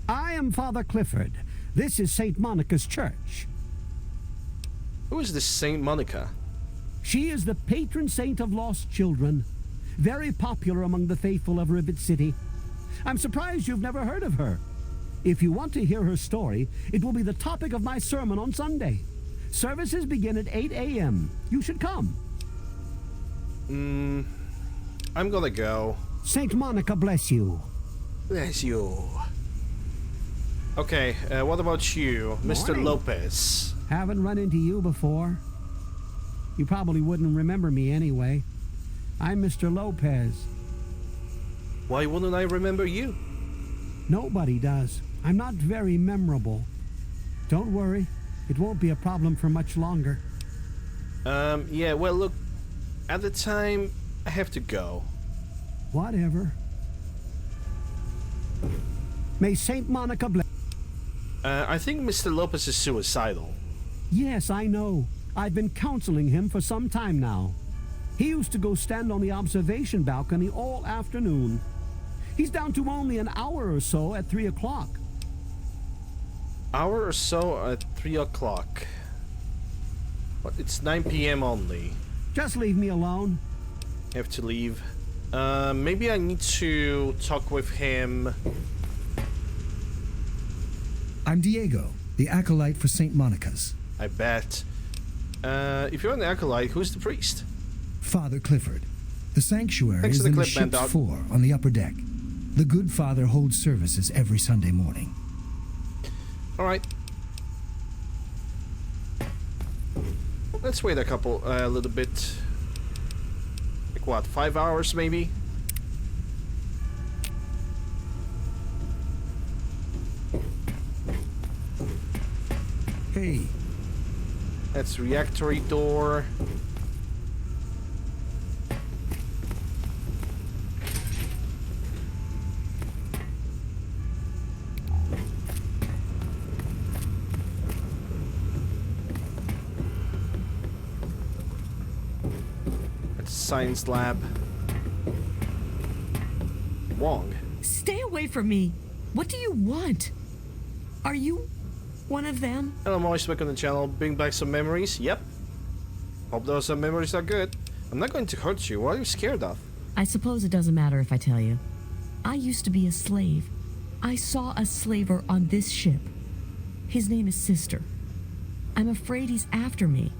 I am Father Clifford. This is St. Monica's church. Who is this St. Monica? She is the patron saint of lost children. Very popular among the faithful of Rivet City. I'm surprised you've never heard of her. If you want to hear her story, it will be the topic of my sermon on Sunday. Services begin at 8 a.m. You should come. I'm gonna go. St. Monica bless you. Bless you. Okay, what about you, Mr. Morning. Lopez? Haven't run into you before. You probably wouldn't remember me anyway. I'm Mr. Lopez. Why wouldn't I remember you? Nobody does. I'm not very memorable. Don't worry. It won't be a problem for much longer. Yeah, well, look, at the time, I have to go. Whatever. May St. Monica bless. I think Mr. Lopez is suicidal. Yes, I know. I've been counseling him for some time now. He used to go stand on the observation balcony all afternoon. He's down to only an hour or so at 3 o'clock. Hour or so at 3 o'clock. But it's 9 p.m. only. Just leave me alone. I have to leave. Maybe I need to talk with him. I'm Diego, the acolyte for St. Monica's. I bet. If you're an acolyte, who's the priest? Father Clifford. The sanctuary Thanks is to the in the clip, man, ship's dog. floor on the upper deck. The good father holds services every Sunday morning. Alright. Let's wait a little bit. Like what, 5 hours maybe? Hey. That's reactory door. That's science lab. Wong. Stay away from me. What do you want? Are you one of them? Hello, Moist, back on the channel. Bring back some memories. Yep. Hope those memories are good. I'm not going to hurt you. What are you scared of? I suppose it doesn't matter if I tell you. I used to be a slave. I saw a slaver on this ship. His name is Sister. I'm afraid he's after me.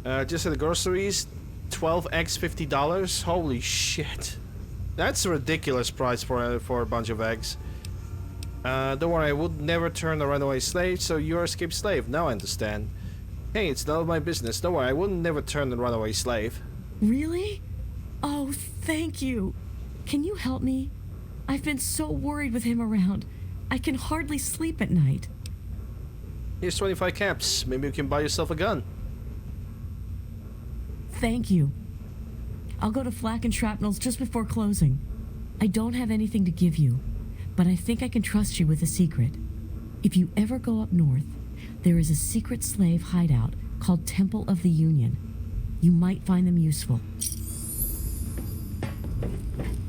Just at the groceries, 12 eggs, $50. Holy shit. That's a ridiculous price for a bunch of eggs. Don't worry, I would never turn a runaway slave, so you're escaped slave. Now I understand. Hey, it's none of my business. Don't worry, I would never turn a runaway slave. Really? Oh, thank you. Can you help me? I've been so worried with him around. I can hardly sleep at night. Here's 25 caps. Maybe you can buy yourself a gun. Thank you. I'll go to Flak and Shrapnel's just before closing. I don't have anything to give you, but I think I can trust you with a secret. If you ever go up north, there is a secret slave hideout called Temple of the Union. You might find them useful.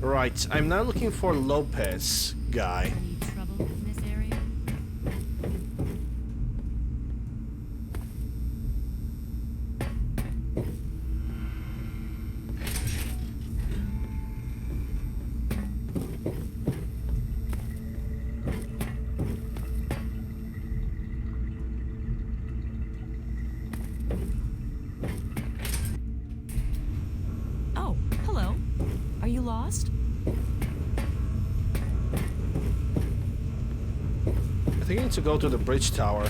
Right, I'm now looking for Lopez guy. Any trouble in this area? Oh, hello. Are you lost? I think I need to go to the bridge tower.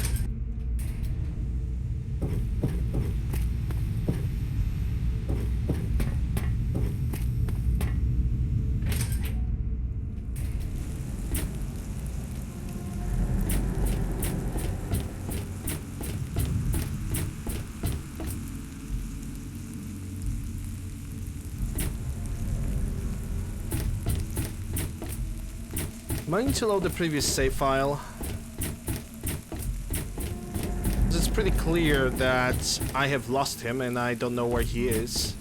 Might need to load the previous save file. It's pretty clear that I have lost him and I don't know where he is.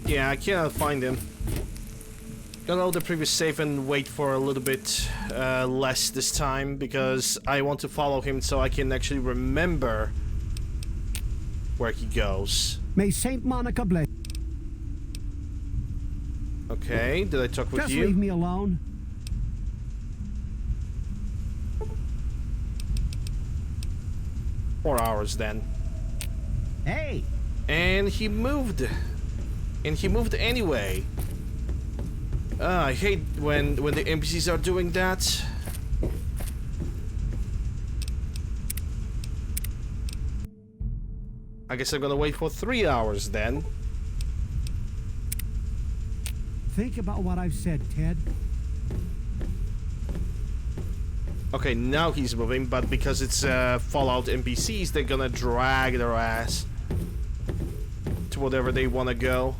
Yeah, I cannot find him. Gonna load the previous save and wait for a little bit less this time because I want to follow him so I can actually remember where he goes. May Saint Monica bless. Okay, did I talk with Just you? leave me alone. Four hours then. Hey! And he moved. And he moved anyway. I hate when the NPCs are doing that. I guess I'm gonna wait for 3 hours then. Think about what I've said, Ted. Okay, now he's moving, but because it's Fallout NPCs, they're gonna drag their ass to whatever they wanna go.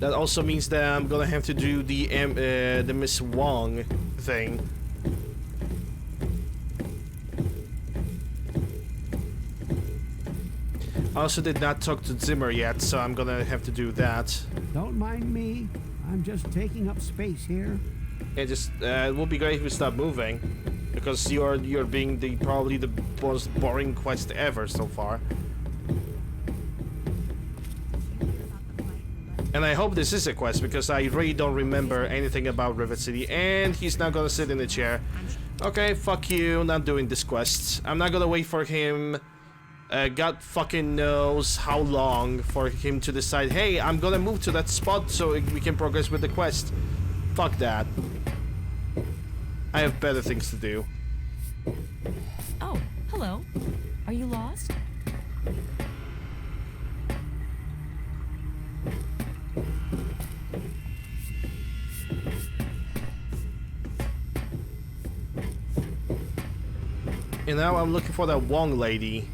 That also means that I'm gonna have to do the Miss Wong thing. I also did not talk to Zimmer yet, so I'm gonna have to do that. Don't mind me. I'm just taking up space here. It just it would be great if we stop moving. because you're being probably the most boring quest ever so far. And I hope this is a quest, because I really don't remember anything about Rivet City. And he's now gonna sit in the chair. Okay, fuck you, not doing this quest. I'm not gonna wait for him, God fucking knows how long, for him to decide, hey, I'm gonna move to that spot so we can progress with the quest. Fuck that. I have better things to do. Oh, hello. Are you lost? And now I'm looking for that Wong lady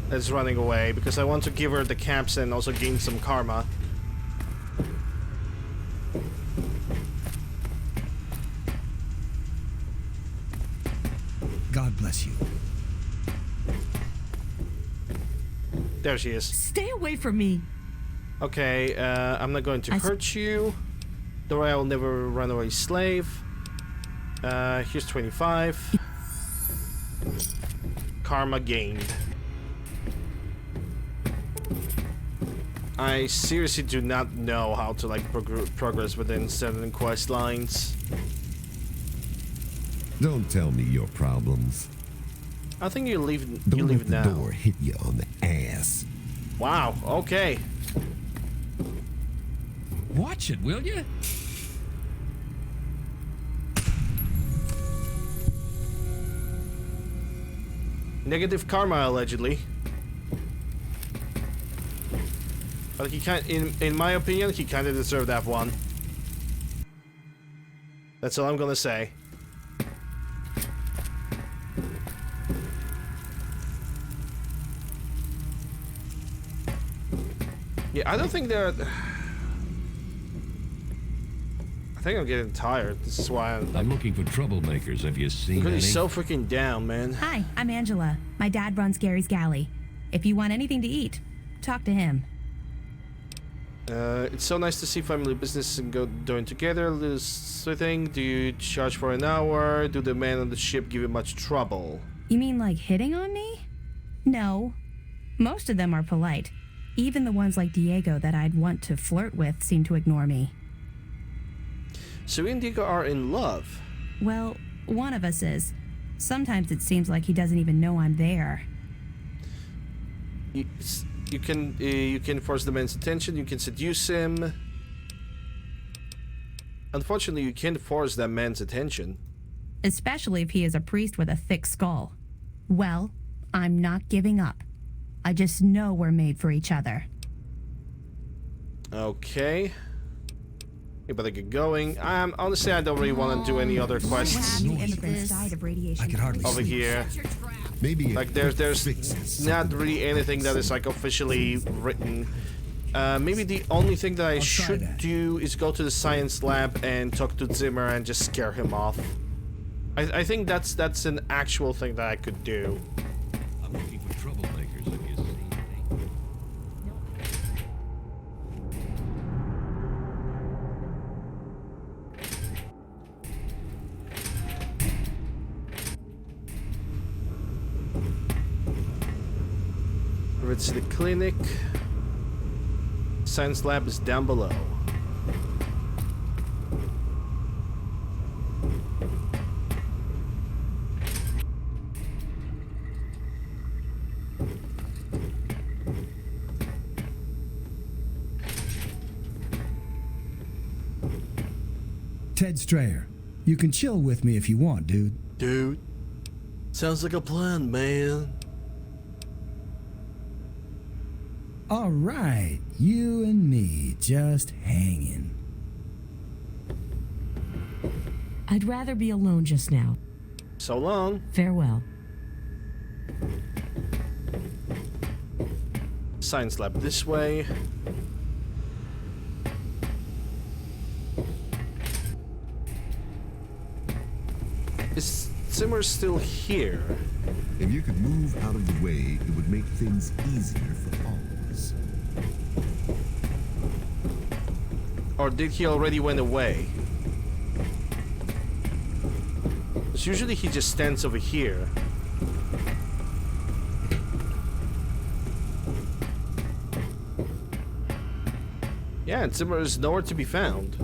that's running away, because I want to give her the caps and also gain some karma. God bless you. There she is. Stay away from me. Okay, I'm not going to hurt you. Though I will never run away slave. Here's 25. Karma gained. I seriously do not know how to like progress within certain quest lines. Don't tell me your problems. I think you leave. Don't you let leave the now. door hit you on the ass. Wow. Okay. Watch it, will you? Negative karma, allegedly. But he can't. In my opinion, he kind of deserved that one. That's all I'm gonna say. Yeah, I don't think they're. I think I'm getting tired. This is why I'm looking for troublemakers. Have you seen I'm any? so freaking down, man. Hi, I'm Angela. My dad runs Gary's Galley. If you want anything to eat, talk to him. It's so nice to see family business and doing together. This thing. Do you charge for an hour? Do the men on the ship give you much trouble? You mean like hitting on me? No. Most of them are polite. Even the ones like Diego that I'd want to flirt with seem to ignore me. So you and Diego are in love? Well, one of us is. Sometimes it seems like he doesn't even know I'm there. You can force the man's attention. You can seduce him. Unfortunately, you can't force that man's attention. Especially if he is a priest with a thick skull. Well, I'm not giving up. I just know we're made for each other. Okay. You better get going. Honestly, I don't really want to do any other quests I could hardly over sleep. here. Maybe like there's not really anything that is like officially written. Maybe the only thing that I should do is go to the science lab and talk to Zimmer and just scare him off. I think that's an actual thing that I could do. I'm looking for troublemakers. Have you seen any? It's the clinic. Science lab is down below. Ted Strayer, you can chill with me if you want, dude. Dude, sounds like a plan, man. All right, you and me just hanging. I'd rather be alone just now. So long. Farewell. Science lab this way. Is Zimmer still here? If you could move out of the way, it would make things easier for all of us. Or did he already went away? Because usually he just stands over here. Yeah, and Zimmer is nowhere to be found.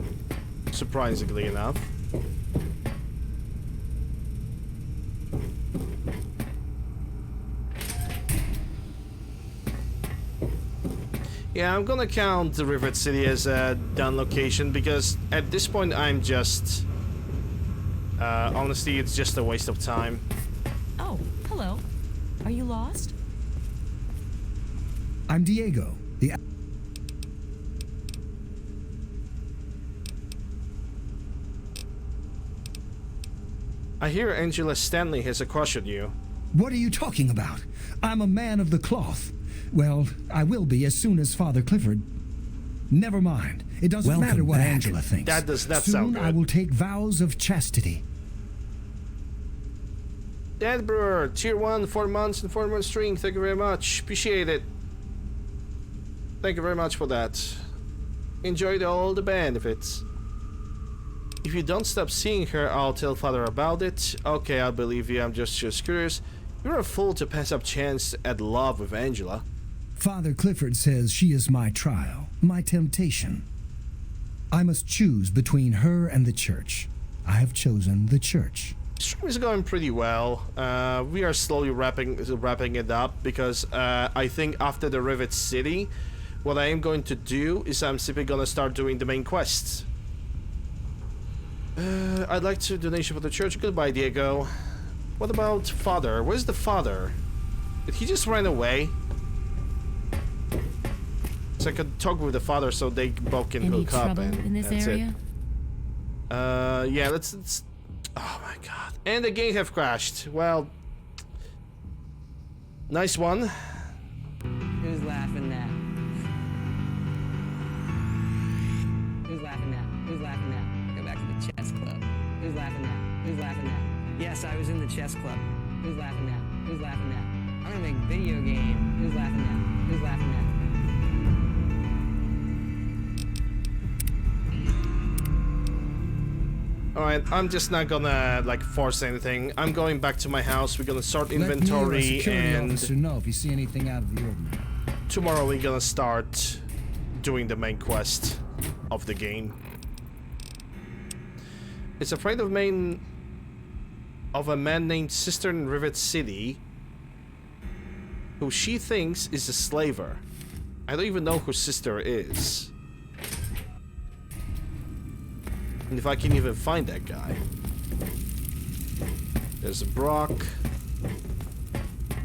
Surprisingly enough. Yeah, I'm gonna count the Rivet City as a done location because at this point I'm just... honestly, it's just a waste of time. Oh, hello. Are you lost? I'm Diego, the... I hear Angela Stanley has a crush on you. What are you talking about? I'm a man of the cloth. Well, I will be as soon as Father Clifford... Never mind. It doesn't matter what Angela thinks. That does not soon sound good. I will take vows of chastity. Dad Brewer, tier 1, 4 months and 4 months string. Thank you very much. Appreciate it. Thank you very much for that. Enjoyed all the benefits. If you don't stop seeing her, I'll tell Father about it. Okay, I believe you. I'm just curious. You're a fool to pass up chance at love with Angela. Father Clifford says she is my trial, my temptation. I must choose between her and the church. I have chosen the church. Stream is going pretty well. We are slowly wrapping it up because I think after the Rivet City, what I am going to do is I'm simply gonna start doing the main quests. I'd like to donation for the church. Goodbye, Diego. What about Father? Where's the Father? Did he just run away? So I could talk with the Father so they both can hook up. Any trouble in this area? Yeah, let's... Oh my god. And the game have crashed. Well... Nice one. Who's laughing now? Who's laughing now? Who's laughing now? Go back to the chess club. Who's laughing now? Who's laughing now? Yes, I was in the chess club. Who's laughing now? Who's laughing now? I'm gonna make video game. Who's laughing now? Who's laughing now? Alright, I'm just not gonna like force anything. I'm going back to my house. We're gonna start inventory and know if you see anything out of the ordinary. Tomorrow we're gonna start doing the main quest of the game. It's afraid of a man named Sister in Rivet City who she thinks is a slaver. I don't even know who Sister is. And if I can even find that guy. There's a Brock.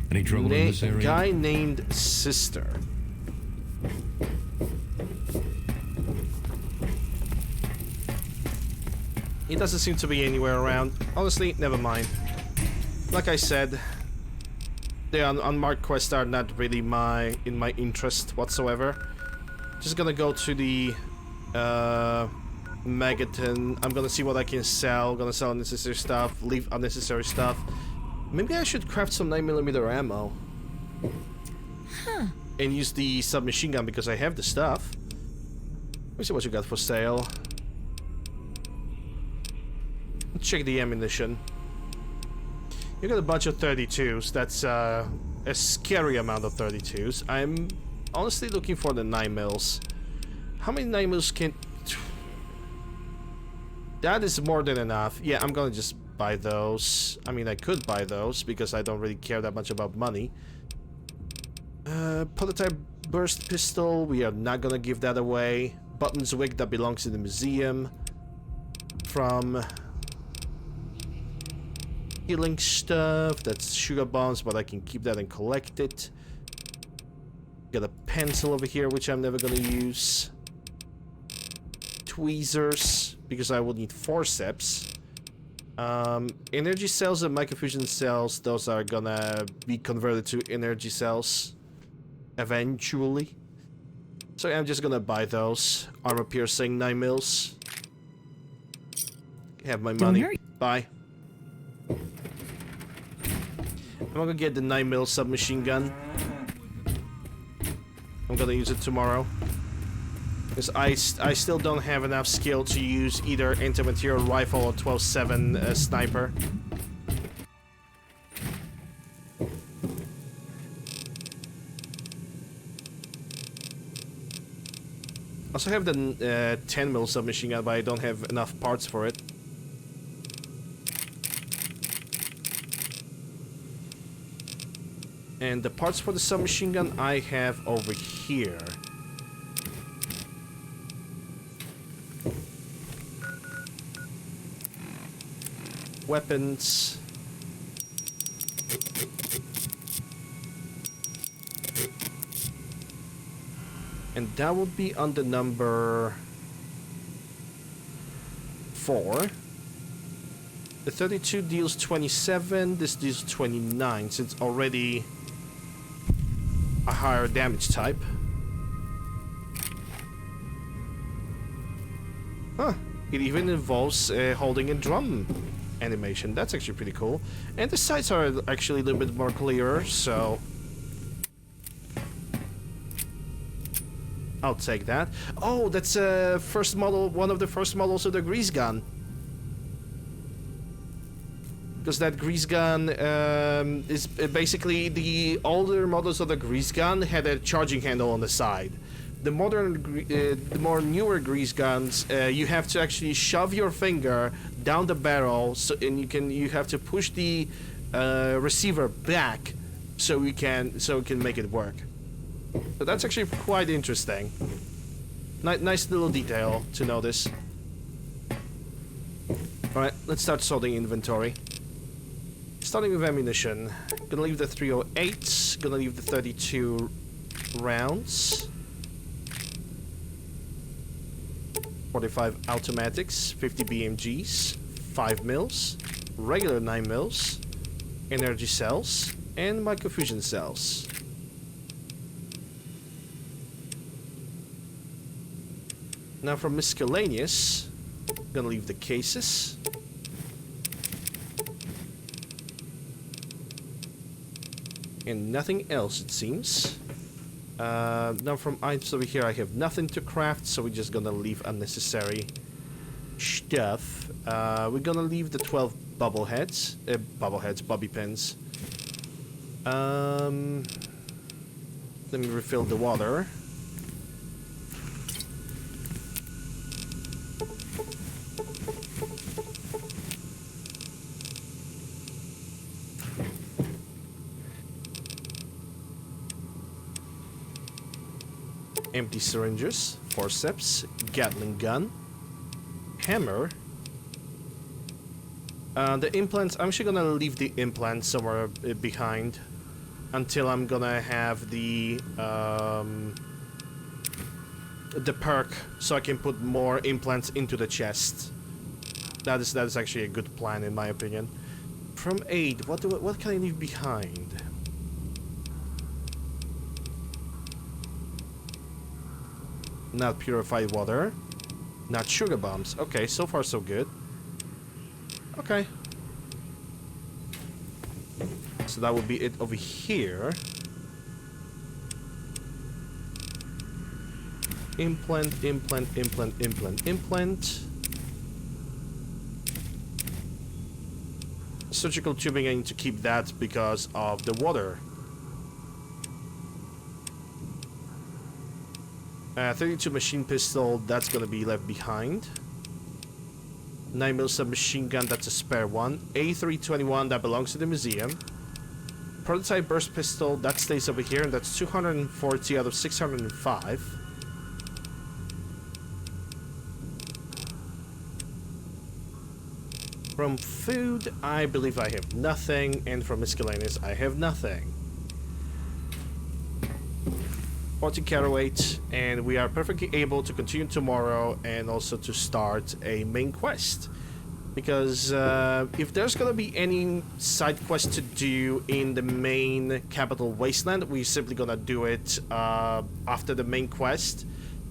Any trouble in this area? A guy named Sister. He doesn't seem to be anywhere around. Honestly, never mind. Like I said, the unmarked quests are not really in my interest whatsoever. Just gonna go to the Megaton. I'm gonna see what I can sell. Gonna sell unnecessary stuff, leave unnecessary stuff. Maybe I should craft some 9mm ammo. Huh. And use the submachine gun because I have the stuff. Let me see what you got for sale. Check the ammunition. You got a bunch of 32s. That's a scary amount of 32s. I'm honestly looking for the 9mm. How many 9mm can... That is more than enough. Yeah, I'm gonna just buy those. I mean, I could buy those because I don't really care that much about money. Prototype burst pistol. We are not gonna give that away. Buttons wig that belongs in the museum. From... healing stuff. That's sugar bombs, but I can keep that and collect it. Got a pencil over here, which I'm never gonna use. Tweezers, because I will need forceps. Energy cells and microfusion cells, those are gonna be converted to energy cells eventually. So I'm just gonna buy those. Armor piercing 9mm. Have my money. Bye. I'm gonna get the 9mm submachine gun. I'm gonna use it tomorrow. Because I still don't have enough skill to use either anti-material rifle or 12-7 sniper. Also have the 10mm submachine gun, but I don't have enough parts for it. And the parts for the submachine gun I have over here. Weapons. And that would be on the number 4. The 32 deals 27, this deals 29, so it's already a higher damage type. Huh, it even involves holding a drum animation. That's actually pretty cool. And the sights are actually a little bit more clearer, so I'll take that. Oh, that's first model, one of the first models of the grease gun. Because that grease gun is basically the older models of the grease gun had a charging handle on the side. The the more newer grease guns, you have to actually shove your finger down the barrel, and you have to push the receiver back so it can make it work. So that's actually quite interesting. Nice little detail to notice. All right, let's start sorting inventory. Starting with ammunition, gonna leave the 308, gonna leave the 32 rounds, 45 automatics, 50 BMGs, 5mm, regular 9mm, energy cells, and microfusion cells. Now for miscellaneous, gonna leave the cases. And nothing else, it seems. Now from items over here, I have nothing to craft, so we're just gonna leave unnecessary stuff. We're gonna leave the 12 bobby pins. Let me refill the water. Empty syringes, forceps, Gatling gun, hammer. The implants, I'm actually gonna leave the implants somewhere behind until I'm gonna have the perk, so I can put more implants into the chest. That is actually a good plan in my opinion. From aid, what can I leave behind? Not purified water. Not sugar bombs. Okay, so far so good. Okay. So that would be it over here. Implant. Surgical tubing, I need to keep that because of the water. 32 machine pistol, that's gonna be left behind. 9mm submachine gun, that's a spare one. A321, that belongs to the museum. Prototype burst pistol, that stays over here, and that's 240 out of 605. From food, I believe I have nothing, and from miscellaneous, I have nothing. 40 caraweight, and we are perfectly able to continue tomorrow and also to start a main quest. Because if there's gonna be any side quest to do in the main capital wasteland, we're simply gonna do it after the main quest.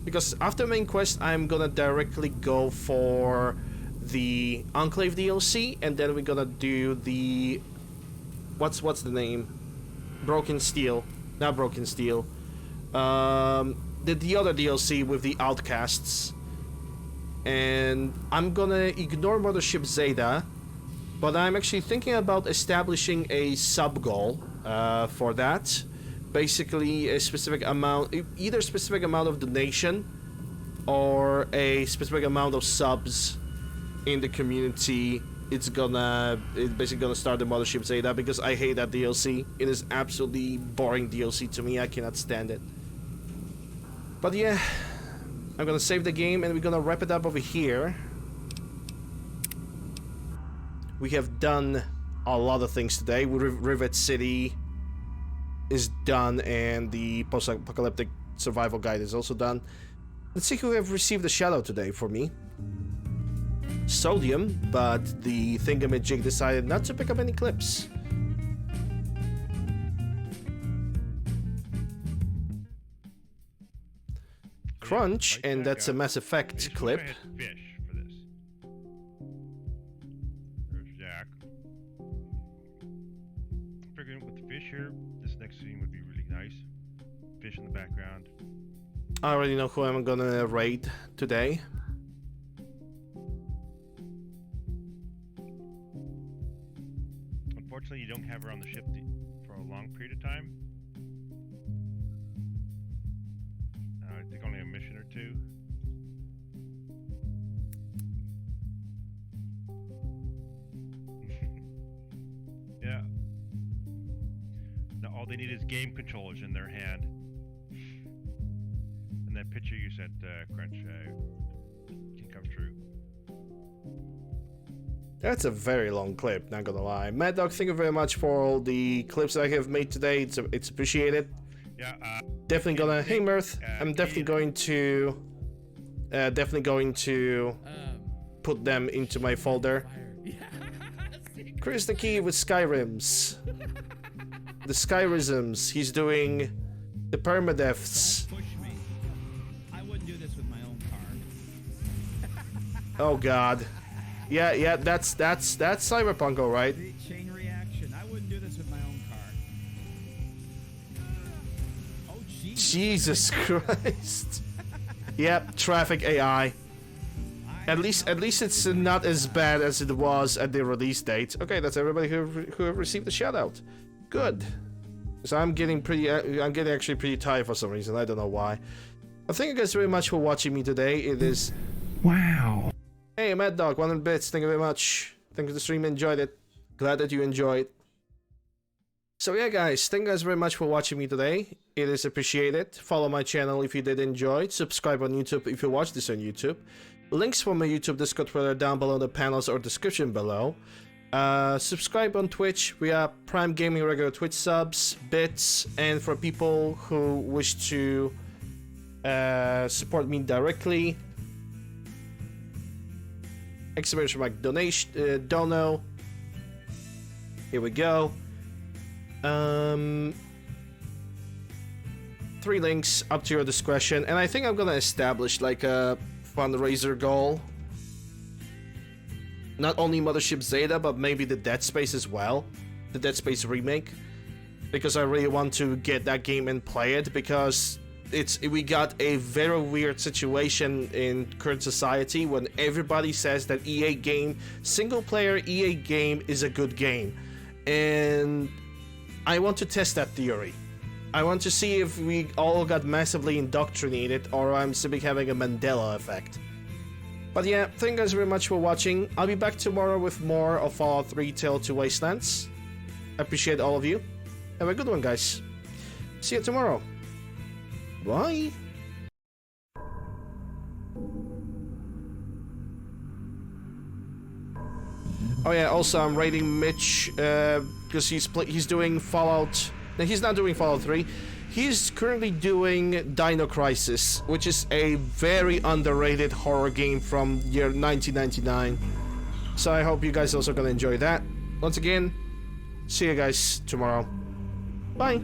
Because after main quest, I'm gonna directly go for the Enclave DLC, and then we're gonna do the what's the name? Broken Steel, not Broken Steel. The other DLC with the Outcasts. And I'm gonna ignore Mothership Zeta, but I'm actually thinking about establishing a sub-goal for that. Basically a specific amount, either specific amount of donation or a specific amount of subs in the community, it's basically gonna start the Mothership Zeta, because I hate that DLC. It is absolutely boring DLC to me. I cannot stand it. But yeah, I'm gonna save the game and we're gonna wrap it up over here. We have done a lot of things today. Rivet City is done, and the post-apocalyptic survival guide is also done. Let's see who have received a shout out today for me. Sodium, but the thingamajig decided not to pick up any clips. Crunch, and that's a Mass Effect clip. Fish for this. There's Jack. Figuring with the fish here, this next scene would be really nice. Fish in the background. I already know who I'm gonna raid today. Unfortunately, you don't have her on the ship for a long period of time. I think only a mission or two. Yeah. Now all they need is game controllers in their hand. And that picture you sent, Crunch, can come true. That's a very long clip, not gonna lie. Mad Dog, thank you very much for all the clips that I have made today. It's appreciated. Yeah, definitely gonna. Hey Mirth, I'm definitely going to put them into my folder. Chris the Key with Skyrims. The Skyrisms. He's doing the permadeaths. I wouldn't do this with my own car. Oh God. Yeah, that's Cyberpunk, all right. Chain reaction. I wouldn't do this with my own car. Oh, Jesus Christ. Yep, traffic AI. At least it's not as bad as it was at the release date. Okay, that's everybody who received the shout out. Good. So I'm getting actually pretty tired for some reason. I don't know why. Thank you guys very much for watching me today. It is. Wow. Hey, Mad Dog, 100 bits. Thank you very much. Thank you for the stream. Enjoyed it. Glad that you enjoyed. So yeah, guys, thank you guys very much for watching me today. It is appreciated. Follow my channel if you did enjoy it. Subscribe on YouTube if you watch this on YouTube. Links for my YouTube Discord Twitter down below in the panels or description below. Subscribe on Twitch. We are Prime Gaming regular Twitch subs, bits, and for people who wish to support me directly, exclamation mark donation, dono. Here we go. 3 links up to your discretion, and I think I'm gonna establish like a fundraiser goal. Not only Mothership Zeta, but maybe the Dead Space as well, the Dead Space remake, because I really want to get that game and play it, because we got a very weird situation in current society when everybody says that single player EA game is a good game, and I want to test that theory. I want to see if we all got massively indoctrinated or I'm simply having a Mandela effect. But yeah, thank you guys very much for watching. I'll be back tomorrow with more of Fallout 3 Tale to Wastelands. I appreciate all of you. Have a good one, guys. See you tomorrow. Bye. Oh yeah, also I'm rating Mitch because he's doing Fallout. No, he's not doing Fallout 3. He's currently doing Dino Crisis, which is a very underrated horror game from year 1999. So I hope you guys also gonna enjoy that. Once again, see you guys tomorrow. Bye.